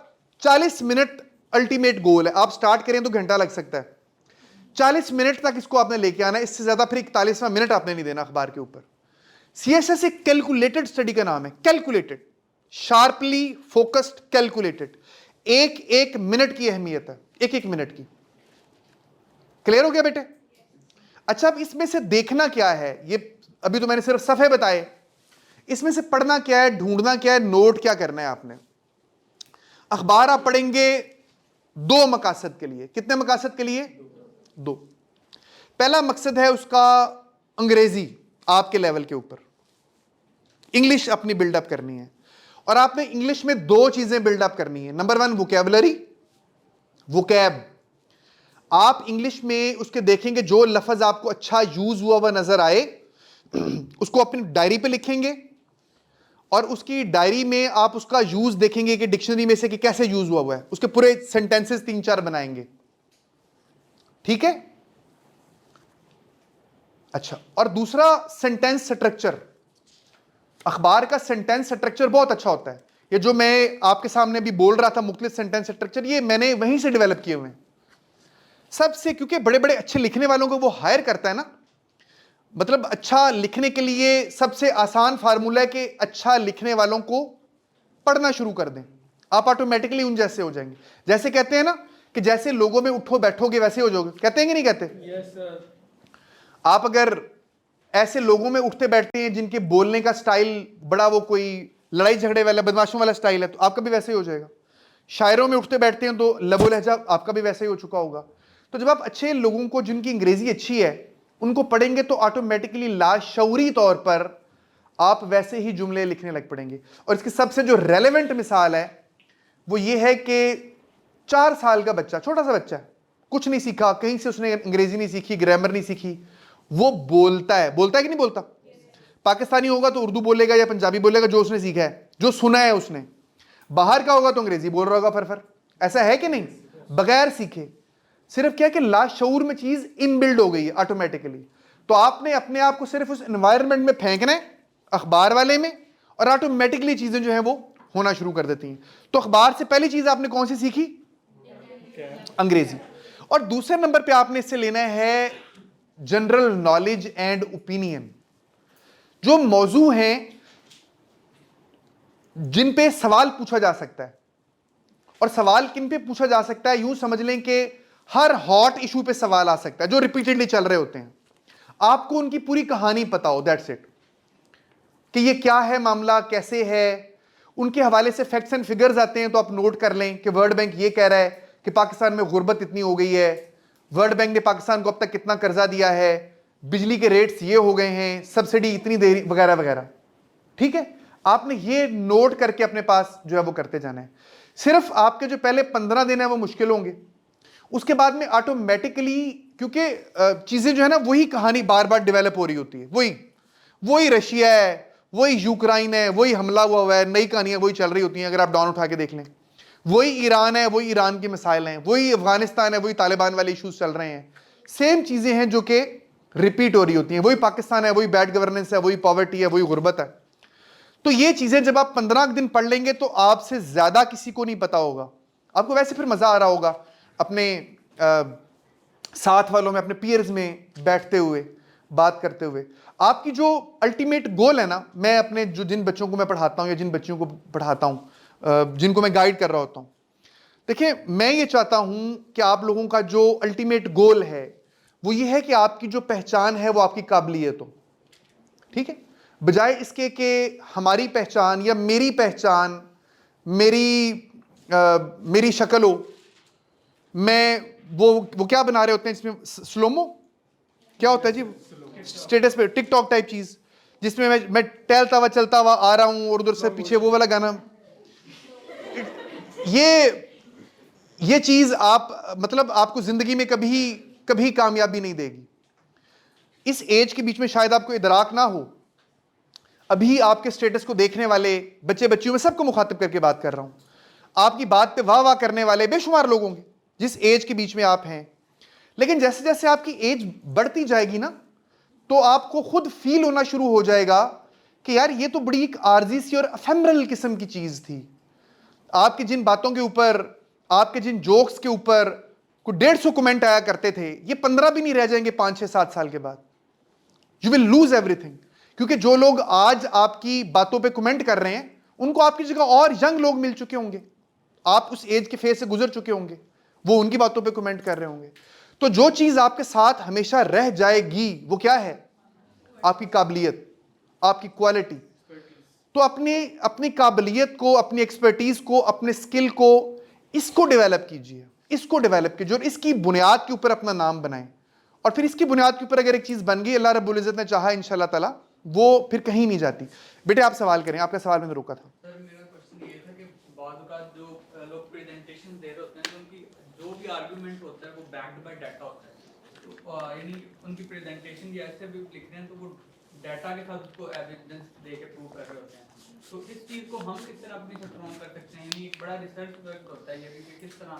40 मिनट अल्टीमेट गोल है। आप स्टार्ट करें तो घंटा लग सकता है, 40 मिनट तक इसको आपने लेके आना है। इससे ज्यादा फिर 41वां मिनट आपने नहीं देना अखबार के ऊपर। सीएसएस एक कैलकुलेटेड स्टडी का नाम है, कैलकुलेटेड, शार्पली फोकस्ड, कैलकुलेटेड। एक एक मिनट की अहमियत है, एक एक मिनट की। क्लियर हो गया बेटे? अच्छा, अब इसमें से देखना क्या है, ये अभी तो मैंने सिर्फ सफ़े बताए। इसमें से पढ़ना क्या है, ढूंढना क्या है, नोट क्या करना है आपने। अखबार आप पढ़ेंगे 2 मकासद के लिए। कितने मकासद के लिए? 2। पहला मकसद है उसका अंग्रेजी आपके लेवल के ऊपर, इंग्लिश अपनी बिल्डअप करनी है। और आपने इंग्लिश में 2 चीजें बिल्डअप करनी है। Number 1 vocabulary, vocab. आप इंग्लिश में उसके देखेंगे जो लफ्ज आपको अच्छा यूज हुआ हुआ नजर आए उसको अपनी डायरी पे लिखेंगे, और उसकी डायरी में आप उसका यूज देखेंगे कि डिक्शनरी में से कि कैसे यूज हुआ है। उसके पूरे सेंटेंसेस 3-4 बनाएंगे, ठीक है। अच्छा, और दूसरा सेंटेंस स्ट्रक्चर। अखबार का सेंटेंस स्ट्रक्चर बहुत अच्छा होता है। ये जो मैं आपके सामने भी बोल रहा था मुख्तलिफ सेंटेंस स्ट्रक्चर, ये मैंने वहीं से डेवलप किए हुए हैं सबसे, क्योंकि बड़े बड़े अच्छे लिखने वालों को वो हायर करता है ना। मतलब अच्छा लिखने के लिए सबसे आसान फार्मूला है कि अच्छा लिखने वालों को पढ़ना शुरू कर दें, आप ऑटोमेटिकली उन जैसे हो जाएंगे। जैसे कहते हैं ना कि जैसे लोगों में उठो बैठोगे वैसे हो जाओगे, कहते हैं कि नहीं कहते? Yes sir. आप अगर ऐसे लोगों में उठते बैठते हैं जिनके बोलने का स्टाइल बड़ा वो कोई लड़ाई झगड़े वाला बदमाशों वाला स्टाइल है, तो आपका भी वैसे ही हो जाएगा। शायरों में उठते बैठते हैं तो लबो लहजा आपका भी वैसे ही हो चुका होगा। तो जब आप अच्छे लोगों को जिनकी अंग्रेजी अच्छी है उनको पढ़ेंगे तो ऑटोमेटिकली लाशऊरी तौर पर आप वैसे ही जुमले लिखने लग पड़ेंगे। और इसकी सबसे जो रेलेवेंट मिसाल है वो ये है कि 4 साल का बच्चा, छोटा सा बच्चा है, कुछ नहीं सीखा, कहीं से उसने अंग्रेजी नहीं सीखी, ग्रामर नहीं सीखी, वो बोलता है कि नहीं बोलता? पाकिस्तानी होगा तो उर्दू बोलेगा या पंजाबी बोलेगा, जो उसने सीखा है, जो सुना है उसने। बाहर का होगा तो अंग्रेजी बोल रहा होगा फर। ऐसा है कि नहीं? बगैर सीखे। सिर्फ क्या कि लाशऊर में चीज इनबिल्ड हो गई है ऑटोमेटिकली। तो आपने अपने आप को सिर्फ उस एनवायरनमेंट में फेंकना है, अखबार वाले में, और ऑटोमेटिकली चीजें जो हैं वो होना शुरू कर देती हैं। तो अखबार से पहली चीज आपने कौन सी सीखी? अंग्रेजी। और दूसरे नंबर पे आपने इससे लेना है जनरल नॉलेज एंड ओपिनियन, जो मौजू हैं जिन पे सवाल पूछा जा सकता है। और सवाल किन पे पूछा जा सकता है? यूं समझ लें कि हर हॉट इशू पे सवाल आ सकता है जो रिपीटेडली चल रहे होते हैं। आपको उनकी पूरी कहानी पता हो, दैट्स इट, कि ये क्या है मामला, कैसे है। उनके हवाले से फैक्ट्स एंड फिगर्स आते हैं तो आप नोट कर लें कि वर्ल्ड बैंक ये कह रहा है कि पाकिस्तान में गुर्बत इतनी हो गई है, वर्ल्ड बैंक ने पाकिस्तान को अब तक कितना कर्जा दिया है, बिजली के रेट्स ये हो गए हैं, सब्सिडी इतनी देरी, वगैरह वगैरह। ठीक है, आपने ये नोट करके अपने पास जो है वो करते जाना है। सिर्फ आपके जो पहले 15 दिन है वो मुश्किल होंगे, उसके बाद में ऑटोमेटिकली, क्योंकि चीजें जो है ना वही कहानी बार बार डेवलप हो रही होती है, वही रशिया है, वही यूक्रेन है, वही हमला हुआ है, नई कहानियां वही चल रही होती हैं। अगर आप डाउन उठा के देख लें, वही ईरान है, वही ईरान के मिसाइल हैं, वही अफगानिस्तान है, वही तालिबान वाले इश्यूज चल रहे हैं। सेम चीजें हैं जो कि रिपीट हो रही होती हैं। वही पाकिस्तान है, वही बैड गवर्नेंस है, वही पॉवर्टी है, वही गुर्बत है। तो ये चीजें जब आप 15 दिन पढ़ लेंगे तो आपसे ज्यादा किसी को नहीं पता होगा। आपको वैसे फिर मजा आ रहा होगा अपने साथ वालों में, अपने पीयर्स में बैठते हुए, बात करते हुए। आपकी जो अल्टीमेट गोल है ना, मैं अपने जिन बच्चों को मैं पढ़ाता हूं या जिन बच्चों को पढ़ाता हूं, जिनको मैं गाइड कर रहा होता हूं, देखिए मैं ये चाहता हूं कि आप लोगों का जो अल्टीमेट गोल है वो ये है कि आपकी जो पहचान है वो आपकी काबिलियत हो। ठीक है, बजाय इसके कि हमारी पहचान या मेरी पहचान मेरी शक्ल हो। मैं वो क्या बना रहे होते हैं इसमें, स्लोमो क्या होता है जी, स्टेटस पे टिकटॉक टाइप चीज, जिसमें मैं टहलता हुआ चलता हुआ आ रहा हूं और उधर से पीछे वो वाला गाना। ये चीज आप मतलब आपको जिंदगी में कभी कामयाबी नहीं देगी। इस एज के बीच में शायद आपको इदराक ना हो। अभी आपके स्टेटस को देखने वाले बच्चे बच्चियों में सबको मुखातिब करके बात कर रहा हूं। आपकी बात पे वाह वाह करने वाले बेशुमार लोग होंगे जिस एज के बीच में आप हैं। लेकिन जैसे जैसे आपकी एज बढ़ती जाएगी ना, तो आपको खुद फील होना शुरू हो जाएगा कि यार ये तो बड़ी एक आर्जी सी और एफेमरल किस्म की चीज थी। आपकी जिन बातों के ऊपर, आपके जिन जोक्स के ऊपर कोई 150 कमेंट आया करते थे, ये 15 भी नहीं रह जाएंगे 5, 6, 7 साल के बाद। You will lose everything. क्योंकि जो लोग आज आपकी बातों पे कमेंट कर रहे हैं, उनको आपकी जगह और यंग लोग मिल चुके होंगे, आप उस एज के फेज से गुजर चुके होंगे, वो उनकी बातों पे कमेंट कर रहे होंगे। तो जो चीज आपके साथ हमेशा रह जाएगी वो क्या है? आपकी काबिलियत, आपकी क्वालिटी। तो अपनी काबिलियत को, अपनी एक्सपर्टीज को, अपने स्किल को, इसको डेवलप कीजिए, इसको डेवलप कीजिए और इसकी बुनियाद के ऊपर अपना नाम बनाएं। और फिर इसकी बुनियाद के ऊपर अगर एक चीज बन गई, अल्लाह रब्बुल इज्जत ने चाहा इंशाल्लाह ताला, वो फिर कहीं नहीं जाती। बेटे आप सवाल करें, आपका सवाल मैंने रोका था। सर मेरा क्वेश्चन ये था कि बाद का जो लोग प्रेजेंटेशन दे रहे होते हैं, तो उनकी जो भी आर्गुमेंट होता है वो बैक्ड बाय डाटा होता है। तो यानी उनकी प्रेजेंटेशन ये ऐसे भी लिख रहे हैं तो वो डाटा के साथ उसको एविडेंस दे के प्रूव कर रहे होते हैं। तो इस चीज़ को हम किस तरह अपनी स्ट्रॉन्ग कर सकते हैं? यानी एक बड़ा रिसर्च वर्क होता है ये भी कि किस तरह,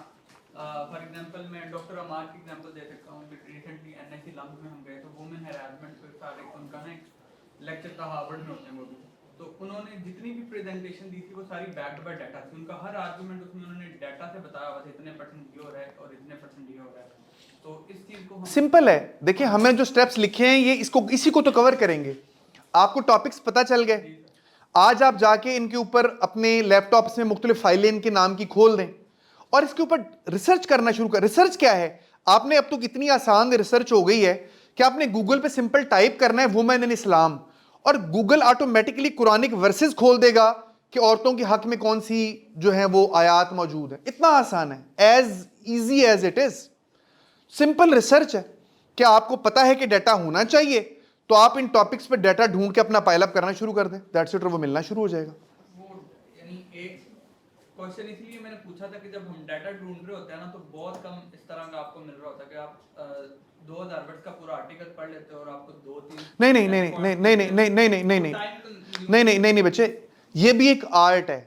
फॉर एग्जांपल मैं डॉक्टर अमार की एग्जांपल दे सकता हूँ। रिसेंटली एनआईसी लम्स में हम गए तो वुमेन हैरेसमेंट पे सारे उनका ना एक लेक्चर था, हार्वर्ड में होते हैं वो भी। तो उन्होंने जितनी भी प्रेजेंटेशन दी थी वो सारी बैक्ड बाय डाटा थी। उनका हर आर्गुमेंट उसमें उन्होंने डाटा से बताया हुआ था, इतने % ये हो रहा है और इतने % ये हो रहा है। तो इस चीज को सिंपल है, देखिए हमने जो स्टेप्स लिखे हैं ये इसी को तो कवर करेंगे। आपको टॉपिक्स पता चल गए, आज आप जाके इनके ऊपर अपने लैपटॉप्स में मुख्तलिफ फाइलें इनके नाम की खोल दें और इसके ऊपर रिसर्च करना शुरू कर। रिसर्च क्या है? आपने अब तो कितनी आसान रिसर्च हो गई है कि आपने गूगल पे सिंपल टाइप करना है वुमेन इन इस्लाम और गूगल ऑटोमेटिकली कुरानिक वर्सेस खोल देगा कि औरतों के हक में कौन सी जो है वो आयात मौजूद है। इतना आसान है, as easy as it is. Simple research है कि आपको पता है कि डाटा होना चाहिए, तो आप इन टॉपिक्स पे डाटा ढूंढ के अपना पाइल अप करना शुरू कर दें, दैट्स इट, और वो मिलना शुरू हो जाएगा। वो यानी एक क्वेश्चन इसलिए मैंने पूछा था कि जब हम डाटा ढूंढ रहे होते हैं ना, तो बहुत कम इस तरह का आपको मिल रहा होता है कि आप 2000 वर्ड का पूरा आर्टिकल पढ़ लेते हो और आपको 2-3 नहीं नहीं नहीं नहीं नहीं नहीं नहीं नहीं नहीं नहीं नहीं नहीं नहीं नहीं बच्चे, ये भी एक आर्ट है,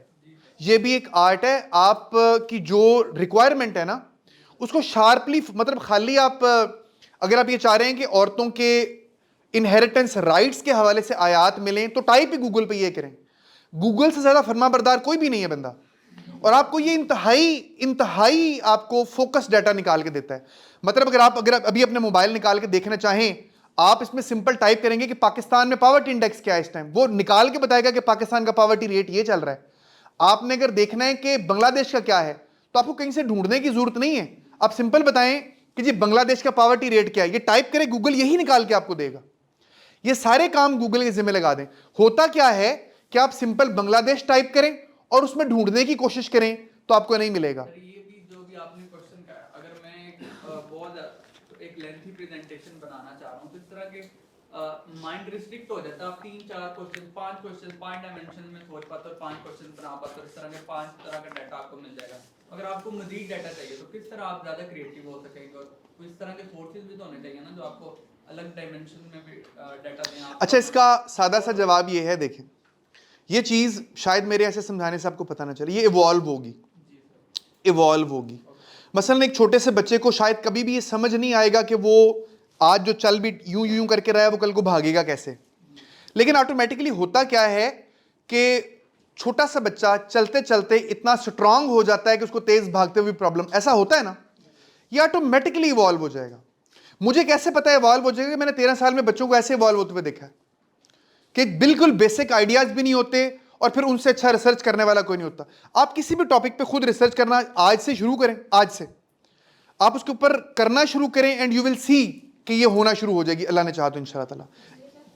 ये भी एक आर्ट है। आप की जो रिक्वायरमेंट है ना, उसको शार्पली, मतलब खाली आप अगर आप ये चाह रहे हैं कि औरतों के इनहेरिटेंस राइट्स के हवाले से आयात मिलें, तो टाइप ही गूगल पे ये करें। गूगल से ज़्यादा फरमाबरदार कोई भी नहीं है बंदा, और आपको ये इंतहाई आपको फोकस डाटा निकाल के देता है। मतलब अगर आप अभी अपने मोबाइल निकाल के देखना चाहें, आप इसमें सिंपल टाइप करेंगे कि पाकिस्तान में पॉवर्टी इंडेक्स क्या है इस टाइम, वो निकाल के बताएगा कि पाकिस्तान का पॉवर्टी रेट ये चल रहा है। आपने अगर देखना है कि बांग्लादेश का क्या है, तो आपको कहीं से ढूंढने की जरूरत नहीं है, आप सिंपल बताएं कि जी बांग्लादेश का पॉवर्टी रेट क्या है, ये टाइप करें, गूगल यही निकाल के आपको देगा। ये सारे काम गूगल के जिम्मे लगा दें। होता क्या है कि आप सिंपल बांग्लादेश टाइप करें और उसमें ढूंढने की कोशिश करें, तो आपको नहीं मिलेगा। ये भी जो भी आपने क्वेश्चन का, अगर मैं बहुत एक लेंथी प्रेजेंटेशन बनाना चाह रहा हूँ, तो इस तरह के माइंड रिस्ट्रिक्ट हो जाता है। आप 3-4 क्वेश्चन, 5 क्वेश्चन 5 डायमेंशन में सोच पाते हो, 5 क्वेश्चन बना पाते हो, इस तरह के 5 तरह का डाटा आपको मिल जाएगा। अगर आपको मजीद डाटा चाहिए तो किस तरह आप ज़्यादा क्रिएटिव हो सकेंगे, और इस तरह के सोर्सेज भी तो होने चाहिए ना जो आपको अलग डायमेंशन में भी डाटा दें। अच्छा, इसका सादा सा जवाब ये है, देखें, ये चीज़ शायद मेरे ऐसे समझाने से आपको पता ना चले, ये इवॉल्व होगी। मसलन एक छोटे से बच्चे को शायद कभी भी ये समझ नहीं आएगा कि वो आज जो चल भी यूं यूं करके रहा है, वो कल को भागेगा कैसे। लेकिन ऑटोमेटिकली होता क्या है कि छोटा सा बच्चा चलते चलते इतना स्ट्रांग हो जाता है कि उसको तेज भागते हुए प्रॉब्लम, ऐसा होता है ना, ये ऑटोमेटिकली इवॉल्व हो जाएगा। मुझे कैसे पता है इवॉल्व हो जाएगा? मैंने 13 साल में बच्चों को ऐसे इवॉल्व होते हुए देखा है कि बिल्कुल बेसिक आइडियाज भी नहीं होते, और फिर उनसे अच्छा रिसर्च करने वाला कोई नहीं होता। आप किसी भी टॉपिक पे खुद रिसर्च करना आज से शुरू करें, आज से आप उसके ऊपर करना शुरू करें, एंड यू विल सी कि ये होना शुरू हो जाएगी, अल्लाह ने चाहा तो इंशाअल्लाह ताला।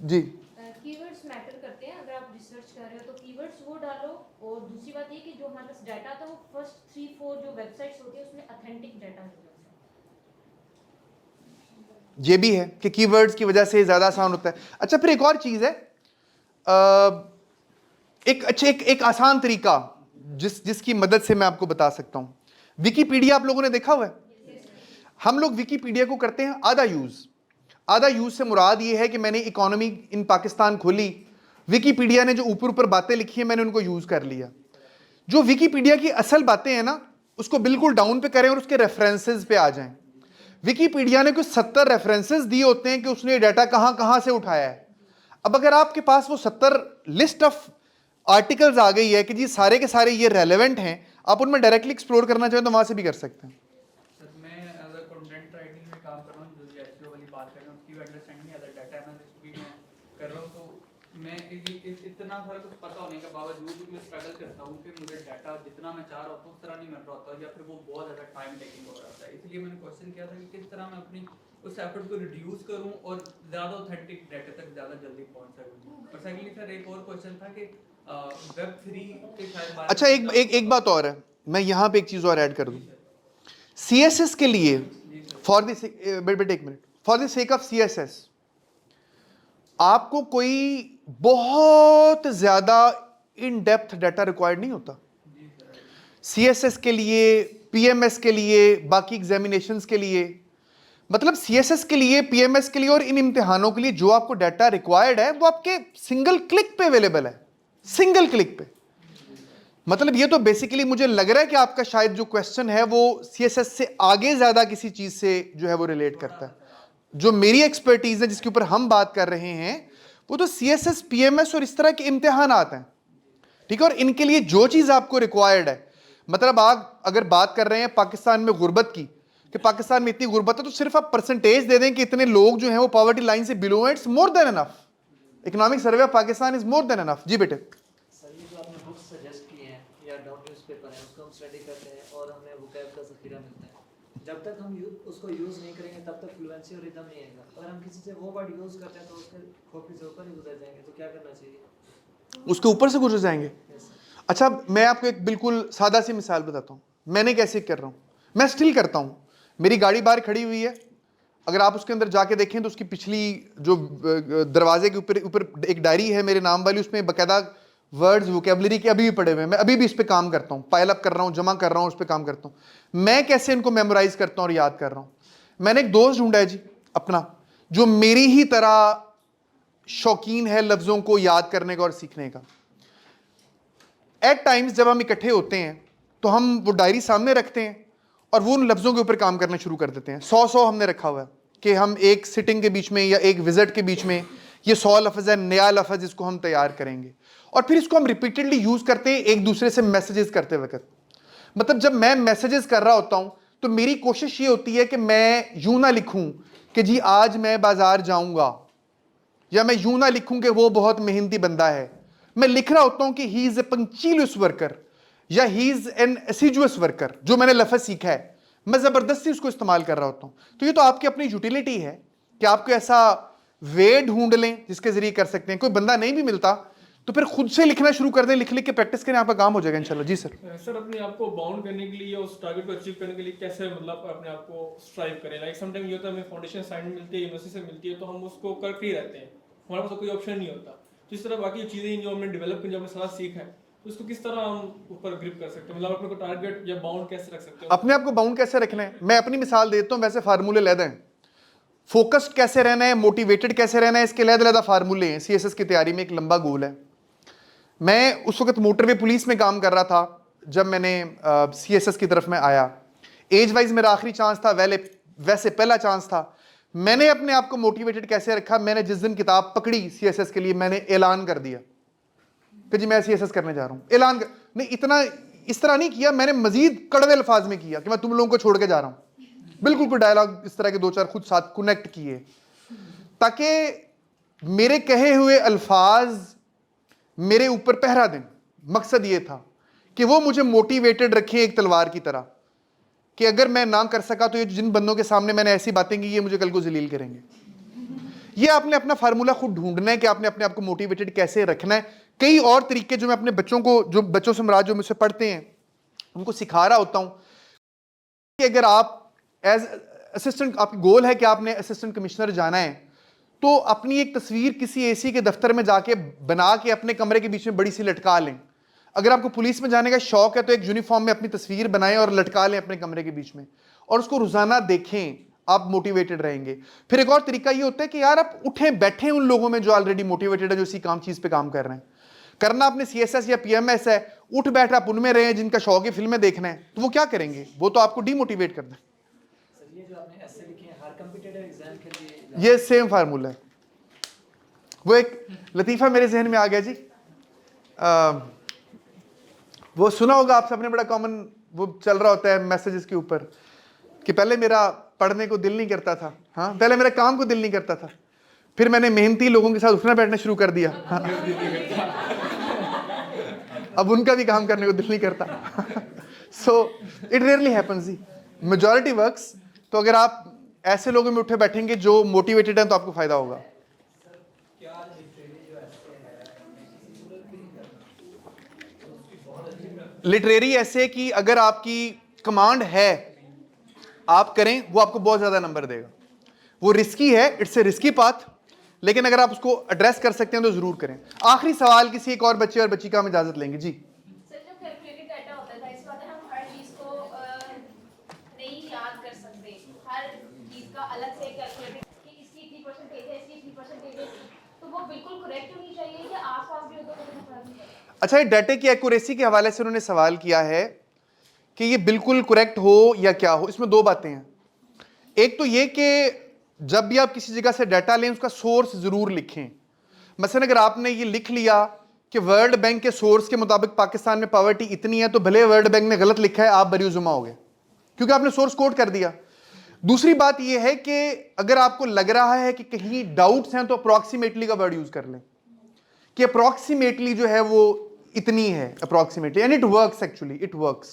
जी, कीवर्ड्स मैटर करते हैं। अगर आप रिसर्च कर रहे हो तो कीवर्ड्स वो डालो, और दूसरी बात ये कि जो हमारे पास डाटा था वो फर्स्ट 3-4 जो वेबसाइट्स होती है उसमें ऑथेंटिक डाटा होता है। ये भी है कि कीवर्ड्स की वजह से ज़्यादा आसान होता है। अच्छा, फिर एक और चीज़ है, एक आसान तरीका जिसकी मदद से मैं आपको बता सकता हूँ। विकीपीडिया आप लोगों ने देखा हुआ है? हम लोग विकीपीडिया को करते हैं आधा यूज़ से मुराद ये है कि मैंने इकोनॉमी इन पाकिस्तान खोली, विकीपीडिया ने जो ऊपर ऊपर बातें लिखी हैं मैंने उनको यूज़ कर लिया। जो विकीपीडिया की असल बातें हैं ना, उसको बिल्कुल डाउन पे करें और उसके रेफरेंसेस पे आ जाएं। विकीपीडिया ने कुछ 70 रेफरेंसेस दिए होते हैं कि उसने डाटा कहाँ कहाँ से उठाया है। अब अगर आपके पास वो 70 लिस्ट ऑफ आर्टिकल्स आ गई है कि जी सारे के सारे ये रेलेवेंट हैं, आप उनमें डायरेक्टली एक्सप्लोर करना चाहें तो वहाँ से भी कर सकते हैं। सर, मैं एज अ कंटेंट राइटिंग में काम कर रहा हूँ, जो एसईओ वाली बात कर रहा हूँ, उसकी understanding as a data analyst भी मैं कर रहा हूँ। तो मैं इतना सारा कुछ पता होने के बावजूद भी मैं स्ट्रगल करता हूँ कि मुझे डाटा जितना मैं चाह रहा होता हूँ उस तरह नहीं मिल रहा होता, या फिर वो बहुत ज़्यादा टाइम टेकिंग हो रहा होता है। इसलिए मैंने क्वेश्चन किया था कि किस तरह मैं अपनी उस एफर्ट को रिड्यूस करूं और ज़्यादा ऑथेंटिक डाटा तक ज़्यादा जल्दी पहुंच सकूं। और सेकंडली सर, एक और क्वेश्चन था कि Web3 के शायद। अच्छा, एक बात और है, मैं यहाँ पे एक चीज़ और ऐड कर दूँ। CSS के लिए for the sake of CSS आपको कोई बहुत ज़्यादा इन डेप्थ डाटा रिक्वायर्ड नहीं होता। CSS के लिए, PMS के लिए, बाकी एग्जामिनेशंस के लिए, मतलब CSS के लिए, PMS के लिए और इन इम्तिहानों के लिए जो आपको डाटा रिक्वायर्ड है वो आपके सिंगल क्लिक पे अवेलेबल है, सिंगल क्लिक पे। मतलब ये तो बेसिकली मुझे लग रहा है कि आपका शायद जो क्वेश्चन है वो CSS से आगे ज़्यादा किसी चीज़ से जो है वो रिलेट करता है। जो मेरी एक्सपर्टीज़ है जिसके ऊपर हम बात कर रहे हैं वो तो CSS, PMS और इस तरह के इम्तिहान आते हैं, ठीक है। और इनके लिए जो चीज़ आपको रिक्वायर्ड है, मतलब आप अगर बात कर रहे हैं पाकिस्तान में गुर्बत की, कि पाकिस्तान में इतनी गुर्बत है, तो सिर्फ आप परसेंटेज दे दें कि इतने लोग जो हैं वो पॉवर्टी लाइन से बिलो हैं, it's more than enough. Economic survey of Pakistan is more than enough. जी बेटे। सर, ये जो आपने बुक्स सजेस्ट किए हैं या डाउन न्यूज़पेपर है, उसको हम स्टडी करते हैं और हमें वोकैब का ज़ख़ीरा मिलता है। जब तक हम उसको यूज़ नहीं करेंगे तब तक फ्लुएंसी और रिदम नहीं आएगा। अगर हम किसी से वो वर्ड यूज़ करते हैं तो उसके कॉपी से ऊपर ही गुजर जाएंगे, तो क्या करना चाहिए? उसके ऊपर से गुजर जाएंगे। अच्छा, मैं आपको एक बिल्कुल सादा सी मिसाल बताता हूँ। मैंने कैसे कर रहा हूँ, मैं स्टिल करता हूँ। मेरी गाड़ी बाहर खड़ी हुई है, अगर आप उसके अंदर जाके देखें तो उसकी पिछली जो दरवाजे के ऊपर ऊपर एक डायरी है मेरे नाम वाली, उसमें बाकायदा वर्ड्स वोकेबलरी के अभी भी पड़े हुए हैं। मैं अभी भी इस पे काम करता हूँ, पाइल अप कर रहा हूँ, जमा कर रहा हूँ, उस पर काम करता हूँ। मैं कैसे इनको मेमोराइज करता हूँ और याद कर रहा हूँ। मैंने एक दोस्त ढूंढा है जी अपना, जो मेरी ही तरह शौकीन है लफ्ज़ों को याद करने का और सीखने का। एट टाइम्स जब हम इकट्ठे होते हैं तो हम वो डायरी सामने रखते हैं और वो उन लफ्ज़ों के ऊपर काम करना शुरू कर देते हैं। 100 हमने रखा हुआ है कि हम एक सिटिंग के बीच में या एक विजिट के बीच में ये 100 लफ्ज़ है, नया लफ्ज़ जिसको हम तैयार करेंगे और फिर इसको हम रिपीटेडली यूज़ करते हैं एक दूसरे से मैसेजेस करते वक्त। मतलब जब मैं मैसेजेस कर रहा होता हूँ तो मेरी कोशिश ये होती है कि मैं यूं ना लिखूं कि जी आज मैं बाजार जाऊंगा, या मैं यूं ना लिखूं कि वो बहुत मेहनती बंदा है। मैं लिख रहा होता हूं कि ही इज ए पंक्चुअस वर्कर या ही इज एन एसिजुअस वर्कर। जो मैंने लफ्ज़ सीखा है मैं ज़बरदस्ती उसको इस्तेमाल कर रहा होता हूं। तो ये तो आपकी अपनी यूटिलिटी है कि आपको ऐसा वे ढूंढ लें जिसके जरिए कर सकते हैं। कोई बंदा नहीं भी मिलता तो फिर खुद से लिखना शुरू कर दें, लिख लिख के प्रैक्टिस करें, आपका काम हो जाएगा इंशाल्लाह। जी सर। सर अपने आप को बाउंड करने के लिए, उस टारगेट को अचीव करने के लिए कैसे मतलब अपने आप को स्ट्राइव करें? लाइक समटाइम ये होता है हमें फाउंडेशन असाइनमेंट मिलती है, यूनिवर्सिटी से मिलती है, तो हम उसको करते ही रहते हैं, हमारे पास कोई ऑप्शन नहीं होता। तो इस तरह बाकी चीज़ें जो हमने डेवलप की, जो हमने सारा सीखा है, तो उसको किस तरह हम ऊपर ग्रिप कर सकते हैं? मतलब अपने को टारगेट या बाउंड कैसे रख सकते हैं? अपने आप को बाउंड कैसे रखना है, मैं अपनी मिसाल देता हूँ। वैसे फार्मूले लैदा हैं, फोकस्ड कैसे रहना है, मोटिवेटेड कैसे रहना है, इसके लैदा फार्मूले हैं। CSS की तैयारी में एक लंबा गोल है। मैं उस वक्त मोटरवे पुलिस में काम कर रहा था जब मैंने CSS की तरफ में आया। एज वाइज मेरा आखिरी चांस था, वैसे पहला चांस था। मैंने अपने आप को मोटिवेटेड कैसे रखा, मैंने जिस दिन किताब पकड़ी CSS के लिए मैंने ऐलान कर दिया कि जी मैं CSS करने जा रहा हूँ। ऐलान कर, नहीं इतना इस तरह नहीं किया, मैंने मजीद कड़वे अल्फाज में किया कि मैं तुम लोगों को छोड़ के जा रहा हूँ। बिल्कुल कोई डायलॉग इस तरह के 2-4 खुद साथ कनेक्ट किए ताकि मेरे कहे हुए अल्फाज मेरे ऊपर पहरा दें। मकसद ये था कि वो मुझे मोटिवेटेड रखे एक तलवार की तरह, कि अगर मैं ना कर सका तो ये जिन बंदों के सामने मैंने ऐसी बातें की ये मुझे कल को जलील करेंगे। ये आपने अपना फार्मूला खुद ढूंढना है कि आपने अपने आप को मोटिवेटेड कैसे रखना है। कई और तरीके जो मैं अपने बच्चों को, जो बच्चों से मुराद जो मुझसे पढ़ते हैं, उनको सिखा रहा होता हूं कि अगर आप एज असिस्टेंट, आपकी गोल है कि आपने असिस्टेंट कमिश्नर जाना है, तो अपनी एक तस्वीर किसी AC के दफ्तर में जाके बना के अपने कमरे के बीच में बड़ी सी लटका लें। अगर आपको पुलिस में जाने का शौक है तो एक यूनिफॉर्म में अपनी तस्वीर बनाएं और लटका लें अपने कमरे के बीच में, और उसको रोजाना देखें, आप मोटिवेटेड रहेंगे। फिर एक और तरीका ये होता है कि यार आप उठें बैठें उन लोगों में जो ऑलरेडी मोटिवेटेड है, जो इसी चीज पे काम कर रहे हैं। करना आपने CSS या PMS है, उठ बैठ आप उनमें रहे जिनका शौक है फिल्में देखना है, तो वो क्या करेंगे? वो तो आपको डीमोटिवेट कर दें। सर ये जो आपने ऐसे लिखे हैं हर कॉम्पिटिटिव एग्जाम के लिए, ये सेम फार्मूला है। वो एक लतीफ़ा मेरे जहन में आ गया जी, वो सुना होगा आप सबने, बड़ा कॉमन वो चल रहा होता है मैसेजेस के ऊपर कि पहले मेरा पढ़ने को दिल नहीं करता था, हाँ पहले मेरा काम को दिल नहीं करता था, फिर मैंने मेहनती लोगों के साथ उठना बैठना शुरू कर दिया, हाँ। अब उनका भी काम करने को दिल नहीं करता। सो इट रेयरली हैपेंस जी, मेजॉरिटी वर्क्स। तो अगर आप ऐसे लोगों में उठे बैठेंगे जो मोटिवेटेड हैं तो आपको फायदा होगा। लिटरेरी ऐसे कि अगर आपकी कमांड है आप करें, वो आपको बहुत ज्यादा नंबर देगा। वो रिस्की है, इट्स ए रिस्की पाथ, लेकिन अगर आप उसको एड्रेस कर सकते हैं तो जरूर करें। आखिरी सवाल किसी एक और बच्चे और बच्ची का हम इजाजत लेंगे जी। सर जो कैलकुलेटेड डाटा होता था, इस बात हम हर चीज को नहीं याद कर सकते, हर चीज का अलग से कैलकुलेटेड कि इसकी इतनी परसेंटेज है, इसकी इतनी परसेंटेज है, तो वो बिल्कुल करेक्ट होनी चाहिए या आसपास भी हो तो कोई फर्क नहीं पड़ता? अच्छा, ये डाटे की एक्यूरेसी के हवाले से उन्होंने सवाल किया है कि ये बिल्कुल करेक्ट हो या क्या हो। इसमें दो बातें हैं। एक तो ये कि जब भी आप किसी जगह से डाटा लें उसका सोर्स जरूर लिखें। मसलन अगर आपने ये लिख लिया कि वर्ल्ड बैंक के सोर्स के मुताबिक पाकिस्तान में पॉवर्टी इतनी है, तो भले वर्ल्ड बैंक ने गलत लिखा है, आप बरीजुमा हो गए क्योंकि आपने सोर्स कोट कर दिया। दूसरी बात यह है कि अगर आपको लग रहा है कि कहीं डाउट्स हैं तो अप्रॉक्सीमेटली का वर्ड यूज कर लें कि अप्रॉक्सीमेटली जो है वो इतनी है, approximately, and it works, actually it works.